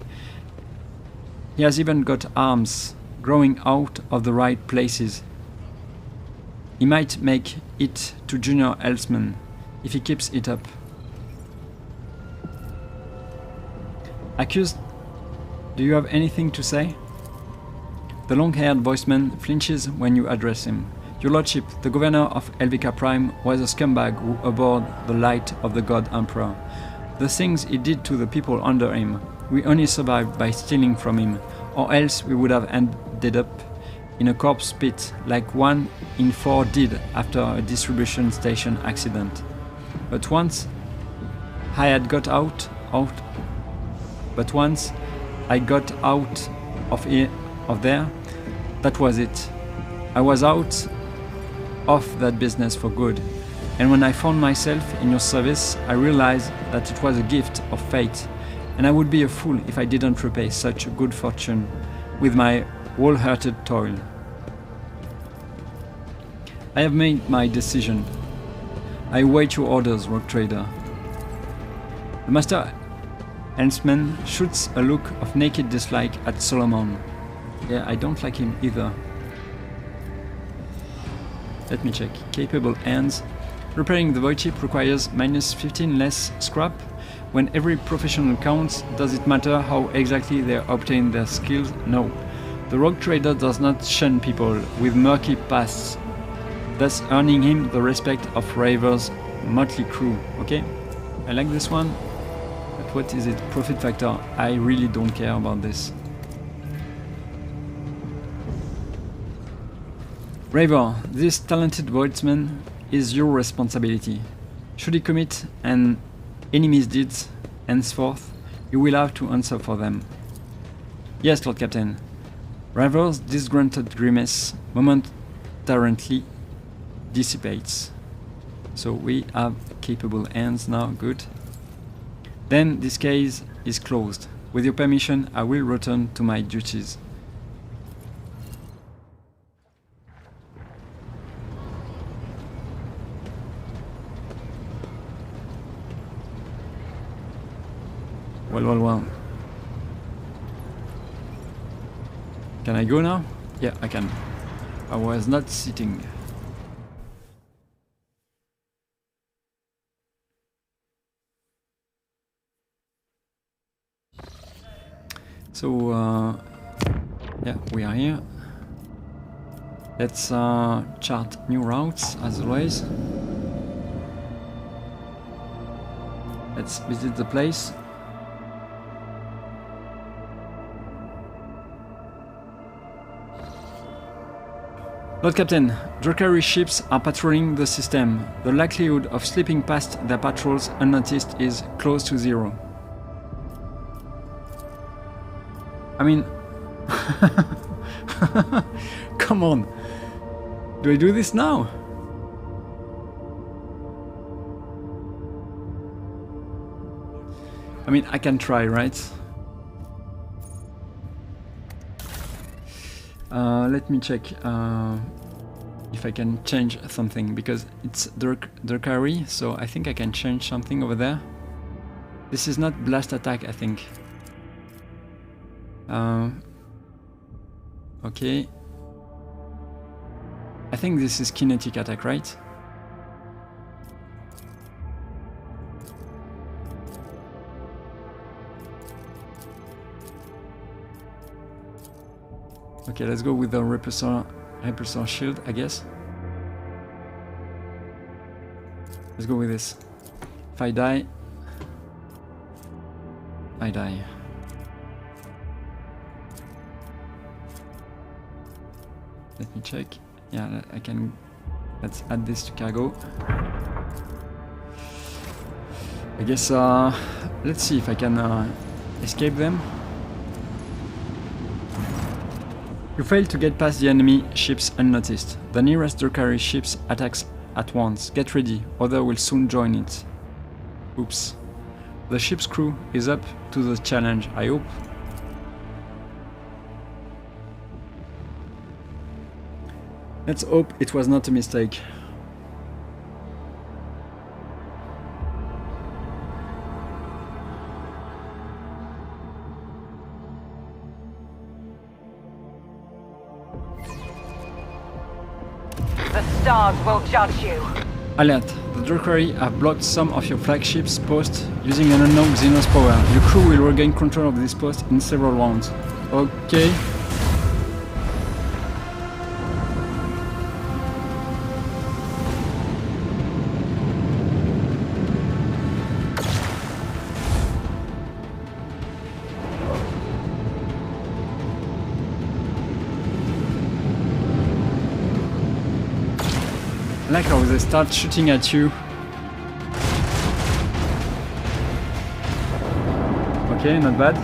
He has even got arms growing out of the right places. He might make it to Junior Helmsman if he keeps it up. Accused, do you have anything to say? The long-haired voiceman flinches when you address him. Your Lordship, the governor of Helvetica Prime was a scumbag who abhorred the light of the God Emperor. The things he did to the people under him, we only survived by stealing from him, or else we would have ended up in a corpse pit like 1 in 4 did after a distribution station accident. But once I got out of there, that was it. I was out of that business for good. And when I found myself in your service, I realized that it was a gift of fate, and I would be a fool if I didn't repay such good fortune with my wholehearted toil. I have made my decision. I await your orders, Rogue Trader. The Master Helmsman shoots a look of naked dislike at Solomon. Yeah, I don't like him either. Let me check. Capable hands. Repairing the void chip requires -15 less scrap. When every professional counts, does it matter how exactly they obtain their skills? No. The Rogue Trader does not shun people with murky pasts, thus earning him the respect of Raver's motley crew. Okay, I like this one. But what is it? Profit factor. I really don't care about this. Raver, this talented voidsman is your responsibility. Should he commit an enemy's deeds, henceforth, you will have to answer for them. Yes, Lord Captain. Raver's disgruntled grimace momentarily dissipates. So we have capable hands now, good. Then this case is closed. With your permission, I will return to my duties. Well. Can I go now? Yeah, I can. I was not sitting. So, yeah, we are here. Let's chart new routes, as always. Let's visit the place. Lord Captain, Drakari ships are patrolling the system. The likelihood of slipping past their patrols unnoticed is close to 0. I mean... Come on! Do I do this now? I mean, I can try, right? Let me check if I can change something, because it's Drakari, so I think I can change something over there. This is not blast attack, I think. Okay. I think this is kinetic attack, right? Okay, let's go with the repulsor shield, I guess. Let's go with this. If I die, I die. Let me check. Yeah, I can. Let's add this to cargo. I guess. Let's see if I can escape them. You failed to get past the enemy ships unnoticed. The nearest Drakari ships attacks at once. Get ready, other will soon join it. Oops. The ship's crew is up to the challenge, I hope. Let's hope it was not a mistake. The stars will judge you. Alert! The Drakari have blocked some of your flagship's posts using an unknown Xenos power. Your crew will regain control of this post in several rounds. Okay. like how they start shooting at you. Okay, not bad.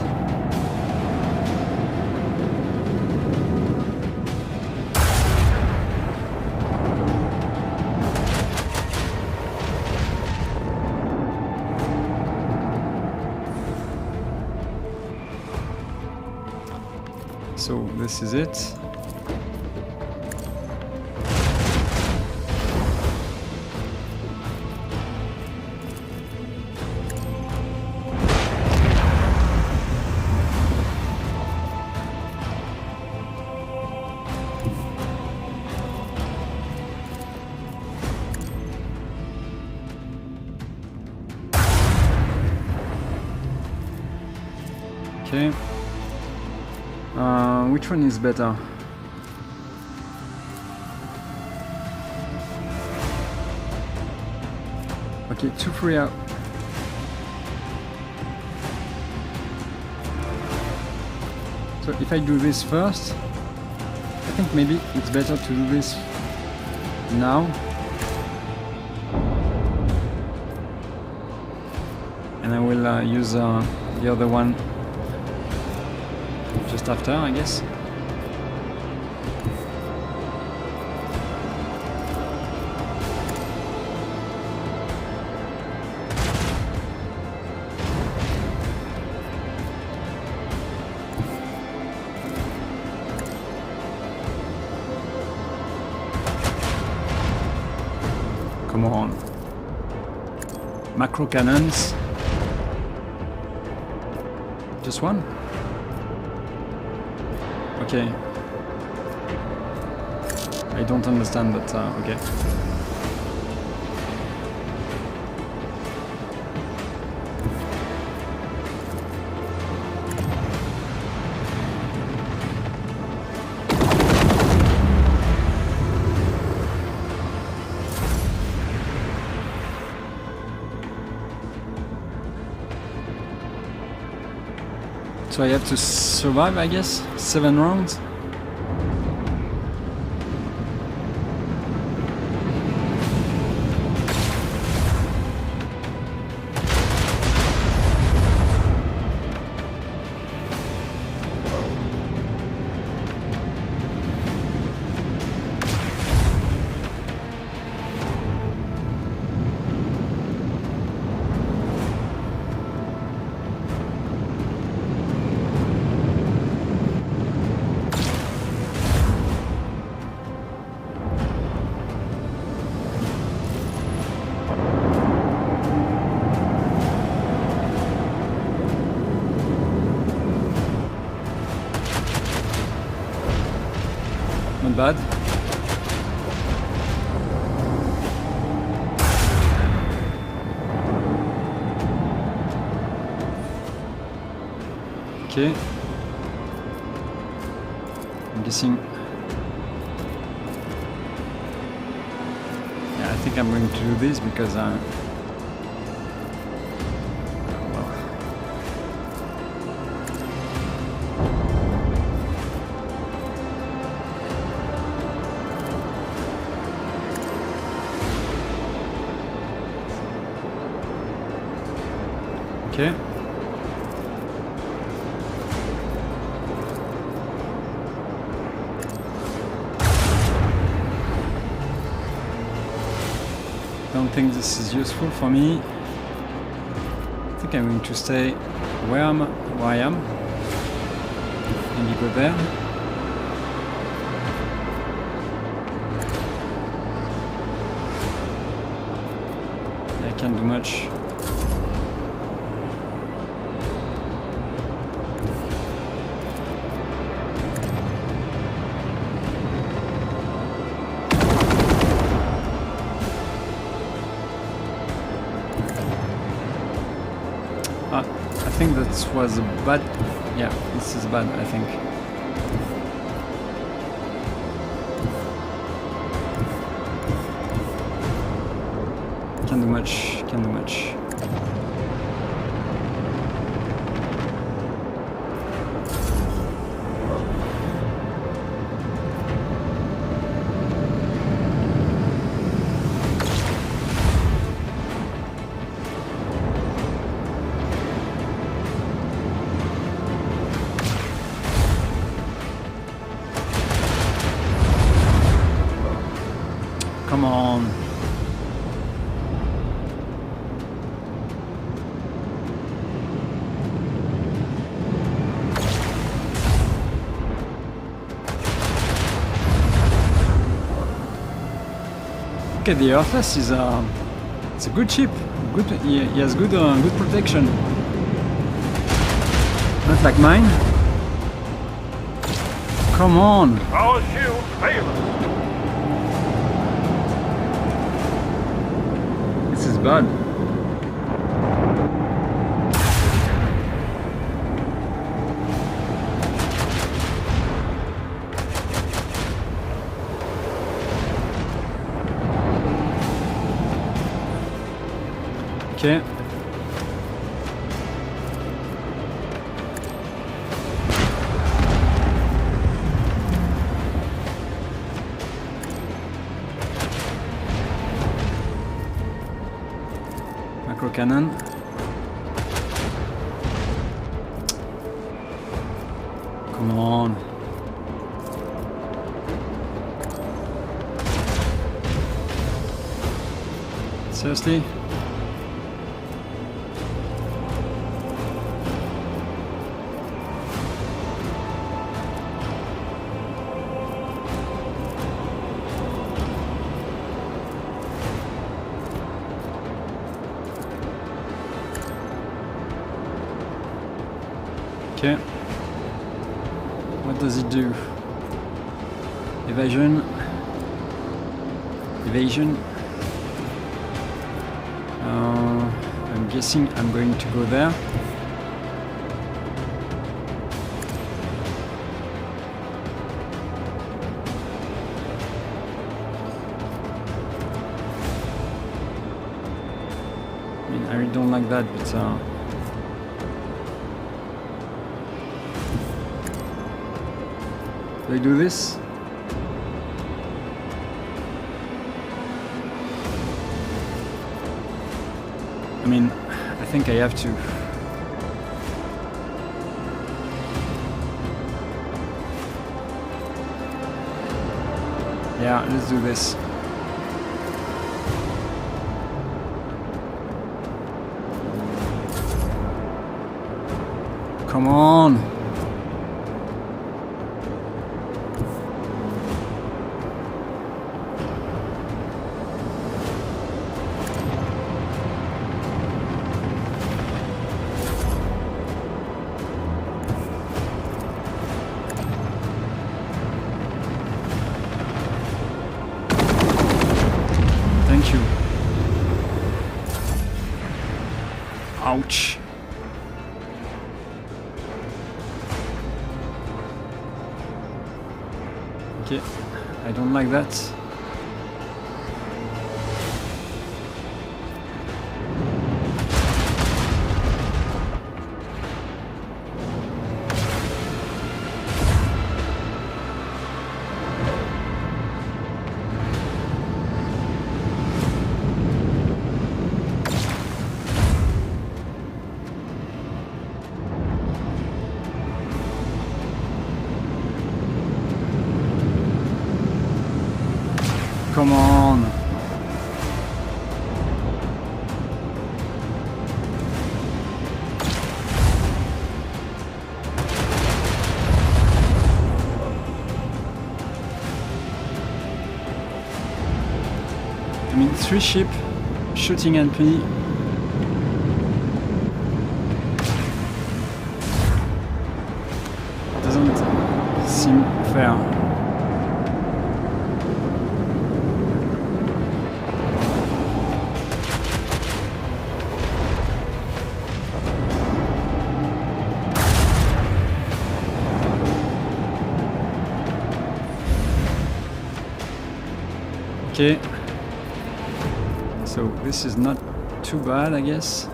So this is it. Okay. Which one is better? Okay, 2 free out. So if I do this first, I think maybe it's better to do this now. And I will use the other one just after, I guess. Come on. Macro cannons. Just one? Okay. I don't understand, but okay. So I have to survive, I guess? 7 rounds? Not bad. Okay. I'm guessing. Yeah, I think I'm going to do this because well. Okay. Don't think this is useful for me. I think I'm going to stay where I am. Maybe go there. I can't do much. I think that was a bad. Yeah, this is bad, I think. Can't do much, can't do much. Okay, the Earthless is it's a good ship. Good, he has good protection. Not like mine. Come on. Our shield fails. This is bad. Okay. Macro cannon. Come on. Seriously? Okay. What does it do? Evasion. Evasion. I'm guessing I'm going to go there. I mean, I really don't like that, but do I do this? I mean, I think I have to. Yeah, let's do this. Come on! Thank you. Ouch. Okay, I don't like that. Come on. I mean, 3 ships shooting at me. Doesn't seem fair. Okay, so this is not too bad, I guess.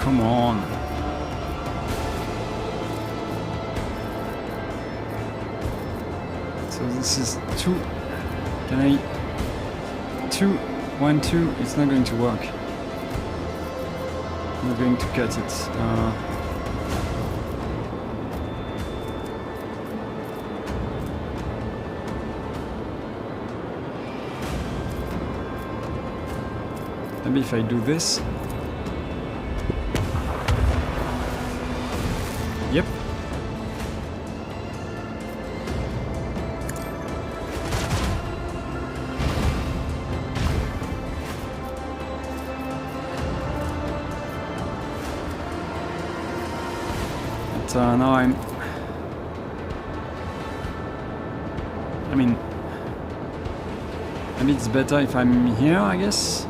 Come on. This is 2. Can I? 2, 1, 2. It's not going to work. I'm not going to cut it. Maybe if I do this. Yep. But now I mean, maybe it's better if I'm here, I guess.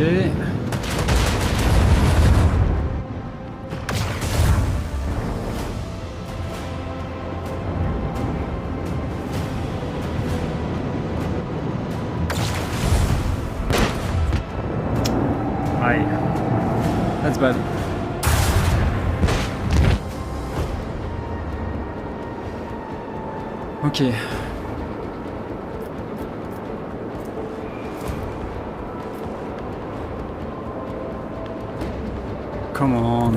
Okay. Aye. That's bad. Okay. Come on.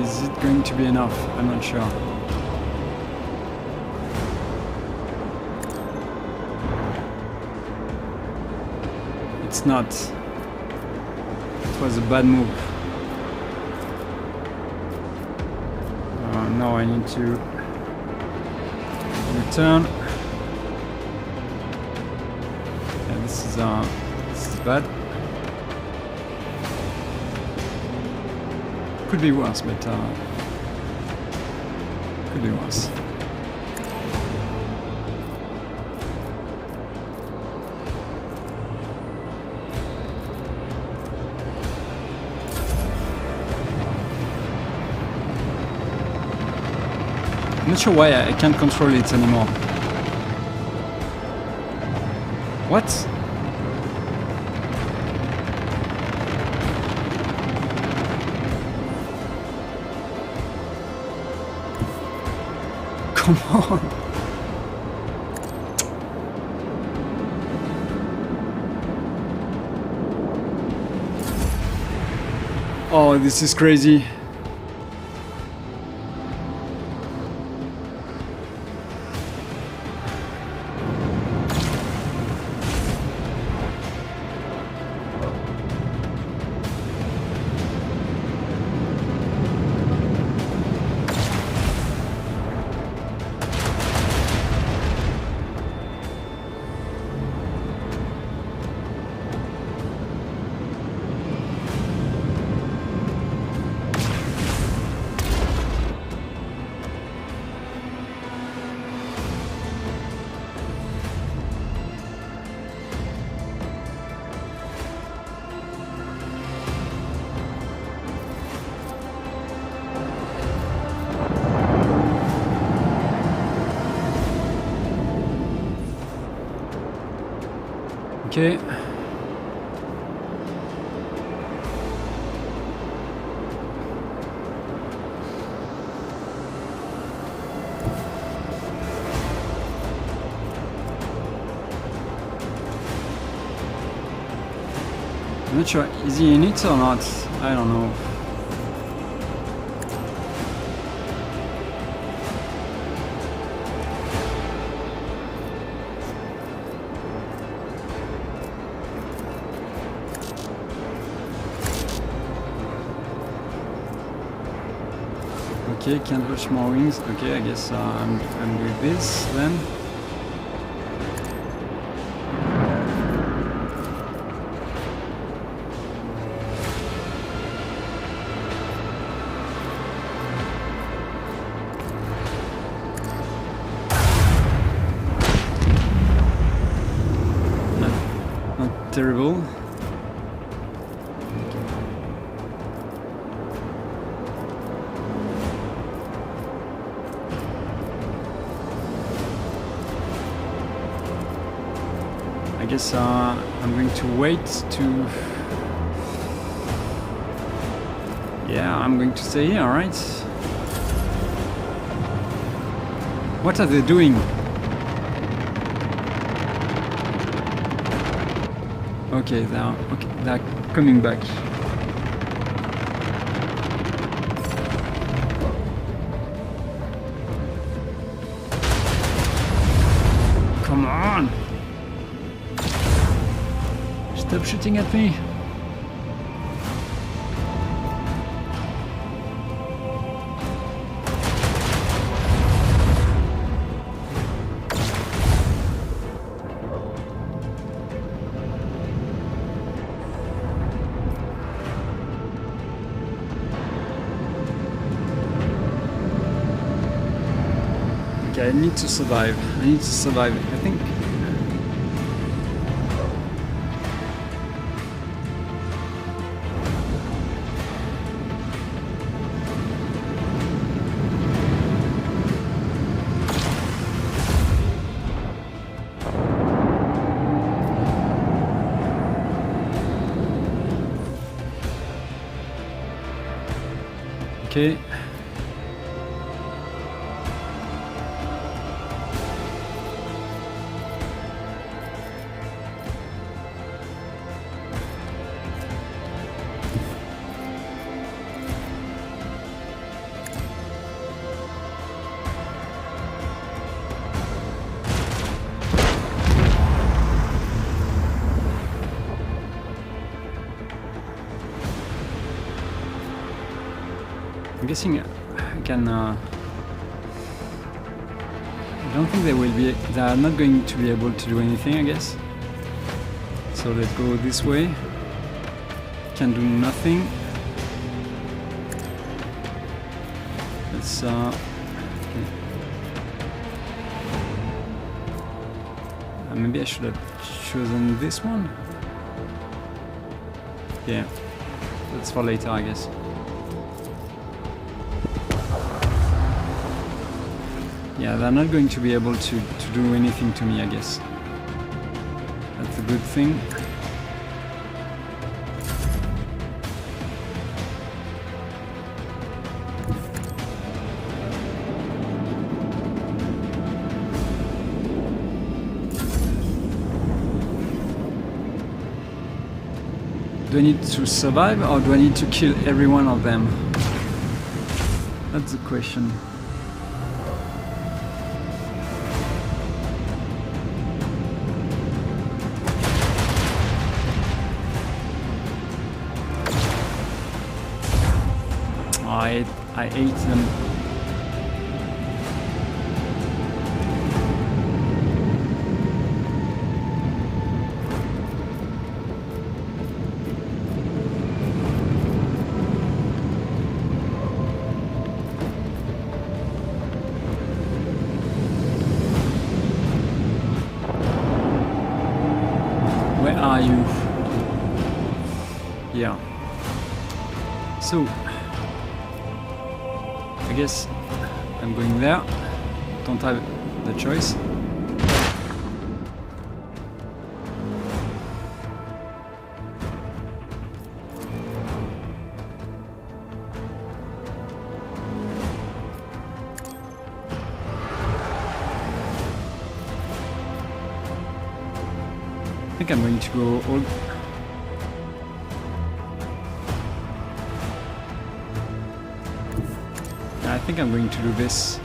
Is it going to be enough? I'm not sure. It's not. It was a bad move. Now I need to return. Yeah, this is bad. Could be worse, but could be worse. I'm not sure why I can't control it anymore. What? Come on. Oh, this is crazy. Okay. I'm not sure, is he in it or not? I don't know. Okay, can't watch more wings. Okay, I guess I'm with this then. Not terrible. I guess I'm going to wait to... Yeah, I'm going to stay here, alright? What are they doing? Okay, they're coming back. Come on! Stop shooting at me! Okay, I need to survive. I need to survive. I think... Okay. I'm guessing I can... I don't think they will be... They are not going to be able to do anything, I guess. So let's go this way. Can do nothing. Let's... okay. Maybe I should have chosen this one. Yeah. That's for later, I guess. Yeah, they're not going to be able to do anything to me, I guess. That's a good thing. Do I need to survive or do I need to kill every one of them? That's the question. I ate them. Where are you? Yeah. So I guess I'm going there. Don't have the choice. I think I'm going to go all... think I'm going to do this.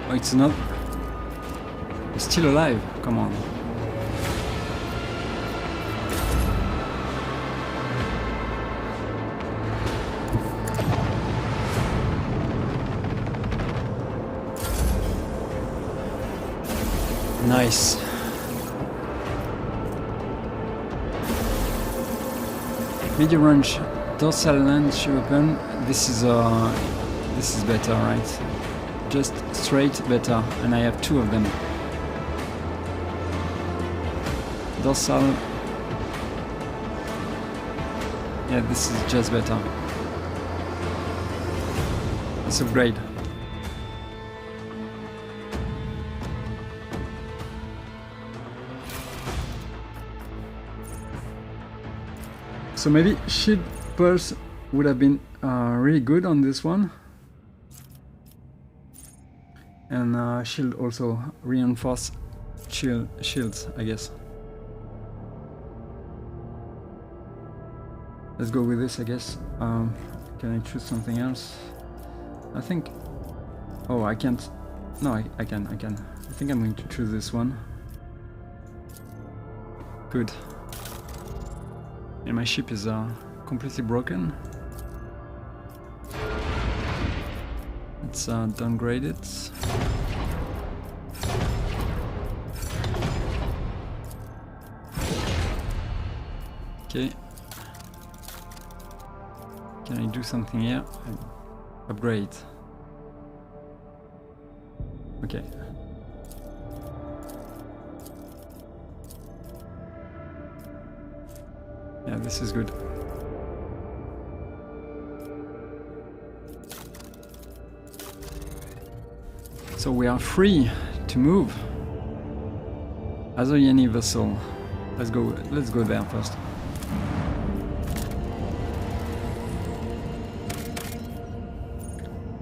Oh, it's not. It's still alive. Come on. Nice. Medium range dorsal launch weapon. This is better, right? Just straight better, and I have 2 of them. Dorsal. Yeah, this is just better. Let's upgrade. So maybe shield pulse would have been really good on this one. And shield also reinforce shields, I guess. Let's go with this, I guess. Can I choose something else? I think... Oh, I can't... No, I can. I think I'm going to choose this one. Good. And my ship is completely broken. Let's downgrade it. Okay. Can I do something here? Upgrade. Okay. Yeah, this is good. So we are free to move. Azoyani vessel. Let's go there first.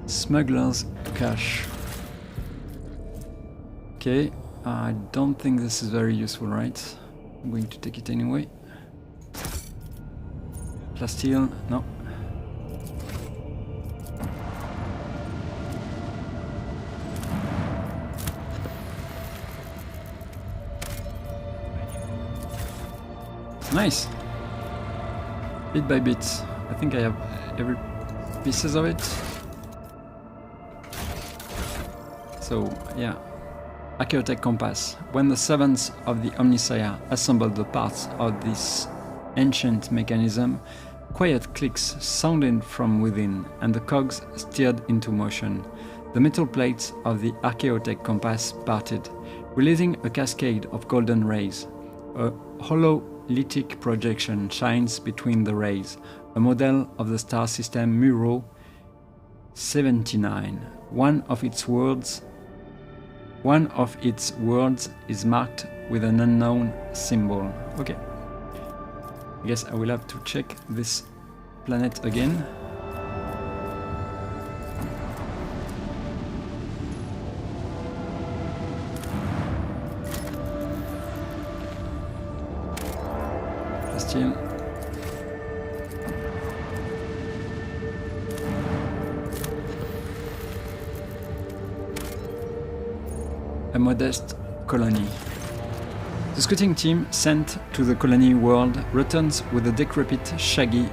Smuggler's cache. Okay, I don't think this is very useful, right? I'm going to take it anyway. Plasteel, no. Nice. Bit by bit. I think I have every pieces of it. So yeah. Archaeotech compass. When the servants of the Omnissiah assembled the parts of this ancient mechanism, quiet clicks sounded from within, and the cogs steered into motion. The metal plates of the Archaeotech compass parted, releasing a cascade of golden rays. A hololithic projection shines between the rays, a model of the star system Muro 79. One of its worlds is marked with an unknown symbol. Okay. I guess I will have to check this planet again. Still. A modest colony. The scouting team sent to the colony world returns with a decrepit, shaggy,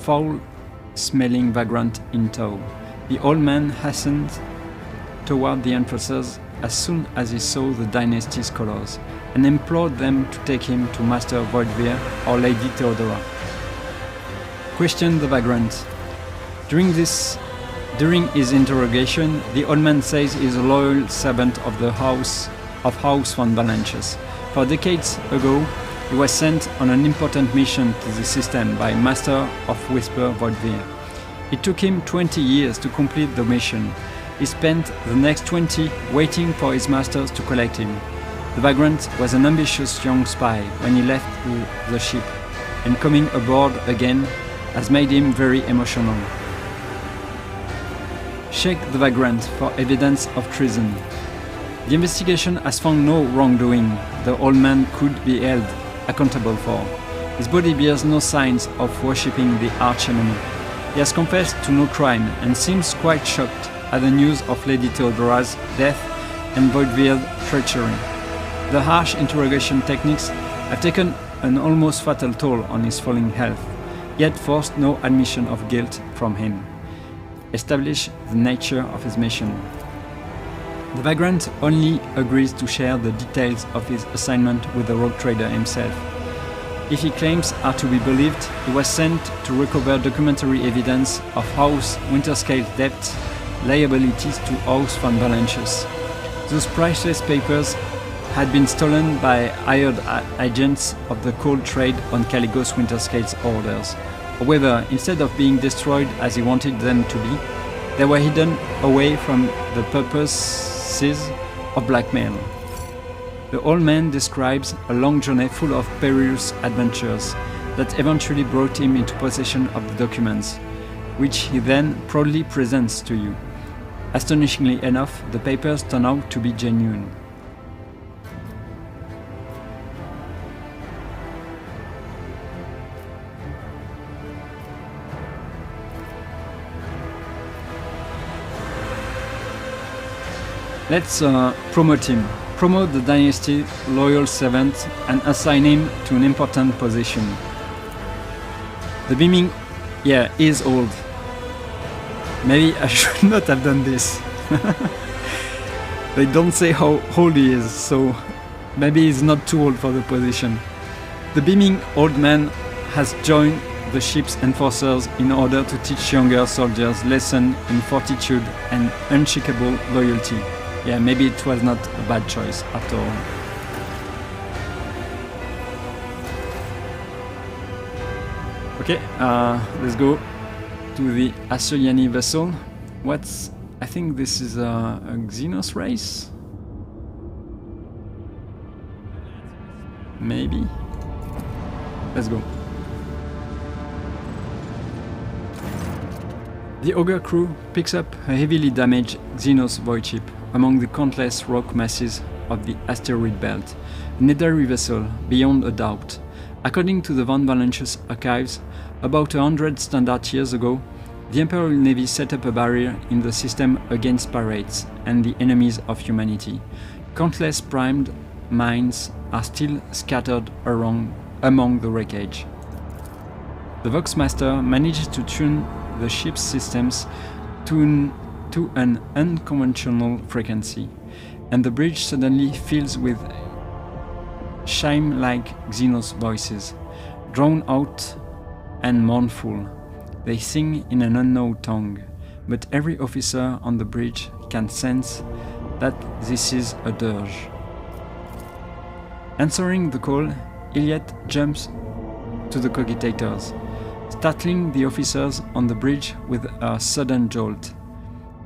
foul-smelling vagrant in tow. The old man hastened toward the enforcers as soon as he saw the dynasty's colors, and implored them to take him to Master Voidveer or Lady Theodora. Questioned the vagrant. During his interrogation, the old man says he is a loyal servant of the House von Balanches. 4 decades ago, he was sent on an important mission to the system by Master of Whisper Voidveer. It took him 20 years to complete the mission. He spent the next 20 waiting for his masters to collect him. The vagrant was an ambitious young spy when he left the ship. and coming aboard again has made him very emotional. Check the Vagrant for evidence of treason. The investigation has found no wrongdoing the old man could be held accountable for. His body bears no signs of worshipping the arch-enemy. He has confessed to no crime and seems quite shocked at the news of Lady Theodora's death and Voidbeard's treachery. The harsh interrogation techniques have taken an almost fatal toll on his falling health, yet forced no admission of guilt from him. Establish the nature of his mission. The Vagrant only agrees to share the details of his assignment with the rogue trader himself. If his claims are to be believed, he was sent to recover documentary evidence of House Winterscale's debts, liabilities to House Van Valanches. Those priceless papers had been stolen by hired agents of the cold trade on Caligos Winterscale's orders. However, instead of being destroyed as he wanted them to be, they were hidden away from the purposes of blackmail. The old man describes a long journey full of perilous adventures that eventually brought him into possession of the documents, which he then proudly presents to you. Astonishingly enough, the papers turn out to be genuine. Let's promote him. Promote the dynasty loyal servant and assign him to an important position. The beaming, is old. Maybe I should not have done this. They don't say how old he is, so maybe he's not too old for the position. The beaming old man has joined the ship's enforcers in order to teach younger soldiers lesson in fortitude and unshakable loyalty. Yeah, maybe it was not a bad choice after all. Okay, let's go to the Assyriani vessel. I think this is a Xenos race? Maybe? Let's go. The Ogre crew picks up a heavily damaged Xenos void ship among the countless rock masses of the asteroid belt, a netherry vessel beyond a doubt. According to the Van Valanches archives, about 100 standard years ago, the Imperial Navy set up a barrier in the system against pirates and the enemies of humanity. Countless primed mines are still scattered among the wreckage. The Voxmaster manages to tune the ship's systems to an unconventional frequency, and the bridge suddenly fills with chime-like Xenos voices, drawn out and mournful. They sing in an unknown tongue, but every officer on the bridge can sense that this is a dirge. Answering the call, Iliad jumps to the cogitators, startling the officers on the bridge with a sudden jolt.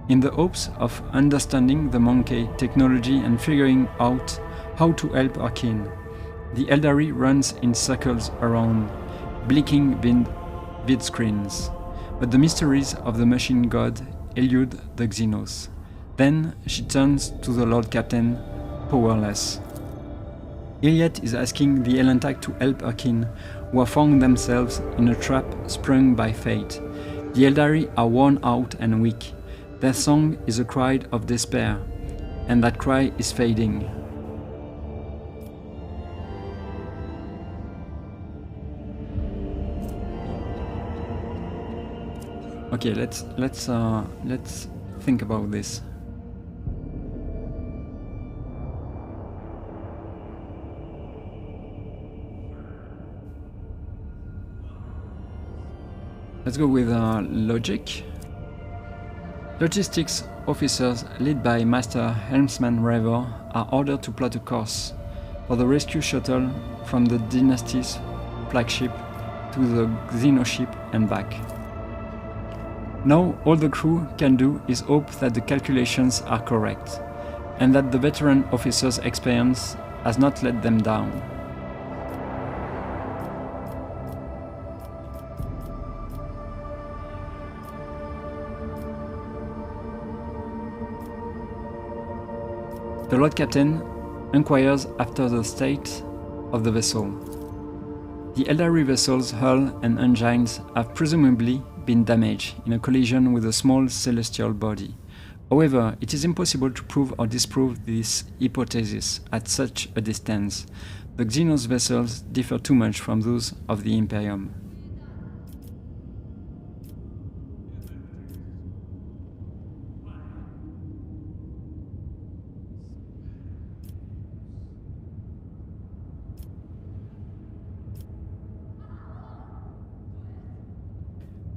In the hopes of understanding the monkey technology and figuring out how to help our kin, the Eldari runs in circles around, blinking vid screens. But the mysteries of the machine god elude the Xenos. Then she turns to the Lord Captain, powerless. Iliad is asking the Elantag to help her kin, who have found themselves in a trap sprung by fate. The Eldari are worn out and weak. Their song is a cry of despair, and that cry is fading. Okay, let's think about this. Let's go with logic. Logistics officers led by Master Helmsman Rever are ordered to plot a course for the rescue shuttle from the Dynasty's flagship to the Xenoship and back. Now all the crew can do is hope that the calculations are correct, and that the veteran officer's experience has not let them down. The Lord Captain inquires after the state of the vessel. The Eldari vessel's hull and engines have presumably been damaged in a collision with a small celestial body. However, it is impossible to prove or disprove this hypothesis at such a distance. The Xenos vessels differ too much from those of the Imperium.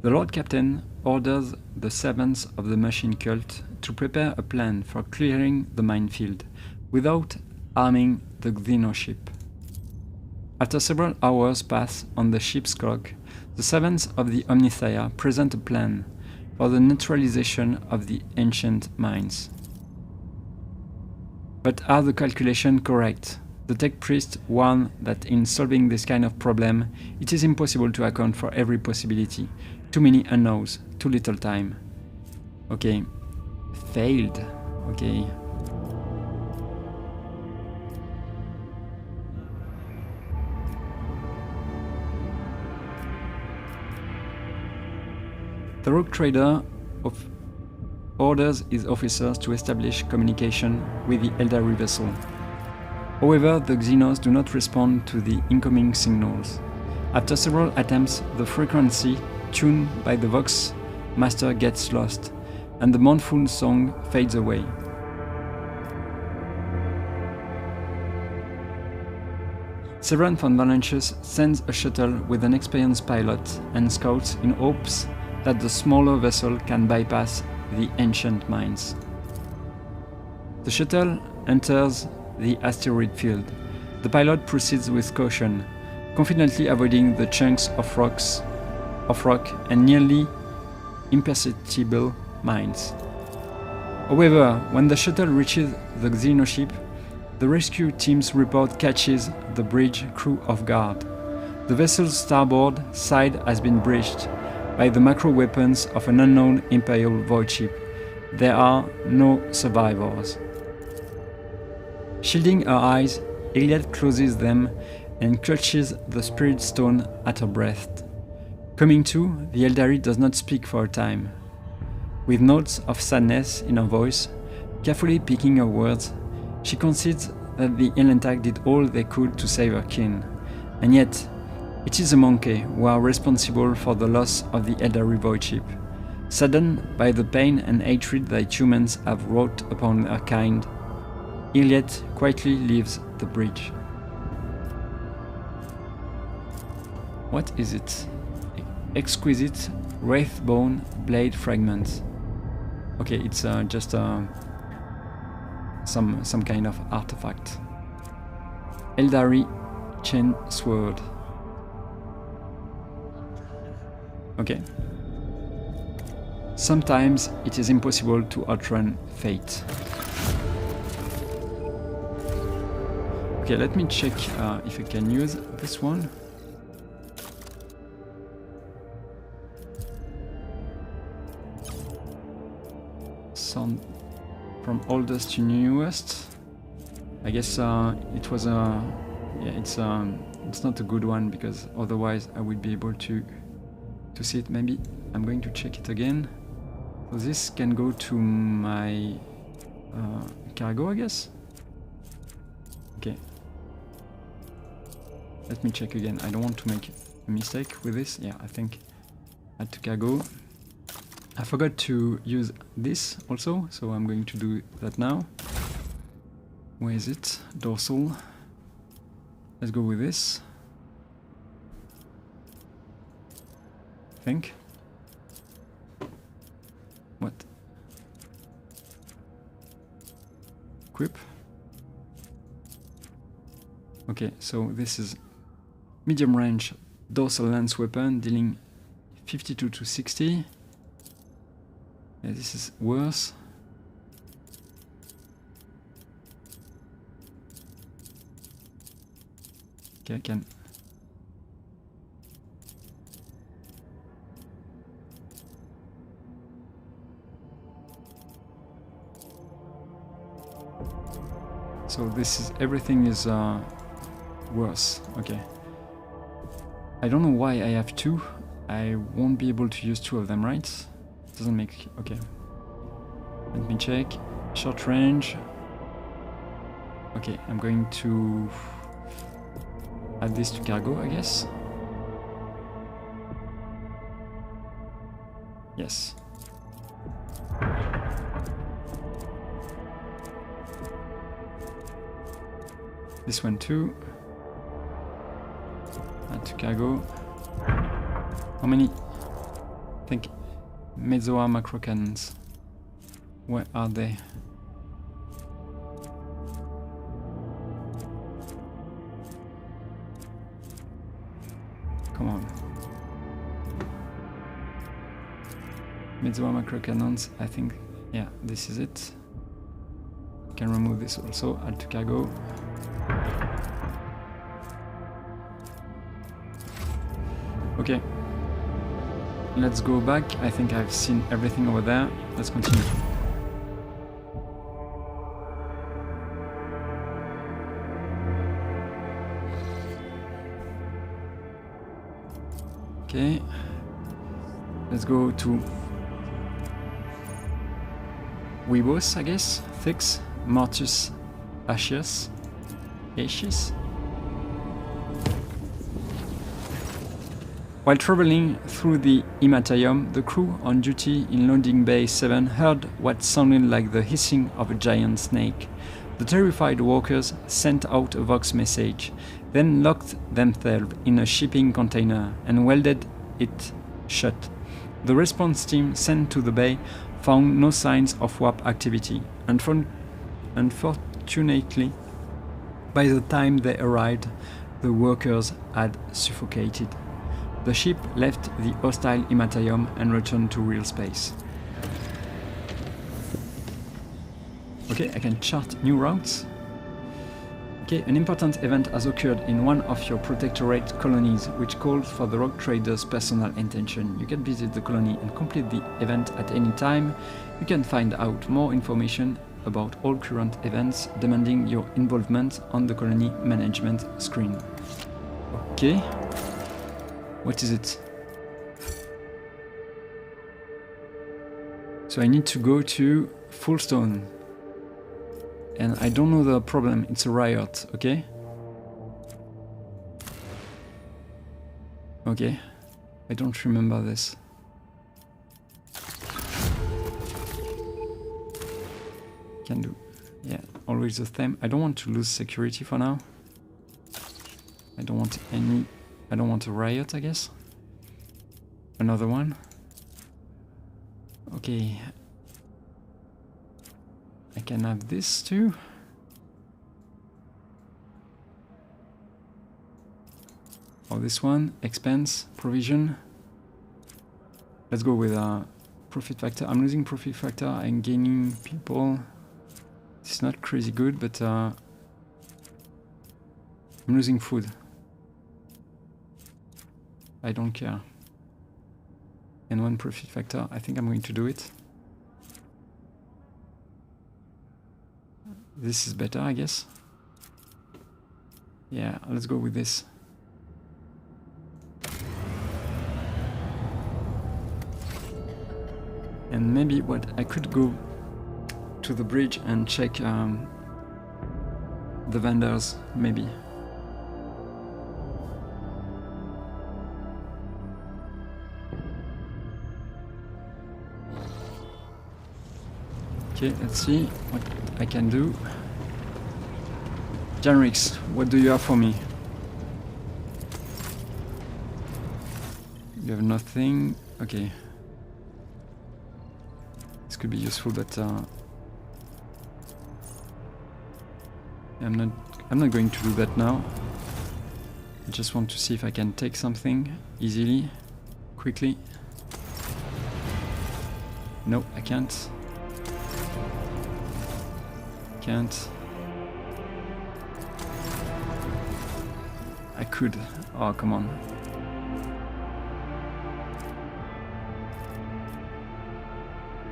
The Lord Captain orders the servants of the machine cult to prepare a plan for clearing the minefield without harming the Xeno ship. After several hours pass on the ship's clock, the servants of the Omnithia present a plan for the neutralization of the ancient mines. But are the calculations correct? The tech priest warned that in solving this kind of problem, it is impossible to account for every possibility. Too many unknowns, too little time. Okay. Failed. Okay. The rogue trader orders his officers to establish communication with the Eldari vessel. However, the Xenos do not respond to the incoming signals. After several attempts, the frequency tuned by the Vox Master gets lost, and the mournful song fades away. Severan von Valancius sends a shuttle with an experienced pilot and scouts in hopes that the smaller vessel can bypass the ancient mines. The shuttle enters the asteroid field. The pilot proceeds with caution, confidently avoiding the chunks of rock and nearly imperceptible mines. However, when the shuttle reaches the Xeno ship, the rescue team's report catches the bridge crew off guard. The vessel's starboard side has been breached by the macro weapons of an unknown Imperial void ship. There are no survivors. Shielding her eyes, Iliad closes them and clutches the spirit stone at her breast. Coming to, the Eldari does not speak for a time. With notes of sadness in her voice, carefully picking her words, she concedes that the Elantag did all they could to save her kin, and yet it is the Monkey who are responsible for the loss of the Eldari void ship. Saddened by the pain and hatred that humans have wrought upon her kind, Iliad quietly leaves the bridge. What is it? Exquisite wraithbone blade fragment. Okay, it's just some kind of artifact. Eldari chain sword. Okay. Sometimes it is impossible to outrun fate. Okay, let me check if I can use this one. Sound from oldest to newest. I guess it was a it's not a good one because otherwise I would be able to see it. Maybe I'm going to check it again. So this can go to my cargo, I guess. Okay. Let me check again. I don't want to make a mistake with this. Yeah, I think add to cargo. I forgot to use this also, so I'm going to do that now. Where is it? Dorsal. Let's go with this. I think. What? Equip. Okay, so this is medium range dorsal lance weapon dealing 52 to 60. Yeah, this is worse. Okay, I can. So this is everything is worse. Okay. I don't know why I have two. I won't be able to use two of them, right? Doesn't make... okay. Let me check. Short range. Okay, I'm going to add this to cargo, I guess. Yes. This one too. Add to cargo. How many? I think Mezoa macro cannons. Where are they? Come on. Mezoa macro cannons, I think, yeah, this is it. I can remove this also, add to cargo. Okay. Let's go back. I think I've seen everything over there. Let's continue. Okay. Let's go to Vheabos, I guess. Thix, Mortus, Ashes. While traveling through the Imatayum, the crew on duty in Loading Bay 7 heard what sounded like the hissing of a giant snake. The terrified workers sent out a Vox message, then locked themselves in a shipping container and welded it shut. The response team sent to the bay found no signs of warp activity. Unfortunately, by the time they arrived, the workers had suffocated. The ship left the hostile Imatayum and returned to real space. Okay, I can chart new routes. Okay, an important event has occurred in one of your protectorate colonies, which calls for the rogue trader's personal attention. You can visit the colony and complete the event at any time. You can find out more information about all current events demanding your involvement on the colony management screen. Okay. What is it? So I need to go to Fullstone. And I don't know the problem, it's a riot, okay? Okay, I don't remember this. Can do, yeah, always the same. I don't want to lose security for now. I don't want a riot, I guess. Another one. Okay. I can have this too. Or this one, expense, provision. Let's go with profit factor. I'm losing profit factor, I'm gaining people. It's not crazy good, but I'm losing food. I don't care. And one profit factor, I think I'm going to do it. This is better, I guess. Yeah, let's go with this. And maybe what I could go to the bridge and check the vendors, maybe. Okay, let's see what I can do. Janrix, what do you have for me? You have nothing. Okay. This could be useful, but I'm not going to do that now. I just want to see if I can take something easily, quickly. No, I can't. I could. Oh, come on.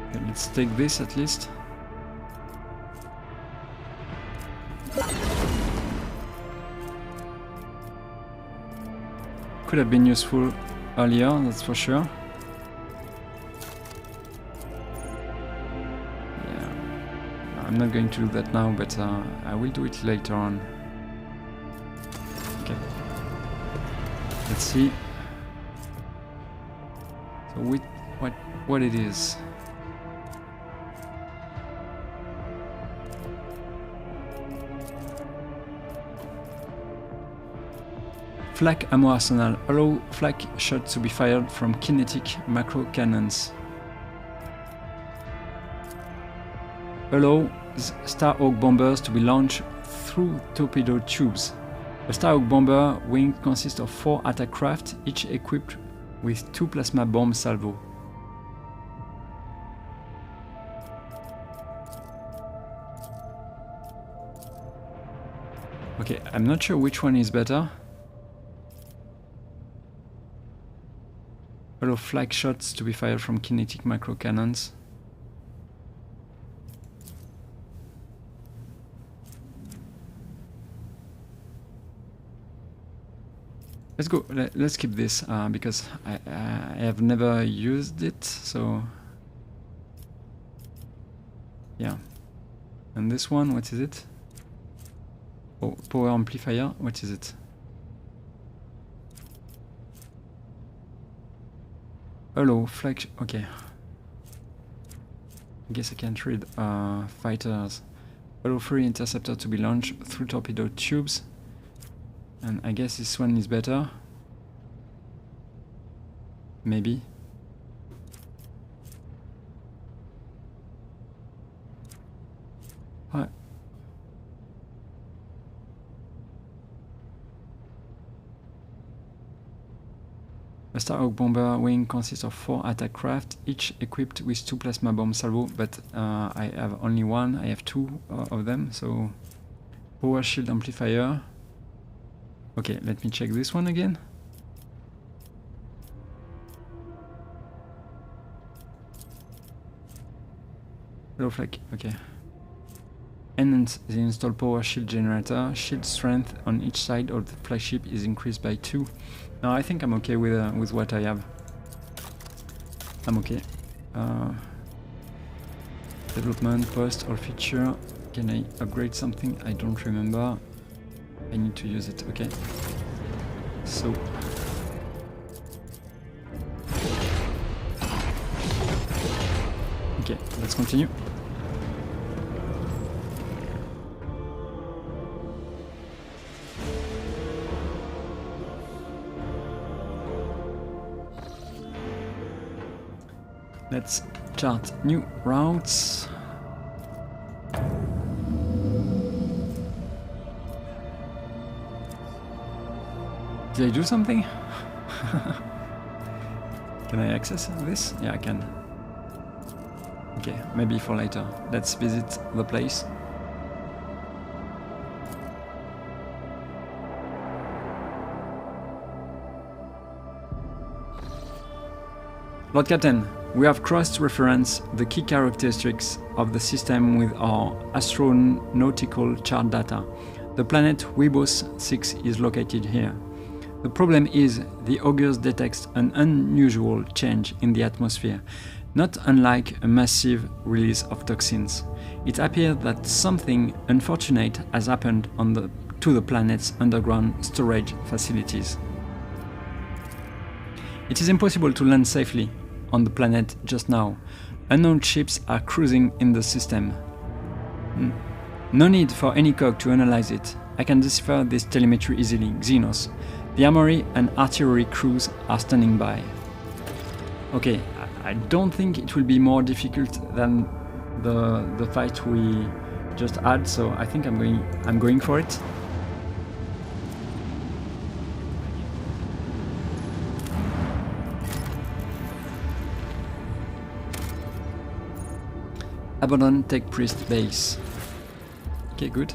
Okay, let's take this at least. Could have been useful earlier, that's for sure. Yeah, I'm not going to do that now, but I will do it later on. Okay. Let's see. So with what it is. Flak ammo arsenal. Allow flak shots to be fired from kinetic macro cannons. Allow Starhawk bombers to be launched through torpedo tubes. A Starhawk bomber wing consists of 4 attack craft, each equipped with 2 plasma bomb salvo. Okay, I'm not sure which one is better. Allow flak shots to be fired from kinetic macro cannons. Let's go. Let's keep this because I have never used it. So yeah. And this one, what is it? Oh, power amplifier. What is it? Hello, flag. Okay. I guess I can't read. Fighters. Allow free interceptor to be launched through torpedo tubes. And I guess this one is better. Maybe. Hi. A Starhawk bomber wing consists of 4 attack craft, each equipped with 2 plasma bomb salvo, but I have only one. I have 2 of them, so power shield amplifier. Okay, let me check this one again. Low flag, okay. Enhance the installed power shield generator. Shield strength on each side of the flagship is increased by 2. No, I think I'm okay with what I have. I'm okay. Development, post, or feature. Can I upgrade something? I don't remember. I need to use it. Okay. So. Okay, let's continue. Let's chart new routes. Did I do something? Can I access this? Yeah, I can. Okay, maybe for later. Let's visit the place. Lord Captain, we have cross-referenced the key characteristics of the system with our astronautical chart data. The planet Vheabos 6 is located here. The problem is the augurs detects an unusual change in the atmosphere, not unlike a massive release of toxins. It appears that something unfortunate has happened to the planet's underground storage facilities. It is impossible to land safely on the planet just now. Unknown ships are cruising in the system. No need for any cog to analyze it. I can decipher this telemetry easily. Xenos. The armory and artillery crews are standing by. Okay, I don't think it will be more difficult than the fight we just had, so I think I'm going for it. Abandon Tech Priest base. Okay, good.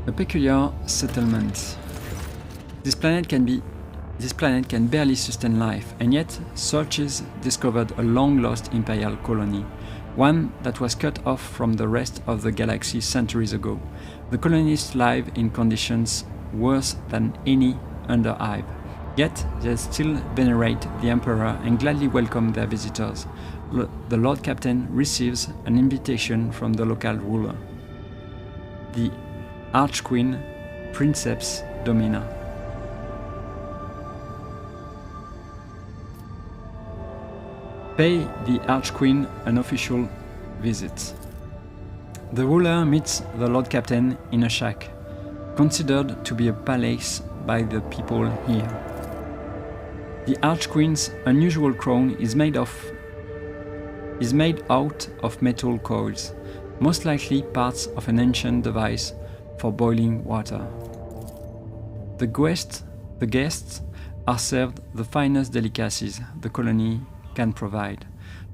A peculiar settlement. This planet can be This planet can barely sustain life, and yet searches discovered a long-lost Imperial colony, one that was cut off from the rest of the galaxy centuries ago. The colonists live in conditions worse than any under Hive, yet they still venerate the Emperor and gladly welcome their visitors. The Lord Captain receives an invitation from the local ruler, the Archqueen Princeps Domina. Pay the Archqueen an official visit. The ruler meets the Lord Captain in a shack, considered to be a palace by the people here. The Archqueen's unusual crown is made out of metal coils, most likely parts of an ancient device for boiling water. The guests are served the finest delicacies the colony can provide.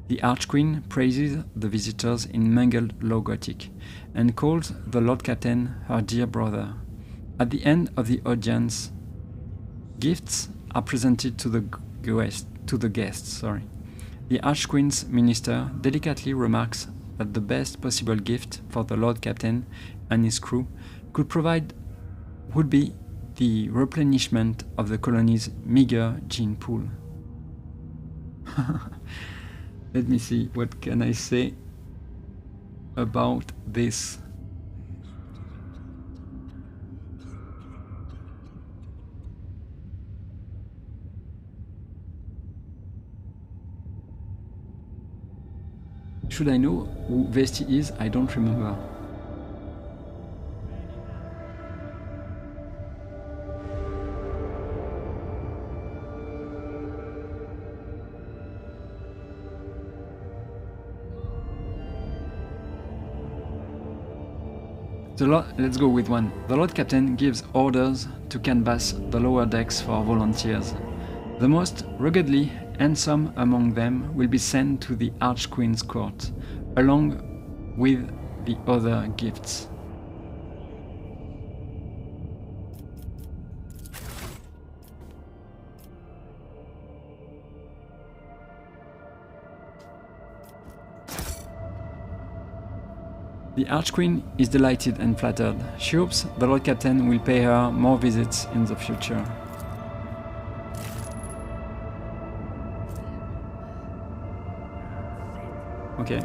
The Archqueen praises the visitors in mangled Low Gothic and calls the Lord Captain her dear brother. At the end of the audience, gifts are presented to the guests. The Archqueen's minister delicately remarks that the best possible gift for the Lord Captain and his crew would be the replenishment of the colony's meager gene pool. Let me see, what can I say about this? Should I know who Vesti is? I don't remember. Let's go with one. The Lord Captain gives orders to canvass the lower decks for volunteers. The most ruggedly handsome among them will be sent to the Archqueen's court, along with the other gifts. The Archqueen is delighted and flattered. She hopes the Lord Captain will pay her more visits in the future. Okay.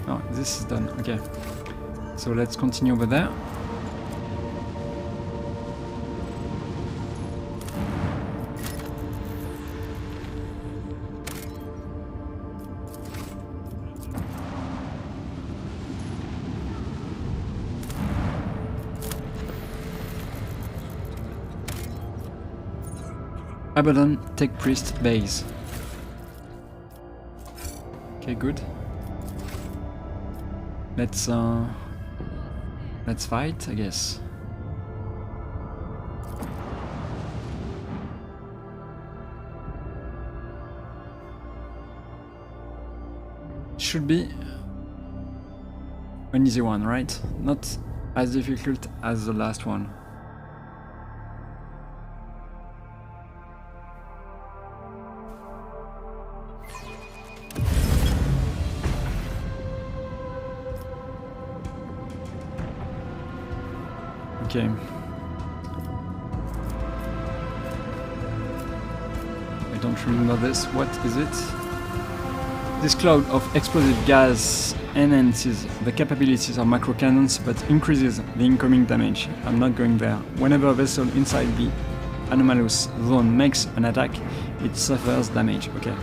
Oh, this is done. Okay. So let's continue over there. Abaddon, take priest base. Okay, good. Let's fight, I guess. Should be an easy one, right? Not as difficult as the last one. Okay. I don't remember this. What is it? This cloud of explosive gas enhances the capabilities of macro cannons but increases the incoming damage. I'm not going there. Whenever a vessel inside the anomalous zone makes an attack, it suffers damage. Okay.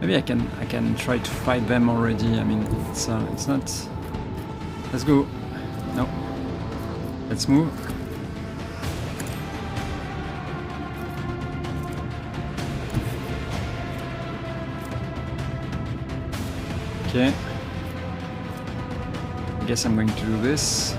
Maybe I can try to fight them already. I mean, it's not. Let's go. No. Let's move. Okay. I guess I'm going to do this.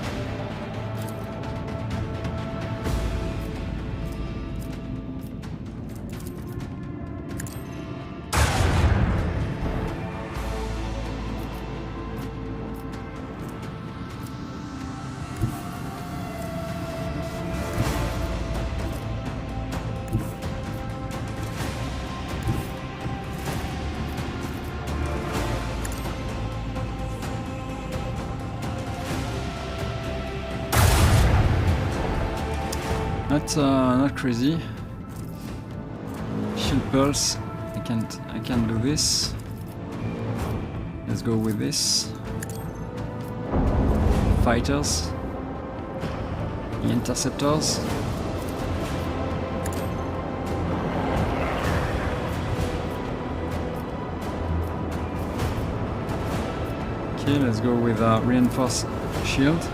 Not crazy. Shield pulse. I can't do this. Let's go with this. Fighters. The interceptors. Okay, let's go with a reinforced shield.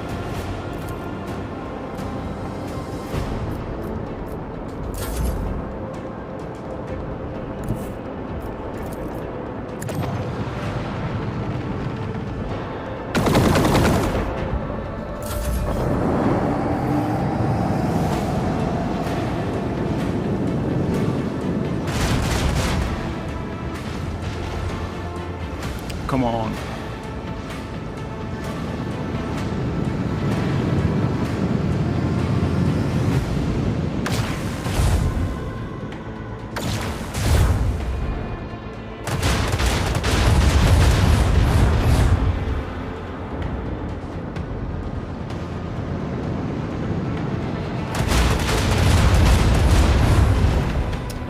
Come on.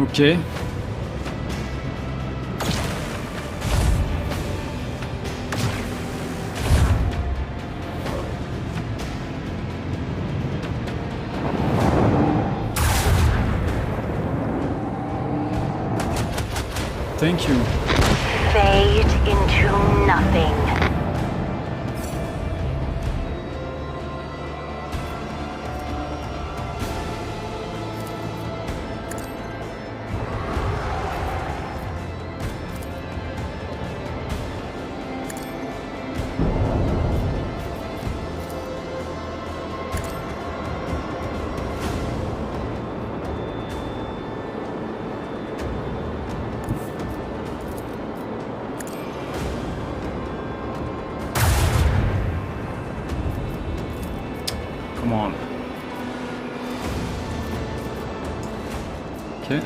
Okay. Thank you. Fade into nothing. Come on. Okay.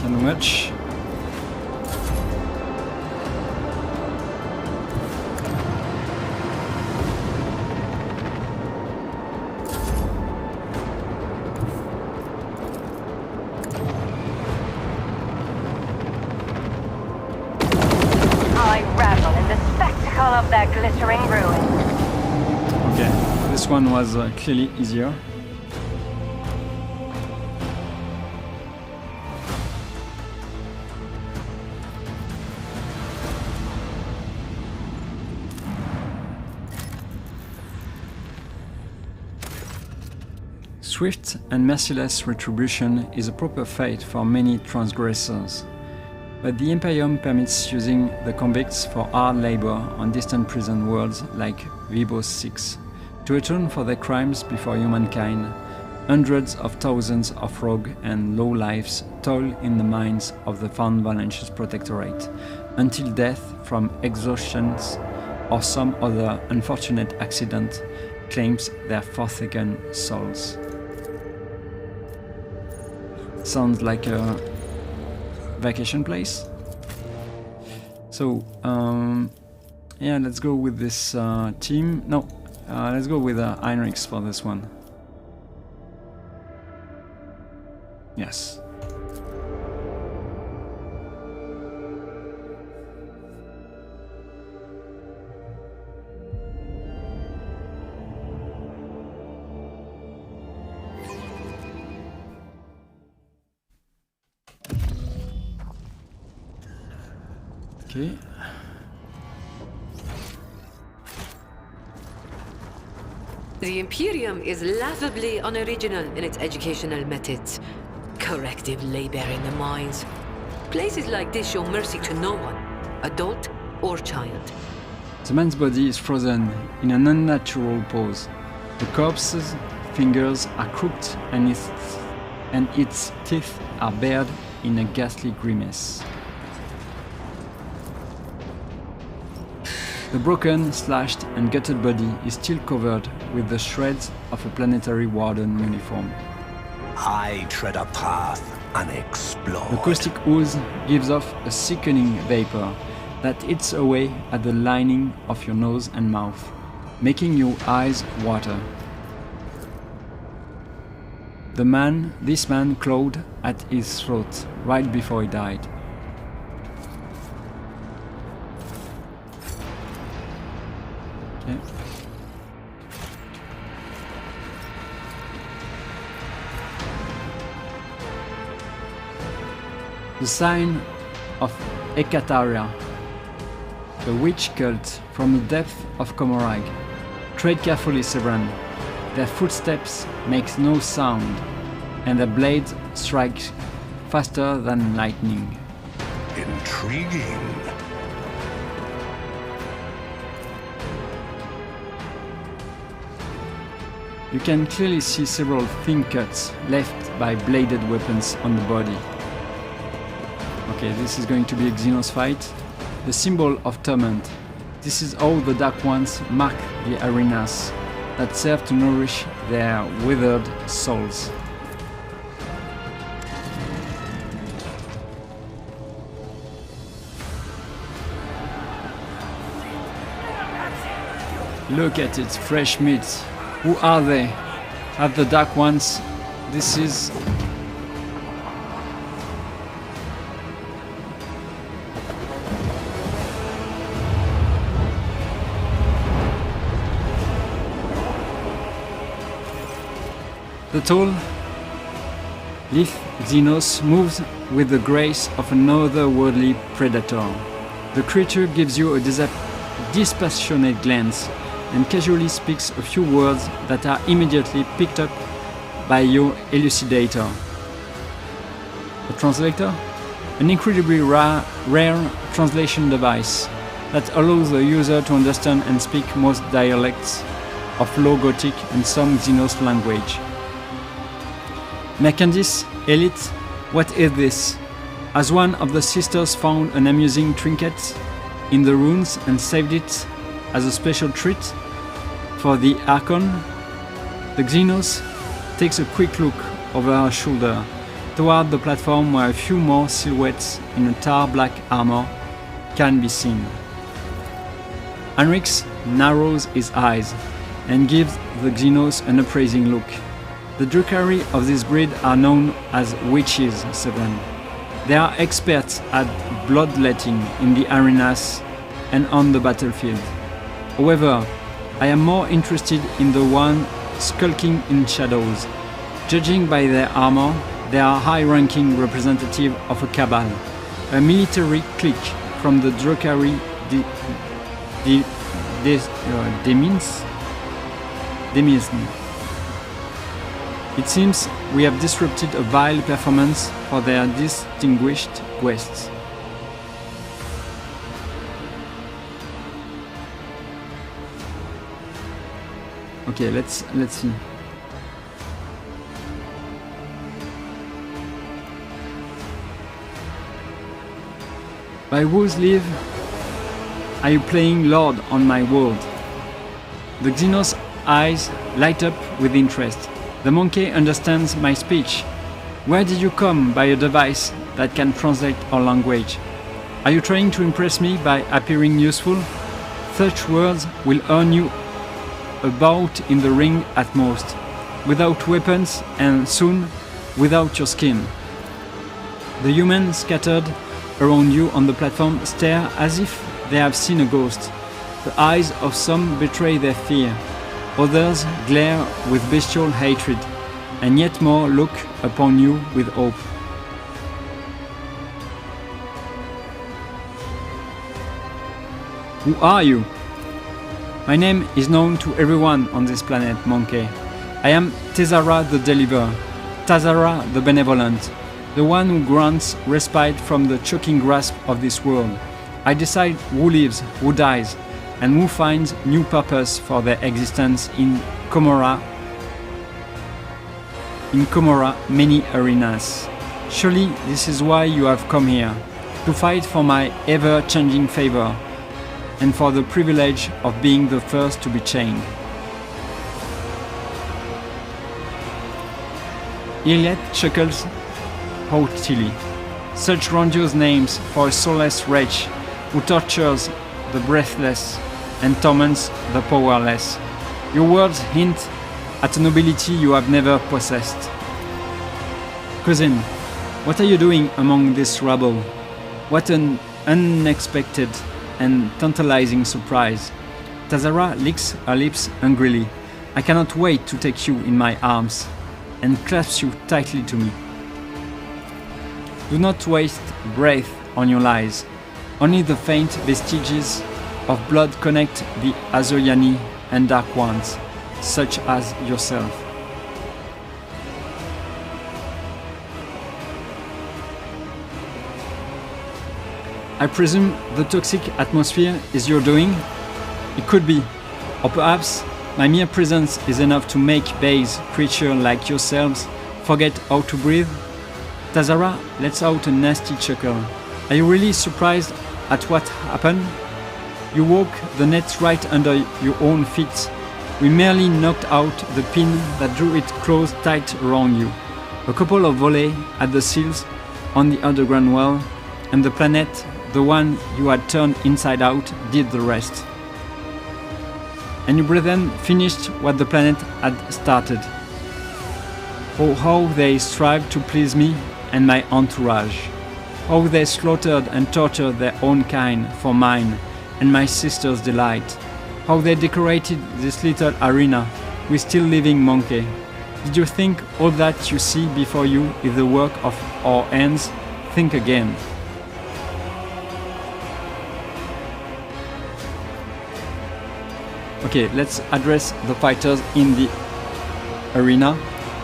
Can't do much. I revel in the spectacle of their glittering ruin. Okay, this one was clearly easier. Swift and merciless retribution is a proper fate for many transgressors. But the Imperium permits using the convicts for hard labor on distant prison worlds like Vheabos 6 to atone for their crimes before humankind. Hundreds of thousands of rogue and low-lives toil in the mines of the Found Valencia's protectorate until death from exhaustion or some other unfortunate accident claims their forsaken souls. Sounds like a vacation place. So yeah, let's go with this team. No, let's go with Heinrichs for this one. Yes. Okay. The Imperium is laughably unoriginal in its educational methods. Corrective labor in the mines, Places like this show mercy to no one, adult or child. The man's body is frozen in an unnatural pose. The corpse's fingers are crooked and its teeth are bared in a ghastly grimace. The broken, slashed and gutted body is still covered with the shreds of a planetary warden uniform. I tread a path unexplored. The caustic ooze gives off a sickening vapor that eats away at the lining of your nose and mouth, making your eyes water. This man clawed at his throat right before he died. Okay. The sign of Ekataria, the witch cult from the depth of Komorag. Tread carefully, Severan. Their footsteps make no sound, and their blades strike faster than lightning. Intriguing. You can clearly see several thin cuts left by bladed weapons on the body. Okay, this is going to be a Xenos fight. The symbol of torment. This is how the Dark Ones mark the arenas that serve to nourish their withered souls. Look at it, fresh meat. Who are they? Are the Dark Ones? This is... The tall, lithe Xenos moves with the grace of an otherworldly predator. The creature gives you a dispassionate glance and casually speaks a few words that are immediately picked up by your elucidator. A translator? An incredibly rare translation device that allows the user to understand and speak most dialects of Low Gothic and some Xenos language. Mercandis, Elite, what is this? Has one of the sisters found an amusing trinket in the ruins and saved it as a special treat for the Archon? The Xenos takes a quick look over her shoulder toward the platform where a few more silhouettes in a tar-black armor can be seen. Henrix narrows his eyes and gives the Xenos an appraising look. The Drukhari of this breed are known as witches, Severan. They are experts at bloodletting in the arenas and on the battlefield. However, I am more interested in the one skulking in shadows. Judging by their armor, they are high-ranking representative of a cabal, a military clique from the Drukhari Demisn. It seems we have disrupted a vile performance for their distinguished guests. Okay, let's see. By whose leave are you playing Lord on my world? The Xenos' eyes light up with interest. The monkey understands my speech. Where did you come by a device that can translate our language? Are you trying to impress me by appearing useful? Such words will earn you a bout in the ring at most, without weapons and soon without your skin. The humans scattered around you on the platform stare as if they have seen a ghost. The eyes of some betray their fear. Others glare with bestial hatred, and yet more look upon you with hope. Who are you? My name is known to everyone on this planet, Monkey. I am Tezara the Deliverer, Tazara the Benevolent, the one who grants respite from the choking grasp of this world. I decide who lives, who dies, and who finds new purpose for their existence in Komora, many arenas. Surely this is why you have come here, to fight for my ever-changing favor, and for the privilege of being the first to be chained. Iliad chuckles haughtily. Such grandiose names for a soulless wretch who tortures the breathless and torments the powerless. Your words hint at a nobility you have never possessed. Cousin, what are you doing among this rabble? What an unexpected and tantalizing surprise. Tazara licks her lips angrily. I cannot wait to take you in my arms and clasp you tightly to me. Do not waste breath on your lies. Only the faint vestiges of blood connect the Azoyani and Dark Ones, such as yourself. I presume the toxic atmosphere is your doing? It could be. Or perhaps my mere presence is enough to make base creatures like yourselves forget how to breathe? Tazara lets out a nasty chuckle. Are you really surprised at what happened? You woke the net right under your own feet. We merely knocked out the pin that drew it close tight around you. A couple of volleys at the seals on the underground well, and the planet, the one you had turned inside out, did the rest. And you brethren finished what the planet had started. Oh, how they strived to please me and my entourage. How they slaughtered and tortured their own kind for mine and my sister's delight. How they decorated this little arena with still living monkey. Did you think all that you see before you is the work of our hands? Think again. Okay, let's address the fighters in the arena.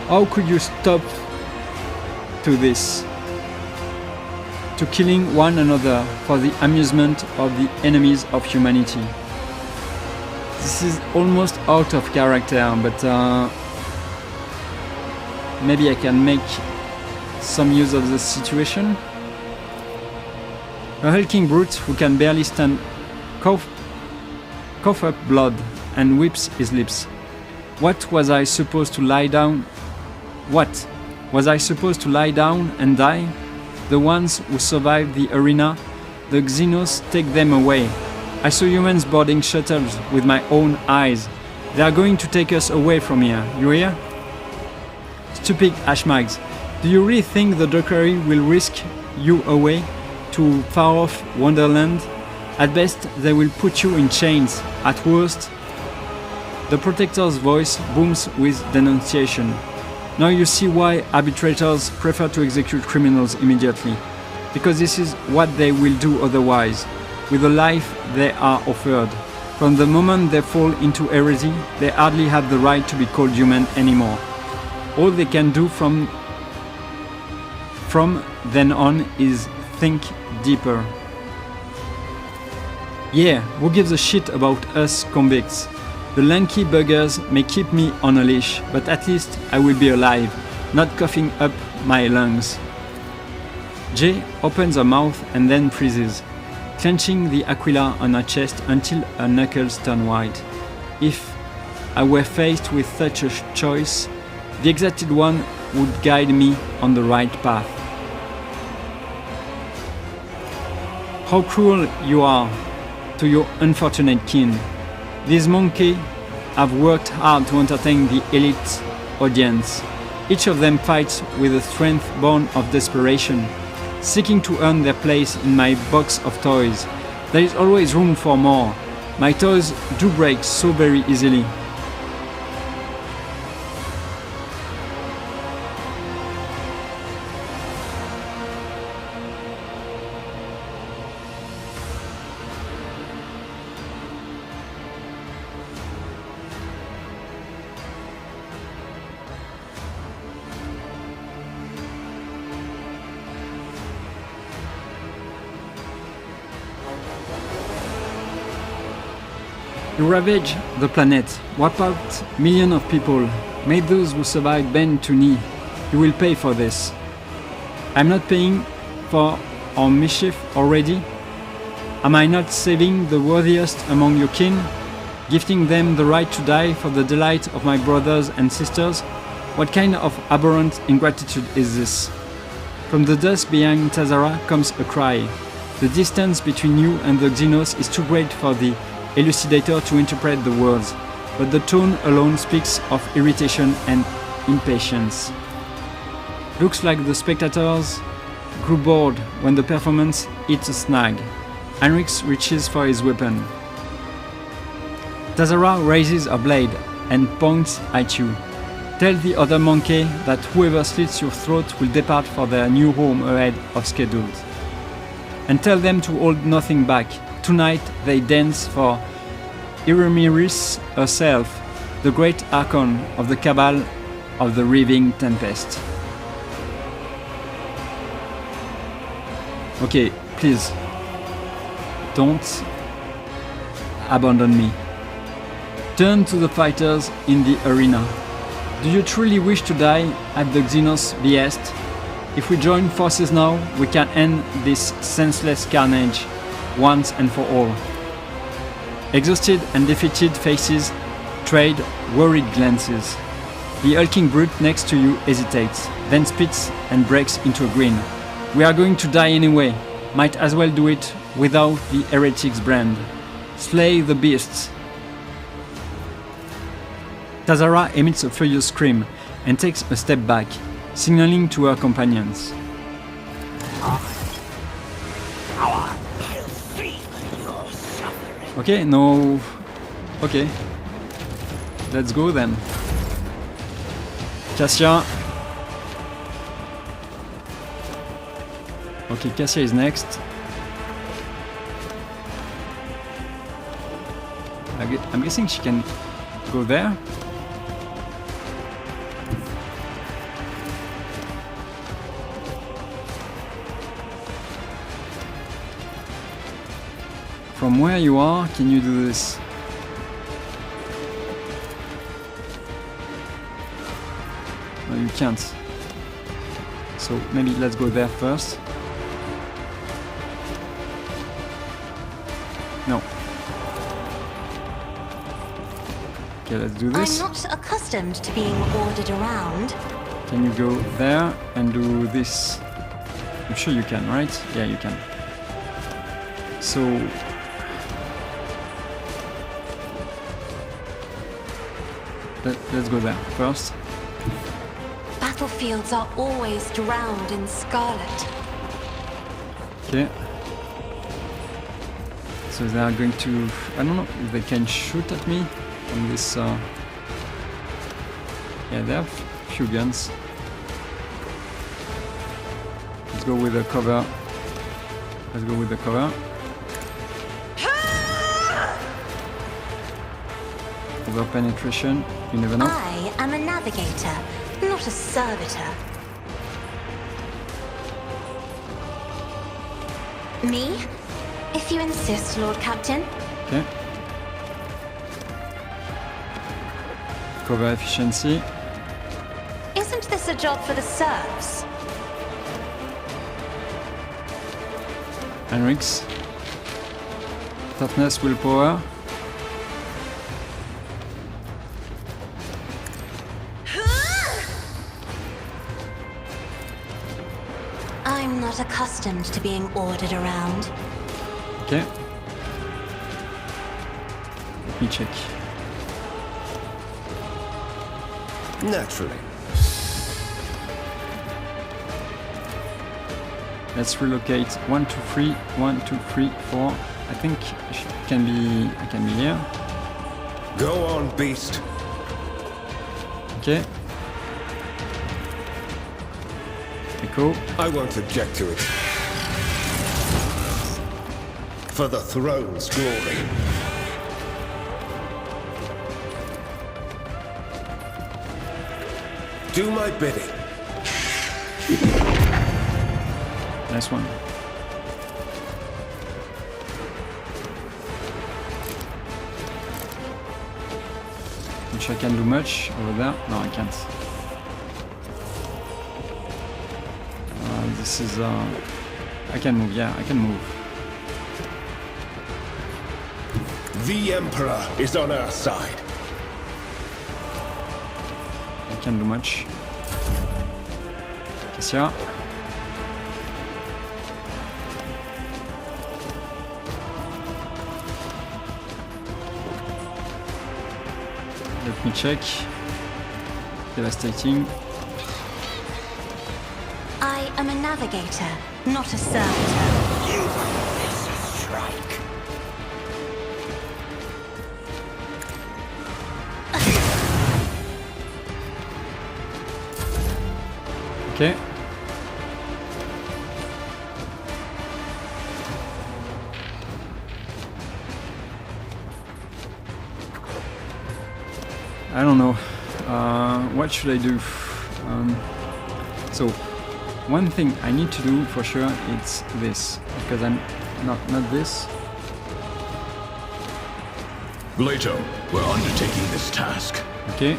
How could you stop to this? To killing one another for the amusement of the enemies of humanity. This is almost out of character, but maybe I can make some use of the situation. A hulking brute who can barely stand cough up blood and whips his lips. What was I supposed to lie down? What? Was I supposed to lie down and die? The ones who survived the arena, the Xenos take them away. I saw humans boarding shuttles with my own eyes. They are going to take us away from here, you hear? Stupid Ashmags, do you really think the Dockery will risk you away to far-off Wonderland? At best, they will put you in chains. At worst, the Protector's voice booms with denunciation. Now you see why arbitrators prefer to execute criminals immediately. Because this is what they will do otherwise, with the life they are offered. From the moment they fall into heresy, they hardly have the right to be called human anymore. All they can do from then on is think deeper. Yeah, who gives a shit about us convicts? The lanky buggers may keep me on a leash, but at least I will be alive, not coughing up my lungs. Jay opens her mouth and then freezes, clenching the Aquila on her chest until her knuckles turn white. If I were faced with such a choice, the Exalted One would guide me on the right path. How cruel you are to your unfortunate kin. These monkeys have worked hard to entertain the elite audience. Each of them fights with a strength born of desperation, seeking to earn their place in my box of toys. There is always room for more. My toys do break so very easily. You ravaged the planet, wiped out millions of people, made those who survived bend to knee. You will pay for this. I'm not paying for our mischief already? Am I not saving the worthiest among your kin? Gifting them the right to die for the delight of my brothers and sisters? What kind of abhorrent ingratitude is this? From the dust behind Tazara comes a cry. The distance between you and the Xenos is too great for the elucidator to interpret the words, but the tone alone speaks of irritation and impatience. Looks like the spectators grew bored when the performance hit a snag. Heinrich reaches for his weapon. Tazara raises a blade and points at you. Tell the other monkey that whoever slits your throat will depart for their new home ahead of schedule. And tell them to hold nothing back. Tonight they dance for Iramiris herself, the great archon of the cabal of the Raving Tempest. Okay, please, don't abandon me. Turn to the fighters in the arena. Do you truly wish to die at the Xenos behest? If we join forces now, we can end this senseless carnage once and for all. Exhausted and defeated faces trade worried glances. The hulking brute next to you hesitates, then spits and breaks into a grin. We are going to die anyway. Might as well do it without the heretic's brand. Slay the beasts. Tazara emits a furious scream and takes a step back, signaling to her companions. Okay, no... Okay. Let's go then. Cassia. Okay, Cassia is next. I'm guessing she can go there. From where you are, can you do this? No, you can't. So maybe let's go there first. No. Okay, let's do this. I'm not accustomed to being ordered around. Can you go there and do this? I'm sure you can, right? Yeah, you can. So... let's go there first. Battlefields are always drowned in scarlet. Okay. So they are going to... I don't know if they can shoot at me from this... Yeah, they have a few guns. Let's go with the cover. Let's go with the cover. Over penetration, you never know. I am a navigator, not a servitor. Me? If you insist, Lord Captain. Okay. Cover efficiency. Isn't this a job for the serfs? Heinrichs. Toughness, willpower. I'm not accustomed to being ordered around. Okay. Let me check. Naturally. Let's relocate 1, 2, 3, 1, 2, 3, 4. I think I can be here. Go on, beast. Okay. Echo. I won't object to it. For the throne's glory. Do my bidding. Nice one. which I can do much over there. No, I can't. This is... I can move, yeah, I can move. The Emperor is on our side. I can do much. Cassia. Let me check. Devastating. I am a navigator, not a servitor. You miss a strike. Okay. I don't know. What should I do? So, one thing I need to do for sure it's this, because I'm not this. Glato, we're undertaking this task. Okay.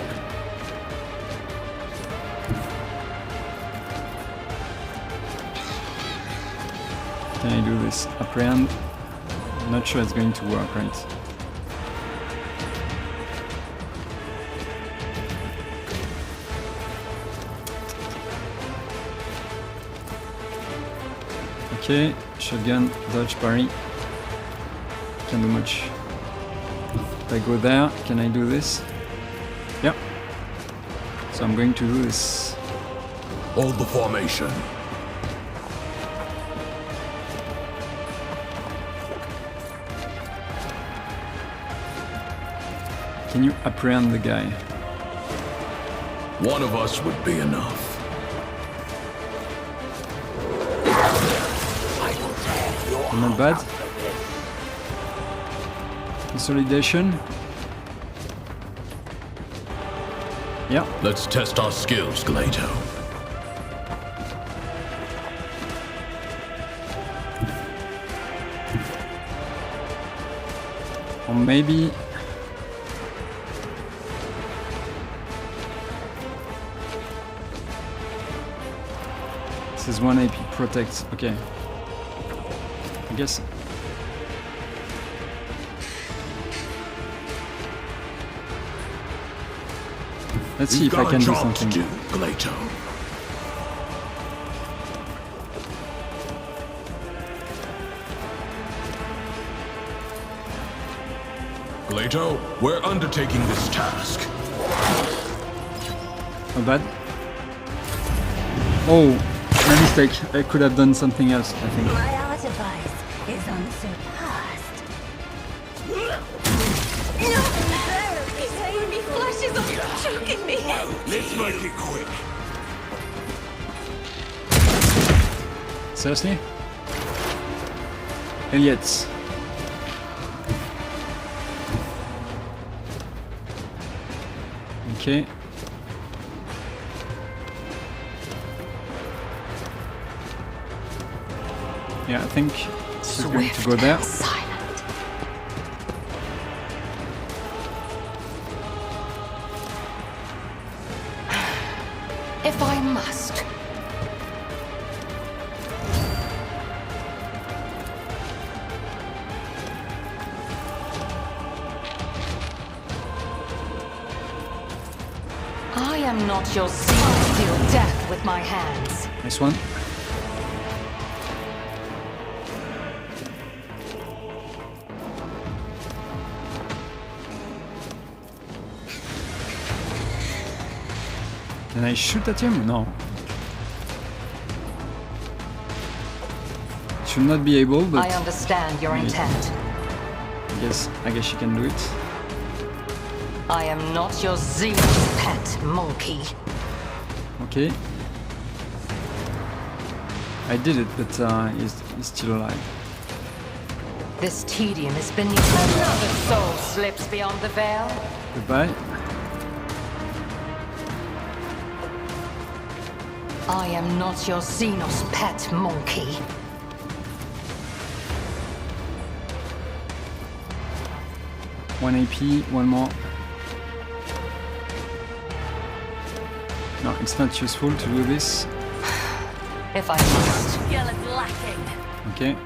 Can I do this apprehend? I'm not sure it's going to work, right? Okay, shotgun, dodge, parry. Can't do much. If I go there, can I do this? Yep. So I'm going to do this. Hold the formation. Can you apprehend the guy? One of us would be enough. Not bad. Consolidation. Yeah. Let's test our skills, Glato. Or maybe... This is 1 AP protect. Okay. I guess... Let's see if I can do something. To do, Glato. Glato, we're undertaking this task. Not bad. Oh, my mistake. I could have done something else, I think. My artifice is unsurpassed. No! He's saying me flashes off, choking me! Let's make it quick. Seriously? Elliot. Okay. Yeah, I think this is going to go there. Silent. If I must. I am not your seed. Deal death with my hands. Nice one. Can I shoot at him? No. Should not be able, but I understand your intent. I guess she can do it. I am not your zealous pet monkey. Okay. I did it, but he's still alive. This tedium is beneath. Another soul slips beyond the veil. Goodbye. I am not your Xenos pet monkey. One AP, one more. No, it's not useful to do this. If I must. Skill is lacking. Okay.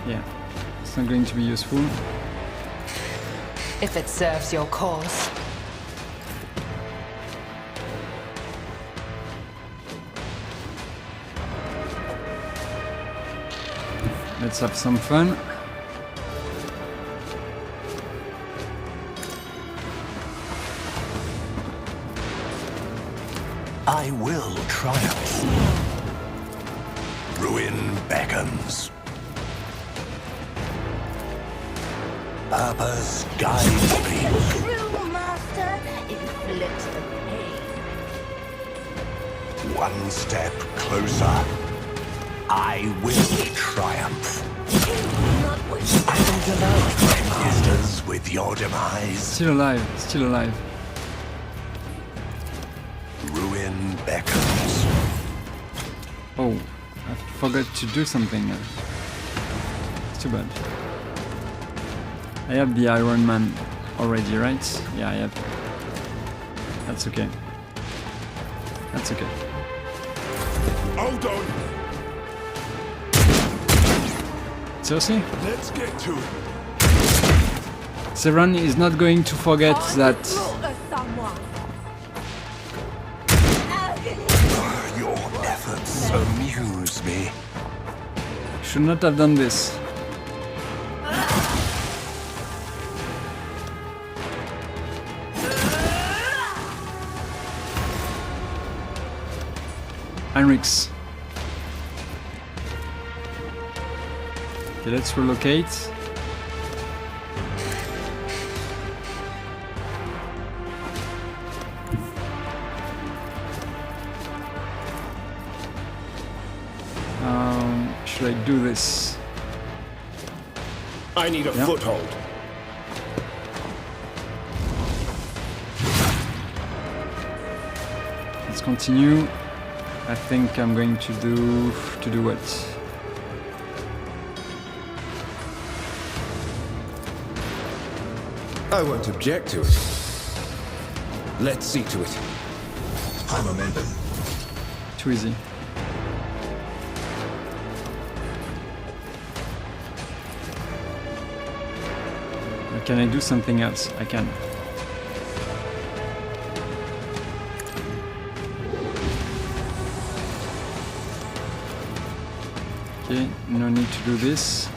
Yeah, it's not going to be useful. If it serves your cause. Let's have some fun. I will triumph. Ruin beckons. Purpose guides me. True master inflicts the pain. One step closer. I will triumph. I will delight my masters with your demise. Still alive, still alive. Ruin beckons. Oh, I forgot to do something. It's too bad. I have the Iron Man already, right? Yeah, I have. That's okay. That's okay. Hold on. Seriously? Let's get to it. Severan is not going to forget that. Your efforts amuse me. Should not have done this. Heinrichs. Okay, let's relocate. Should I do this? I need a foothold. Let's continue. I think I'm going to do what? I won't object to it. Let's see to it. Pyromancer. Too easy. Can I do something else? I can. Okay, no need to do this.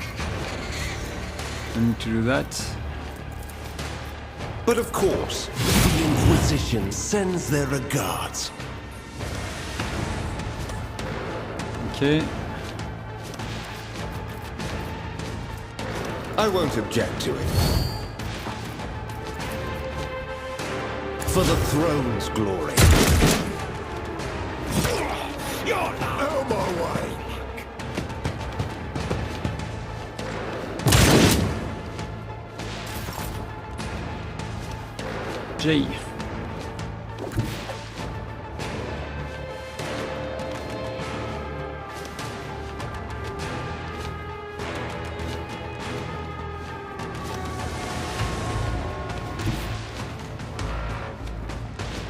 No need to do that. But of course, the Inquisition sends their regards. Okay. I won't object to it. For the throne's glory. You're not out my way. J.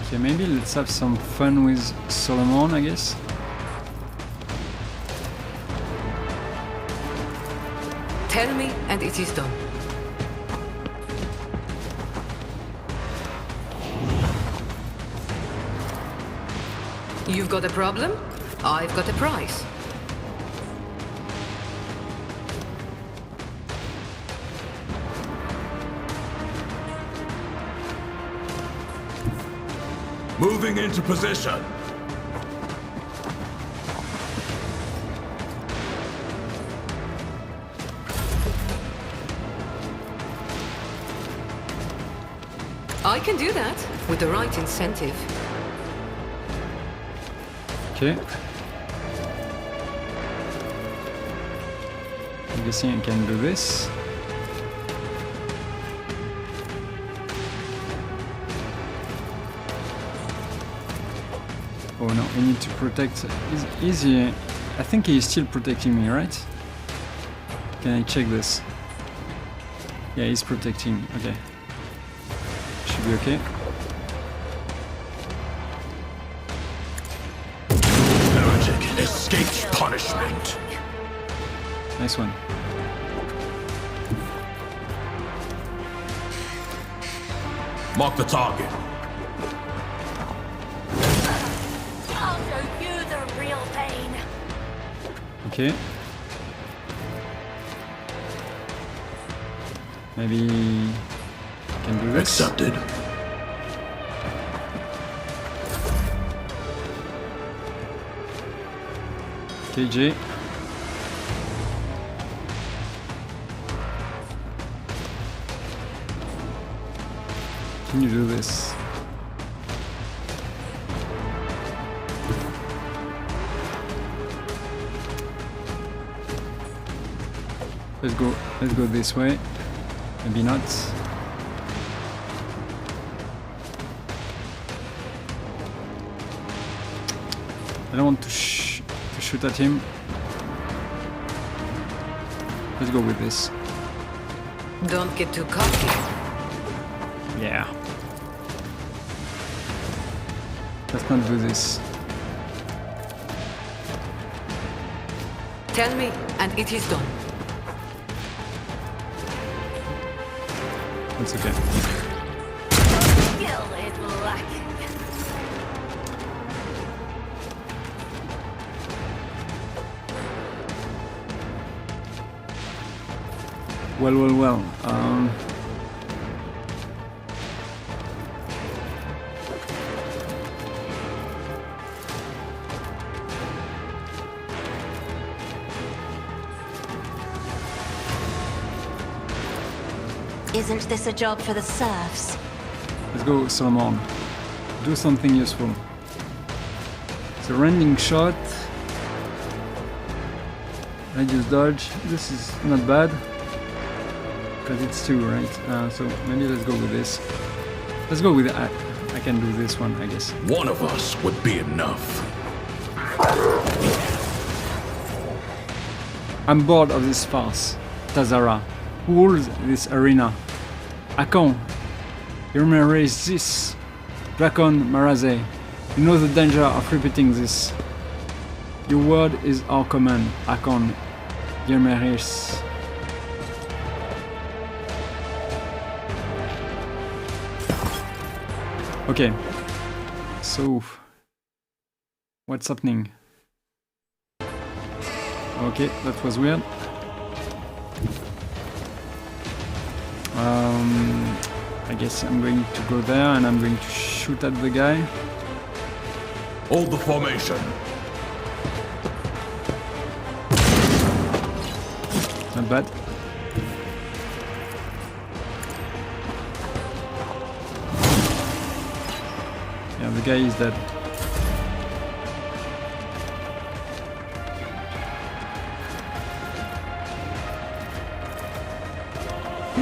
Okay, maybe let's have some fun with Solomon, I guess. Tell me, and it is done. You've got a problem? I've got a prize. Moving into position. I can do that with the right incentive. Okay. I'm guessing I can do this. Oh no, we need to protect. Easy. I think he is still protecting me, right? Can I check this? Yeah, he's protecting. Okay. Should be okay. escapes punishment. Nice one. Mark the target. I'll show you the real pain. Okay. Maybe I can do this. Accepted. KJ. Can you do this? Let's go this way. Maybe not. I don't want to shoot at him. Let's go with this. Don't get too cocky. Yeah. Let's not do this. Tell me, and it is done. It's okay. Skill is lacking. Well. Isn't this a job for the serfs? Let's go, Solomon. Do something useful. It's a rending shot. Radius dodge. This is not bad. Because it's 2, right? So maybe let's go with this. Let's go with that. I can do this one, I guess. One of us would be enough. I'm bored of this farce. Tazara. Who rules this arena? Akon. You remember this? Drakon Maraze. You know the danger of repeating this. Your word is our command. Akon. Yermeris. Okay. So what's happening? Okay, that was weird. I guess I'm going to go there and I'm going to shoot at the guy. Hold the formation. Not bad. Yeah, the guy is dead.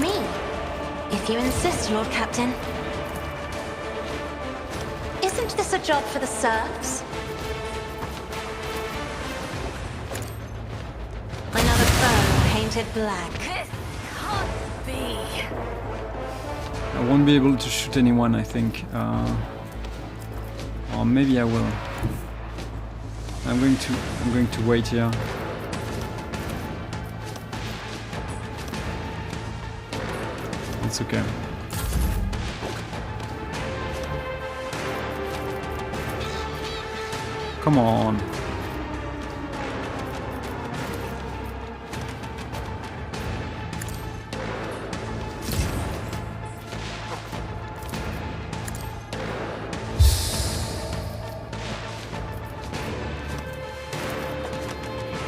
Me? If you insist, Lord Captain. Isn't this a job for the serfs? Another foe painted black. This can't be. I won't be able to shoot anyone, I think. Or maybe I will. I'm going to wait here. It's okay. Come on.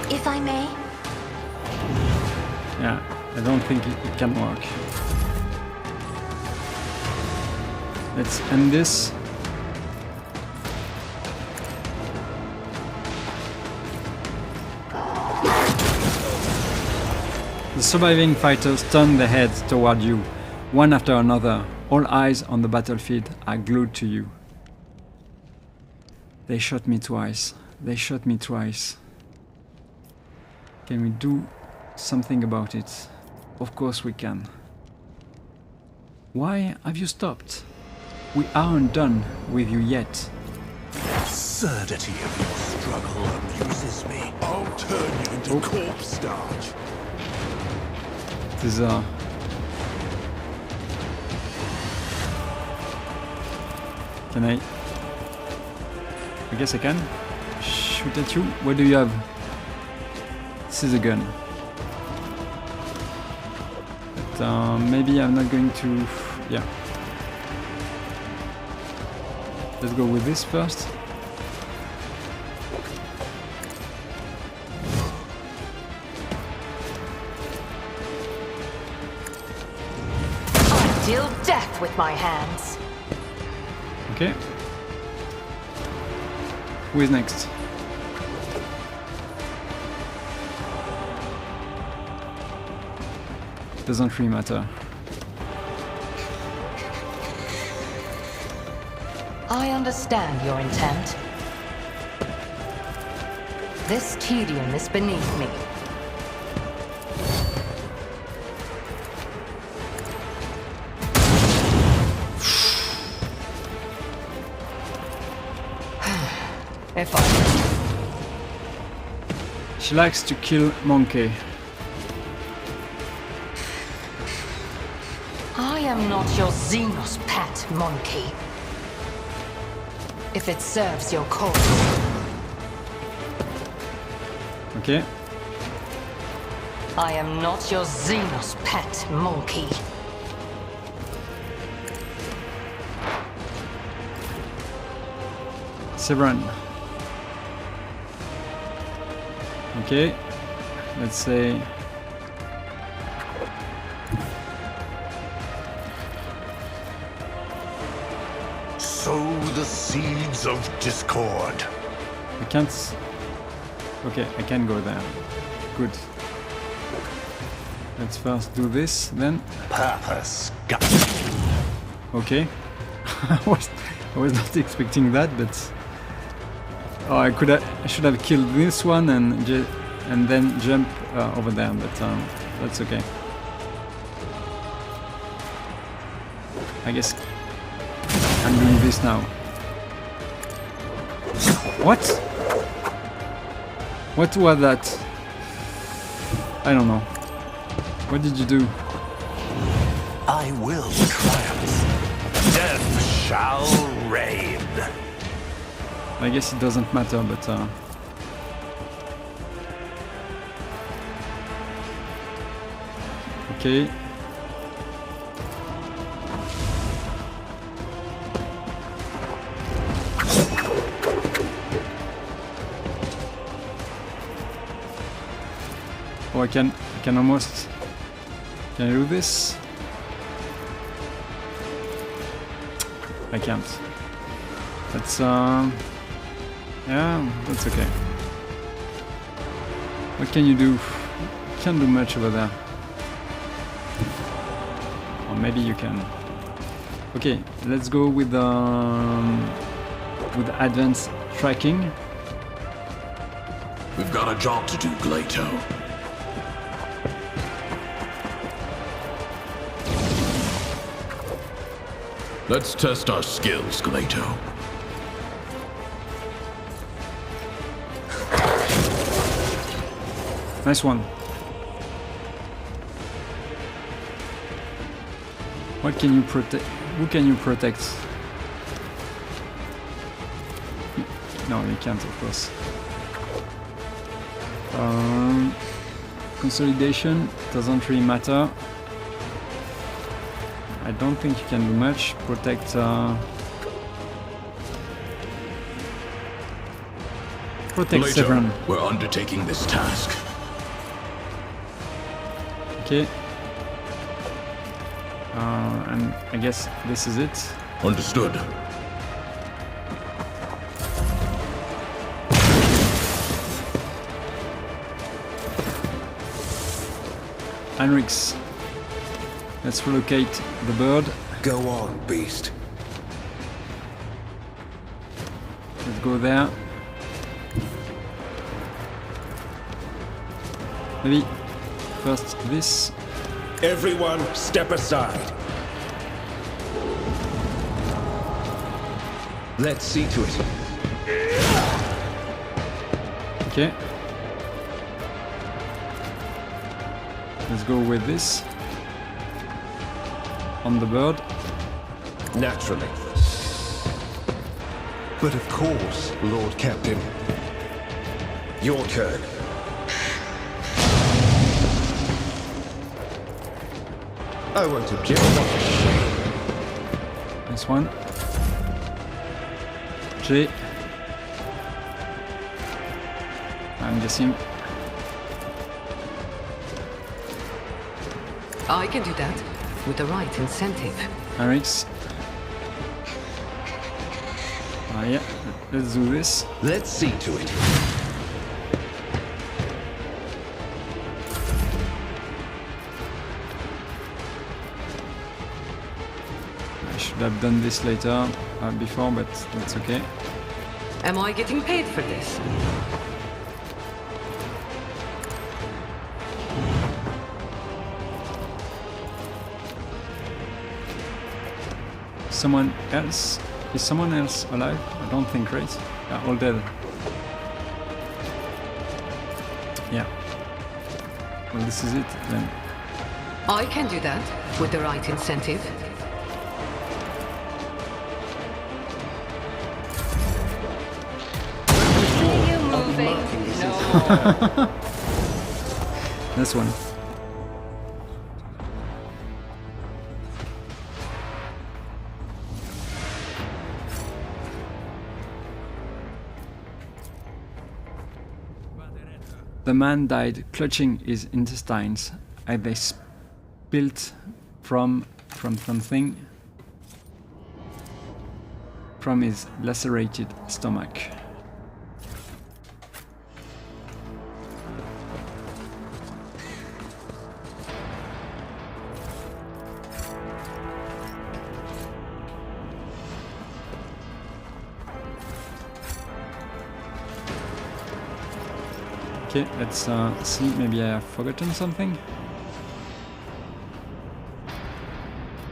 If I may. Yeah, I don't think it can work. Let's end this. The surviving fighters turn their heads toward you, one after another. All eyes on the battlefield are glued to you. They shot me twice. They shot me twice. Can we do something about it? Of course we can. Why have you stopped? We aren't done with you yet. The absurdity of your struggle amuses me. I'll turn you into corpse starch. This is Can I guess I can shoot at you. What do you have? This is a gun. But maybe I'm not going to. Yeah. Let's go with this first. I deal death with my hands. Okay. Who is next? Doesn't really matter. I understand your intent. This tedium is beneath me. If I... She likes to kill monkey. I am not your Xenos pet, monkey. If it serves your cause. Okay. I am not your Xenos pet, monkey. Severan. Okay. Let's say. Sow the seeds of discord. I can't. Okay, I can go there. Good. Let's first do this, then. Purpose. Okay. I was not expecting that, but oh, I should have killed this one and then jump over there, but that's okay. I guess I'm doing this now. What? What was that? I don't know. What did you do? I will triumph. Death shall reign. I guess it doesn't matter, but okay. Oh, I can almost. Can I do this? I can't. That's yeah, that's okay. What can you do? Can't do much over there. Or maybe you can. Okay, let's go with advanced tracking. We've got a job to do, Glato. Let's test our skills, Glato. Nice one. What can you protect? Who can you protect? No, you can't, of course. Consolidation doesn't really matter. I don't think you can do much. Protect. Protect Glato, Severan. we're undertaking this task. Okay. And I guess this is it. Understood. Heinrichs. Let's relocate the bird. Go on, beast. Let's go there. Maybe first this. Everyone, step aside. Let's see to it. Okay. Let's go with this. On the bird. Naturally. But of course, Lord Captain. Your turn. I won't object. Nice one. J. I'm guessing. I can do that with the right incentive. Arix. Yeah, let's do this. Let's see to it. I should have done this later, before, but that's okay. Am I getting paid for this? Someone else? Is someone else alive? I don't think, right? Yeah, all dead. Yeah. Well, this is it then. I can do that with the right incentive. See you moving. No. This one. The man died clutching his intestines as they spilt from something from his lacerated stomach. Okay, let's see, maybe I have forgotten something.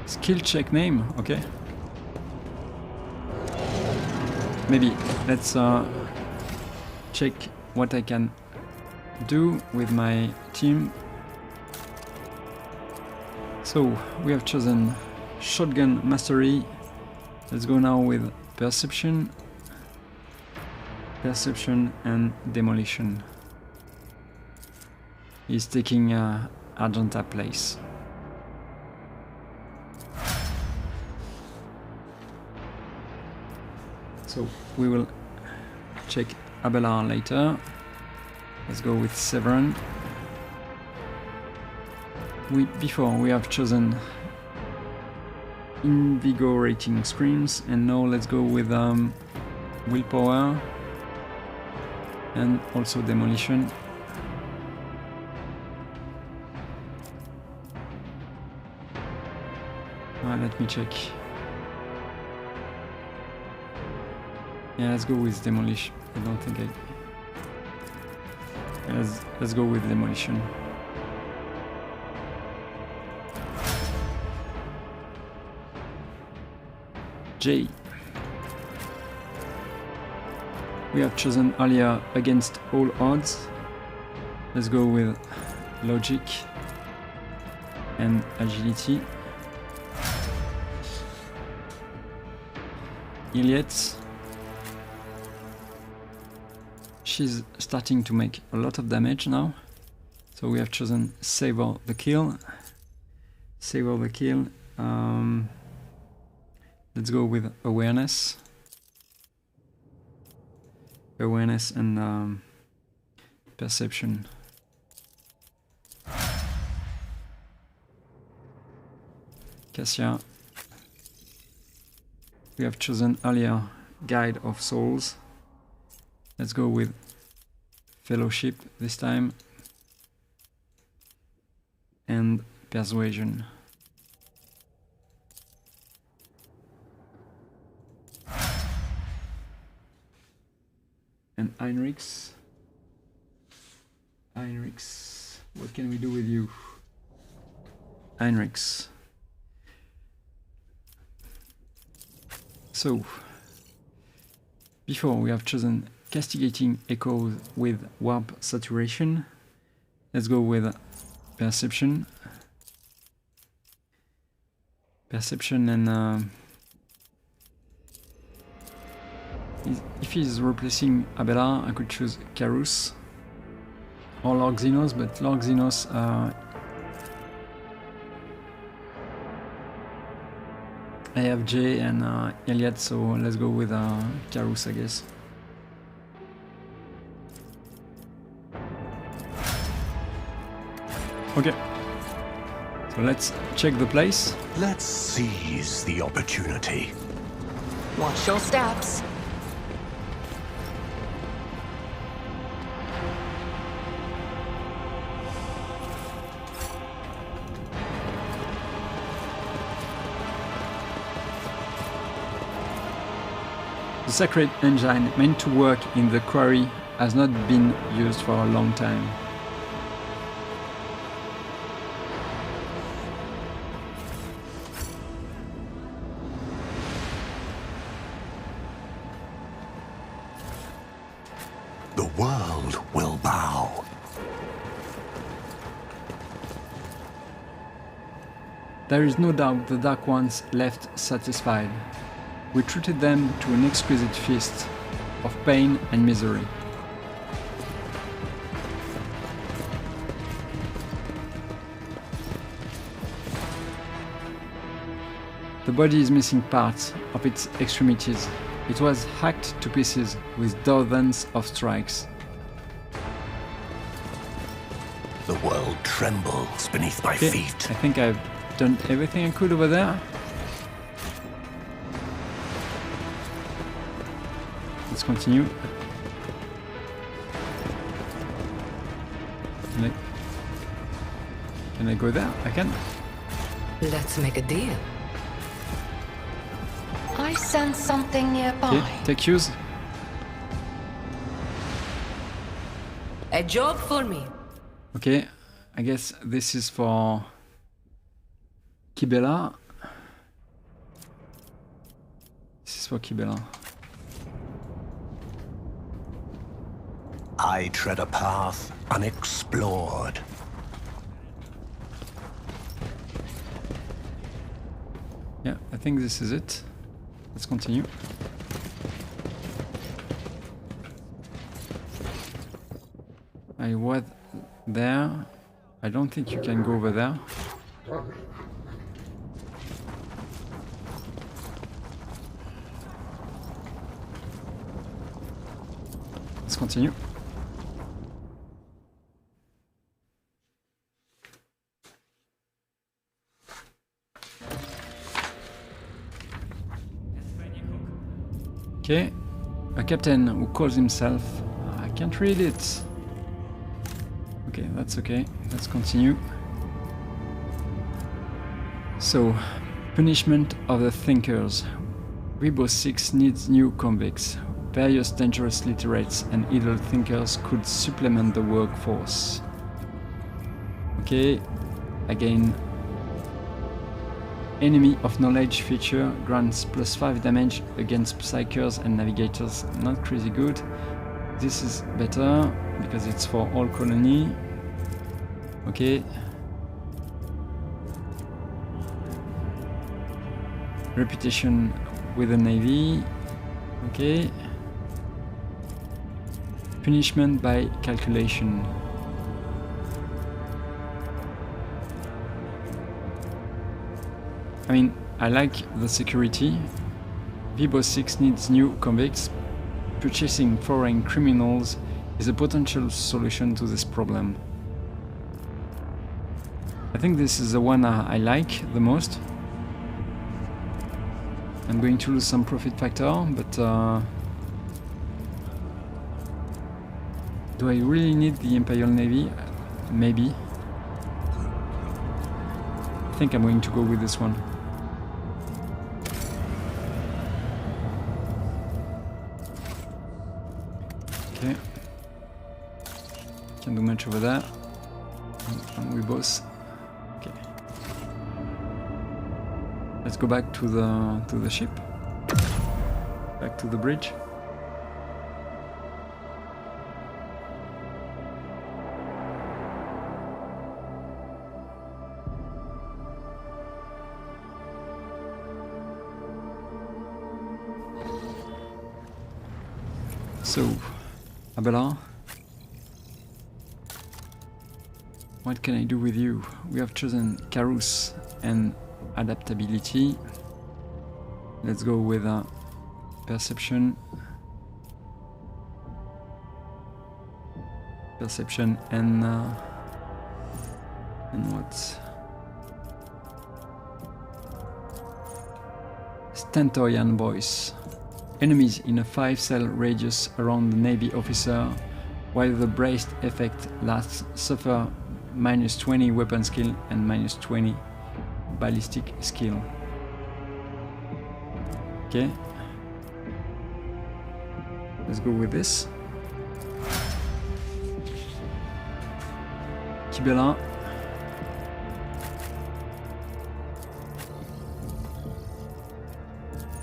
Skill check name, okay. Maybe let's check what I can do with my team. So, we have chosen Shotgun Mastery. Let's go now with Perception. Perception and Demolition. He's taking Argenta place. So we will check Abelard later. Let's go with Severan. Before we have chosen Invigorating Screams, and now let's go with Willpower and also Demolition. Let me check. Yeah, let's go with Demolition. I don't think I... Let's go with Demolition. J. We have chosen earlier Against All Odds. Let's go with Logic and Agility. Iliet. She's starting to make a lot of damage now. So we have chosen Savor the Kill. Savor the Kill. Let's go with Awareness. Awareness and Perception. Cassia. We have chosen earlier Guide of Souls. Let's go with Fellowship this time. And Persuasion. And Heinrichs. Heinrichs. What can we do with you? Heinrichs. So, before we have chosen castigating echoes with warp saturation. Let's go with perception. Perception and if he's replacing Abelard, I could choose Carus or Lord Xenos, but Lord Xenos I have Jay and Elliot, so let's go with Carus, I guess. Okay, so let's check the place. Let's seize the opportunity. Watch your steps. The sacred engine meant to work in the quarry has not been used for a long time. The world will bow. There is no doubt the Dark Ones left satisfied. We treated them to an exquisite feast of pain and misery. The body is missing parts of its extremities. It was hacked to pieces with dozens of strikes. The world trembles beneath my feet. I think I've done everything I could over there. Let's continue. Can I go there? I can. Let's make a deal. I sense something nearby. Okay, take use. A job for me. Okay, I guess this is for Kibela. This is for Kibela. I tread a path unexplored. Yeah, I think this is it. Let's continue. I was there. I don't think you can go over there. Let's continue. Okay, a captain who calls himself... I can't read it. Okay, that's okay. Let's continue. So, punishment of the thinkers. Vheabos 6 needs new convicts. Various dangerous literates and idle thinkers could supplement the workforce. Okay, again. Enemy of Knowledge feature grants +5 damage against Psychers and Navigators. Not crazy good. This is better because it's for all colony. Okay. Reputation with the Navy. Okay. Punishment by calculation. I mean, I like the security. Vheabos 6 needs new convicts. Purchasing foreign criminals is a potential solution to this problem. I think this is the one I like the most. I'm going to lose some profit factor, but do I really need the Imperial Navy? Maybe. I think I'm going to go with this one. Okay. Can't do much over there. And we both. Okay. Let's go back to the ship. Back to the bridge. So, Abelard, what can I do with you? We have chosen Carus and adaptability. Let's go with perception. Perception and what? Stentorian voice. Enemies in a 5-cell radius around the Navy officer, while the braced effect lasts, suffer -20 weapon skill and -20 ballistic skill. Okay. Let's go with this. Kibela.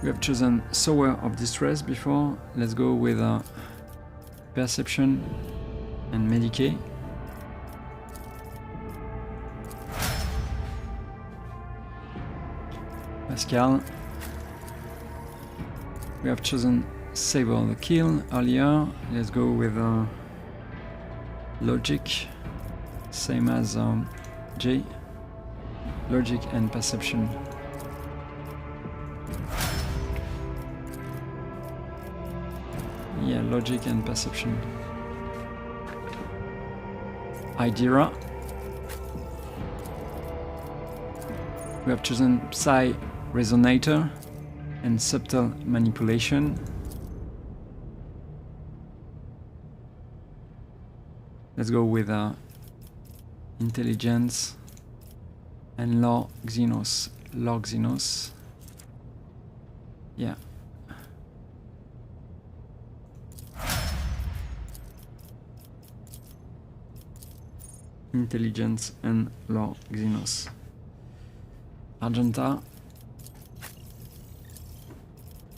We have chosen Sower of Distress before. Let's go with Perception and Medicae. Pascal. We have chosen Savor the Kill earlier. Let's go with Logic. Same as J. Logic and Perception. Yeah, Logic and Perception. Idira. We have chosen Psy Resonator and Subtle Manipulation. Let's go with Intelligence and Law Xenos. Law Xenos. Yeah. Intelligence and Law Xenos. Argenta.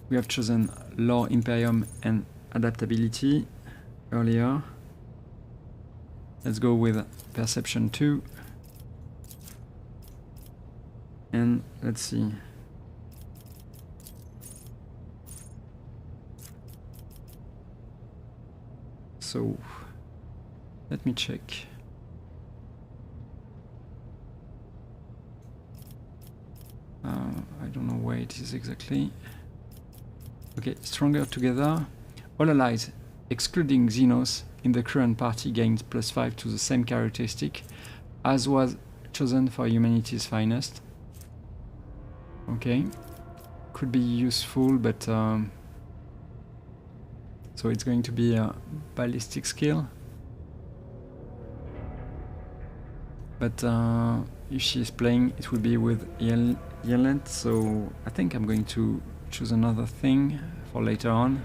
We have chosen Law Imperium and Adaptability earlier. Let's go with Perception 2. And let's see. So, let me check. I don't know where it is exactly. Okay, Stronger Together. All allies, excluding Xenos, in the current party gains +5 to the same characteristic as was chosen for Humanity's Finest. Okay, could be useful, but so it's going to be a ballistic skill. But if she's playing, it will be with Yelent, so I think I'm going to choose another thing for later on.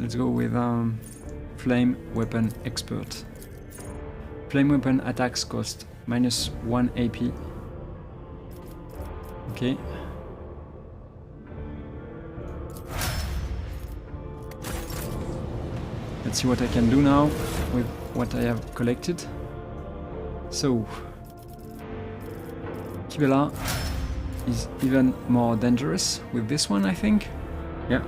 Let's go with Flame Weapon Expert. Flame Weapon attacks cost -1 AP. Okay. Let's see what I can do now with what I have collected. So, Kibela is even more dangerous with this one, I think. Yeah.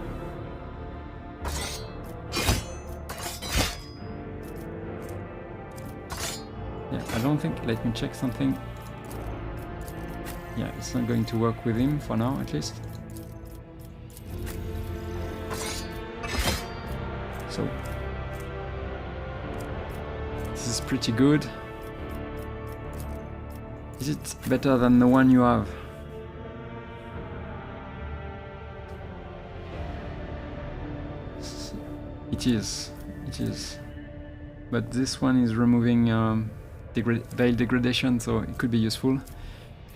Yeah, I don't think, let me check something. Yeah, it's not going to work with him for now, at least. So, this is pretty good. Is it better than the one you have? It is. It is. But this one is removing Veil Degradation, so it could be useful.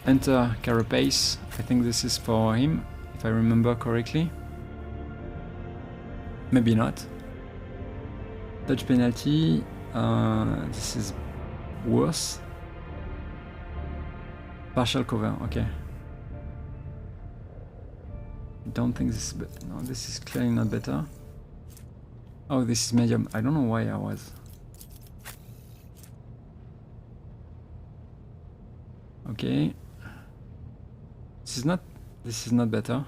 Enter Carapace. I think this is for him, if I remember correctly. Maybe not. Dodge penalty. This is worse. Partial cover, okay. Don't think this is no, this is clearly not better. Oh, this is medium. I don't know why I was. Okay. This is not better.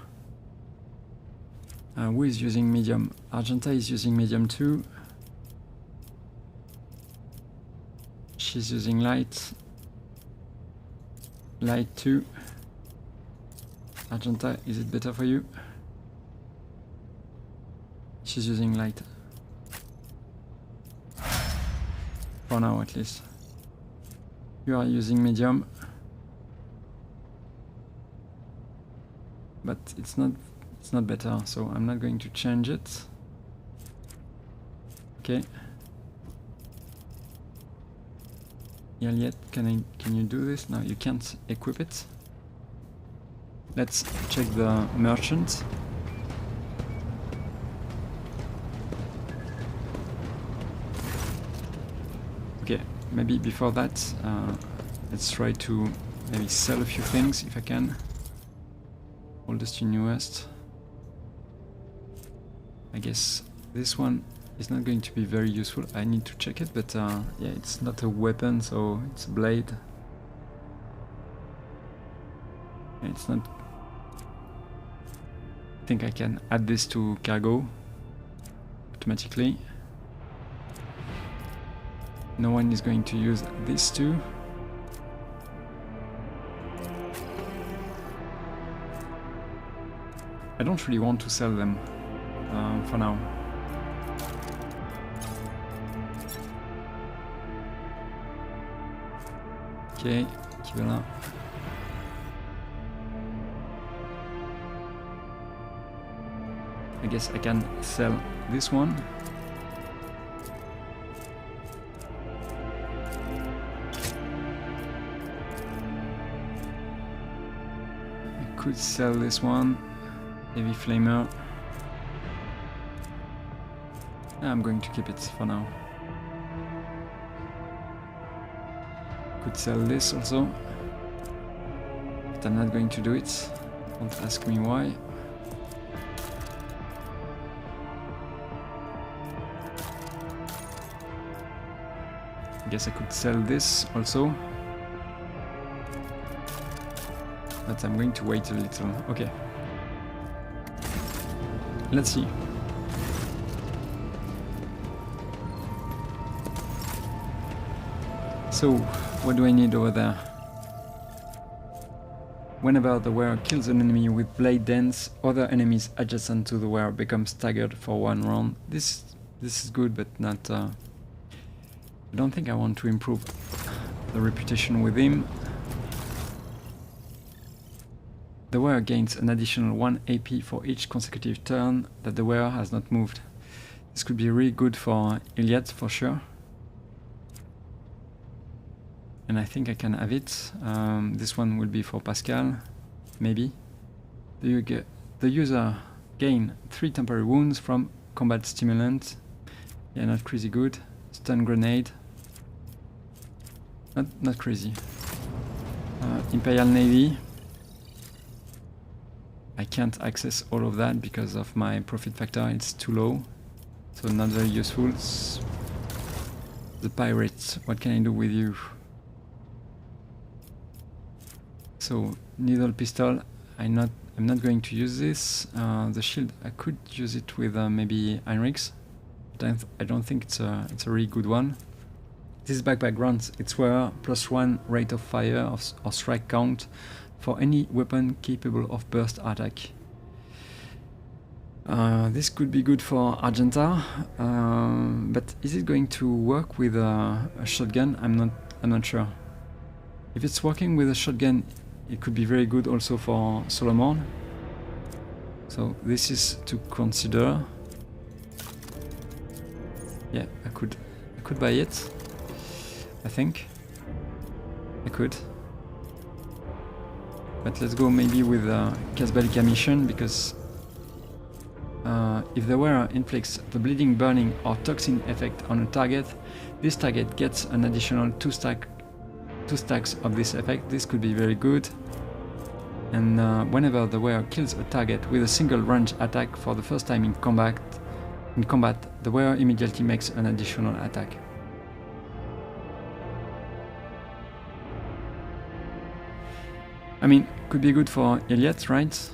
Who is using medium? Argenta is using medium too. She's using light. Light too. Argenta, is it better for you? She's using light. For now at least. You are using medium. But it's not better, so I'm not going to change it. Okay. Yet, can you do this? No, you can't equip it. Let's check the merchant. Okay, maybe before that, let's try to maybe sell a few things if I can. Oldest to newest. I guess this one is not going to be very useful. I need to check it, but yeah, it's not a weapon, so it's a blade. It's not. I think I can add this to cargo automatically. No one is going to use these two. I don't really want to sell them for now. Ok, qui va là. I guess I can sell this one. I could sell this one. Heavy flamer. I'm going to keep it for now. Could sell this also, but I'm not going to do it. Don't ask me why. I guess I could sell this also, but I'm going to wait a little. Okay. Let's see. So, what do I need over there? Whenever the wearer kills an enemy with blade dance, other enemies adjacent to the wearer become staggered for 1 round. This is good, but not. I don't think I want to improve the reputation with him. The wearer gains an additional 1 AP for each consecutive turn that the wearer has not moved. This could be really good for Iliad for sure. And I think I can have it. This one will be for Pascal, maybe. The user gain 3 temporary wounds from combat stimulant. Yeah, not crazy good. Stun grenade. Not crazy. Imperial Navy. I can't access all of that because of my profit factor, it's too low. So not very useful. The pirates, what can I do with you? So needle pistol, I'm not going to use this. The shield, I could use it with maybe Heinrichs. I don't think it's a really good one. This backpack grants its wearer +1 rate of fire or strike count for any weapon capable of burst attack. This could be good for Argenta, but is it going to work with a shotgun? I'm not sure. If it's working with a shotgun, it could be very good also for Solomon. So this is to consider. Yeah, I could buy it. I think I could. But let's go maybe with Casbalica mission, because if the wearer inflicts the bleeding, burning or toxin effect on a target, this target gets an additional 2 stacks of this effect. This could be very good. And whenever the wearer kills a target with a single range attack for the first time in combat, the wearer immediately makes an additional attack. I mean, could be good for Elliot, right?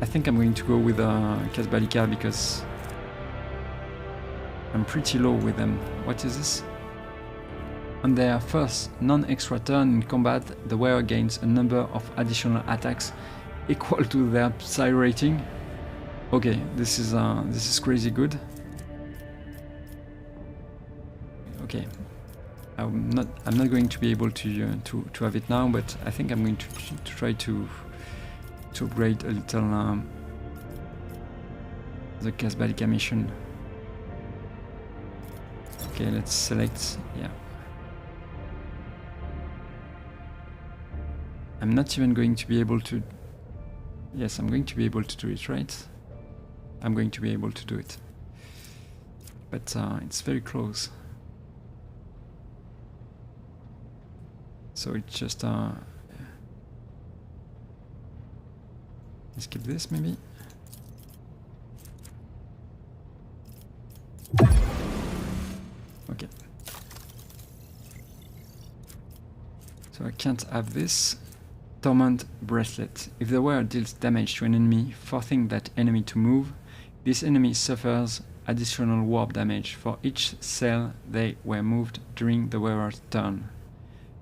I think I'm going to go with Casbalica because I'm pretty low with them. What is this? On their first non-extra turn in combat, the wearer gains a number of additional attacks equal to their psi rating. Okay, this is crazy good. Okay, I'm not going to be able to have it now, but I think I'm going to try to upgrade a little the Casbalica mission. Okay, let's select, yeah. I'm not even going to be able to... Yes, I'm going to be able to do it, right? I'm going to be able to do it. But it's very close. So it's just... let's skip this, maybe? Okay. So I can't have this. Torment Bracelet. If the wearer deals damage to an enemy, forcing that enemy to move, this enemy suffers additional warp damage for each cell they were moved during the wearer's turn.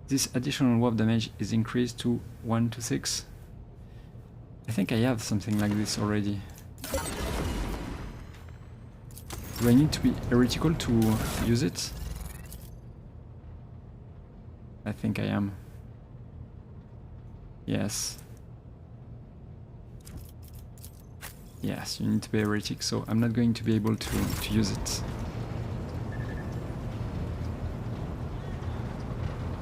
This additional warp damage is increased to 1 to 6. I think I have something like this already. Do I need to be heretical to use it? I think I am. Yes. Yes, you need to be heretic, so I'm not going to be able to use it.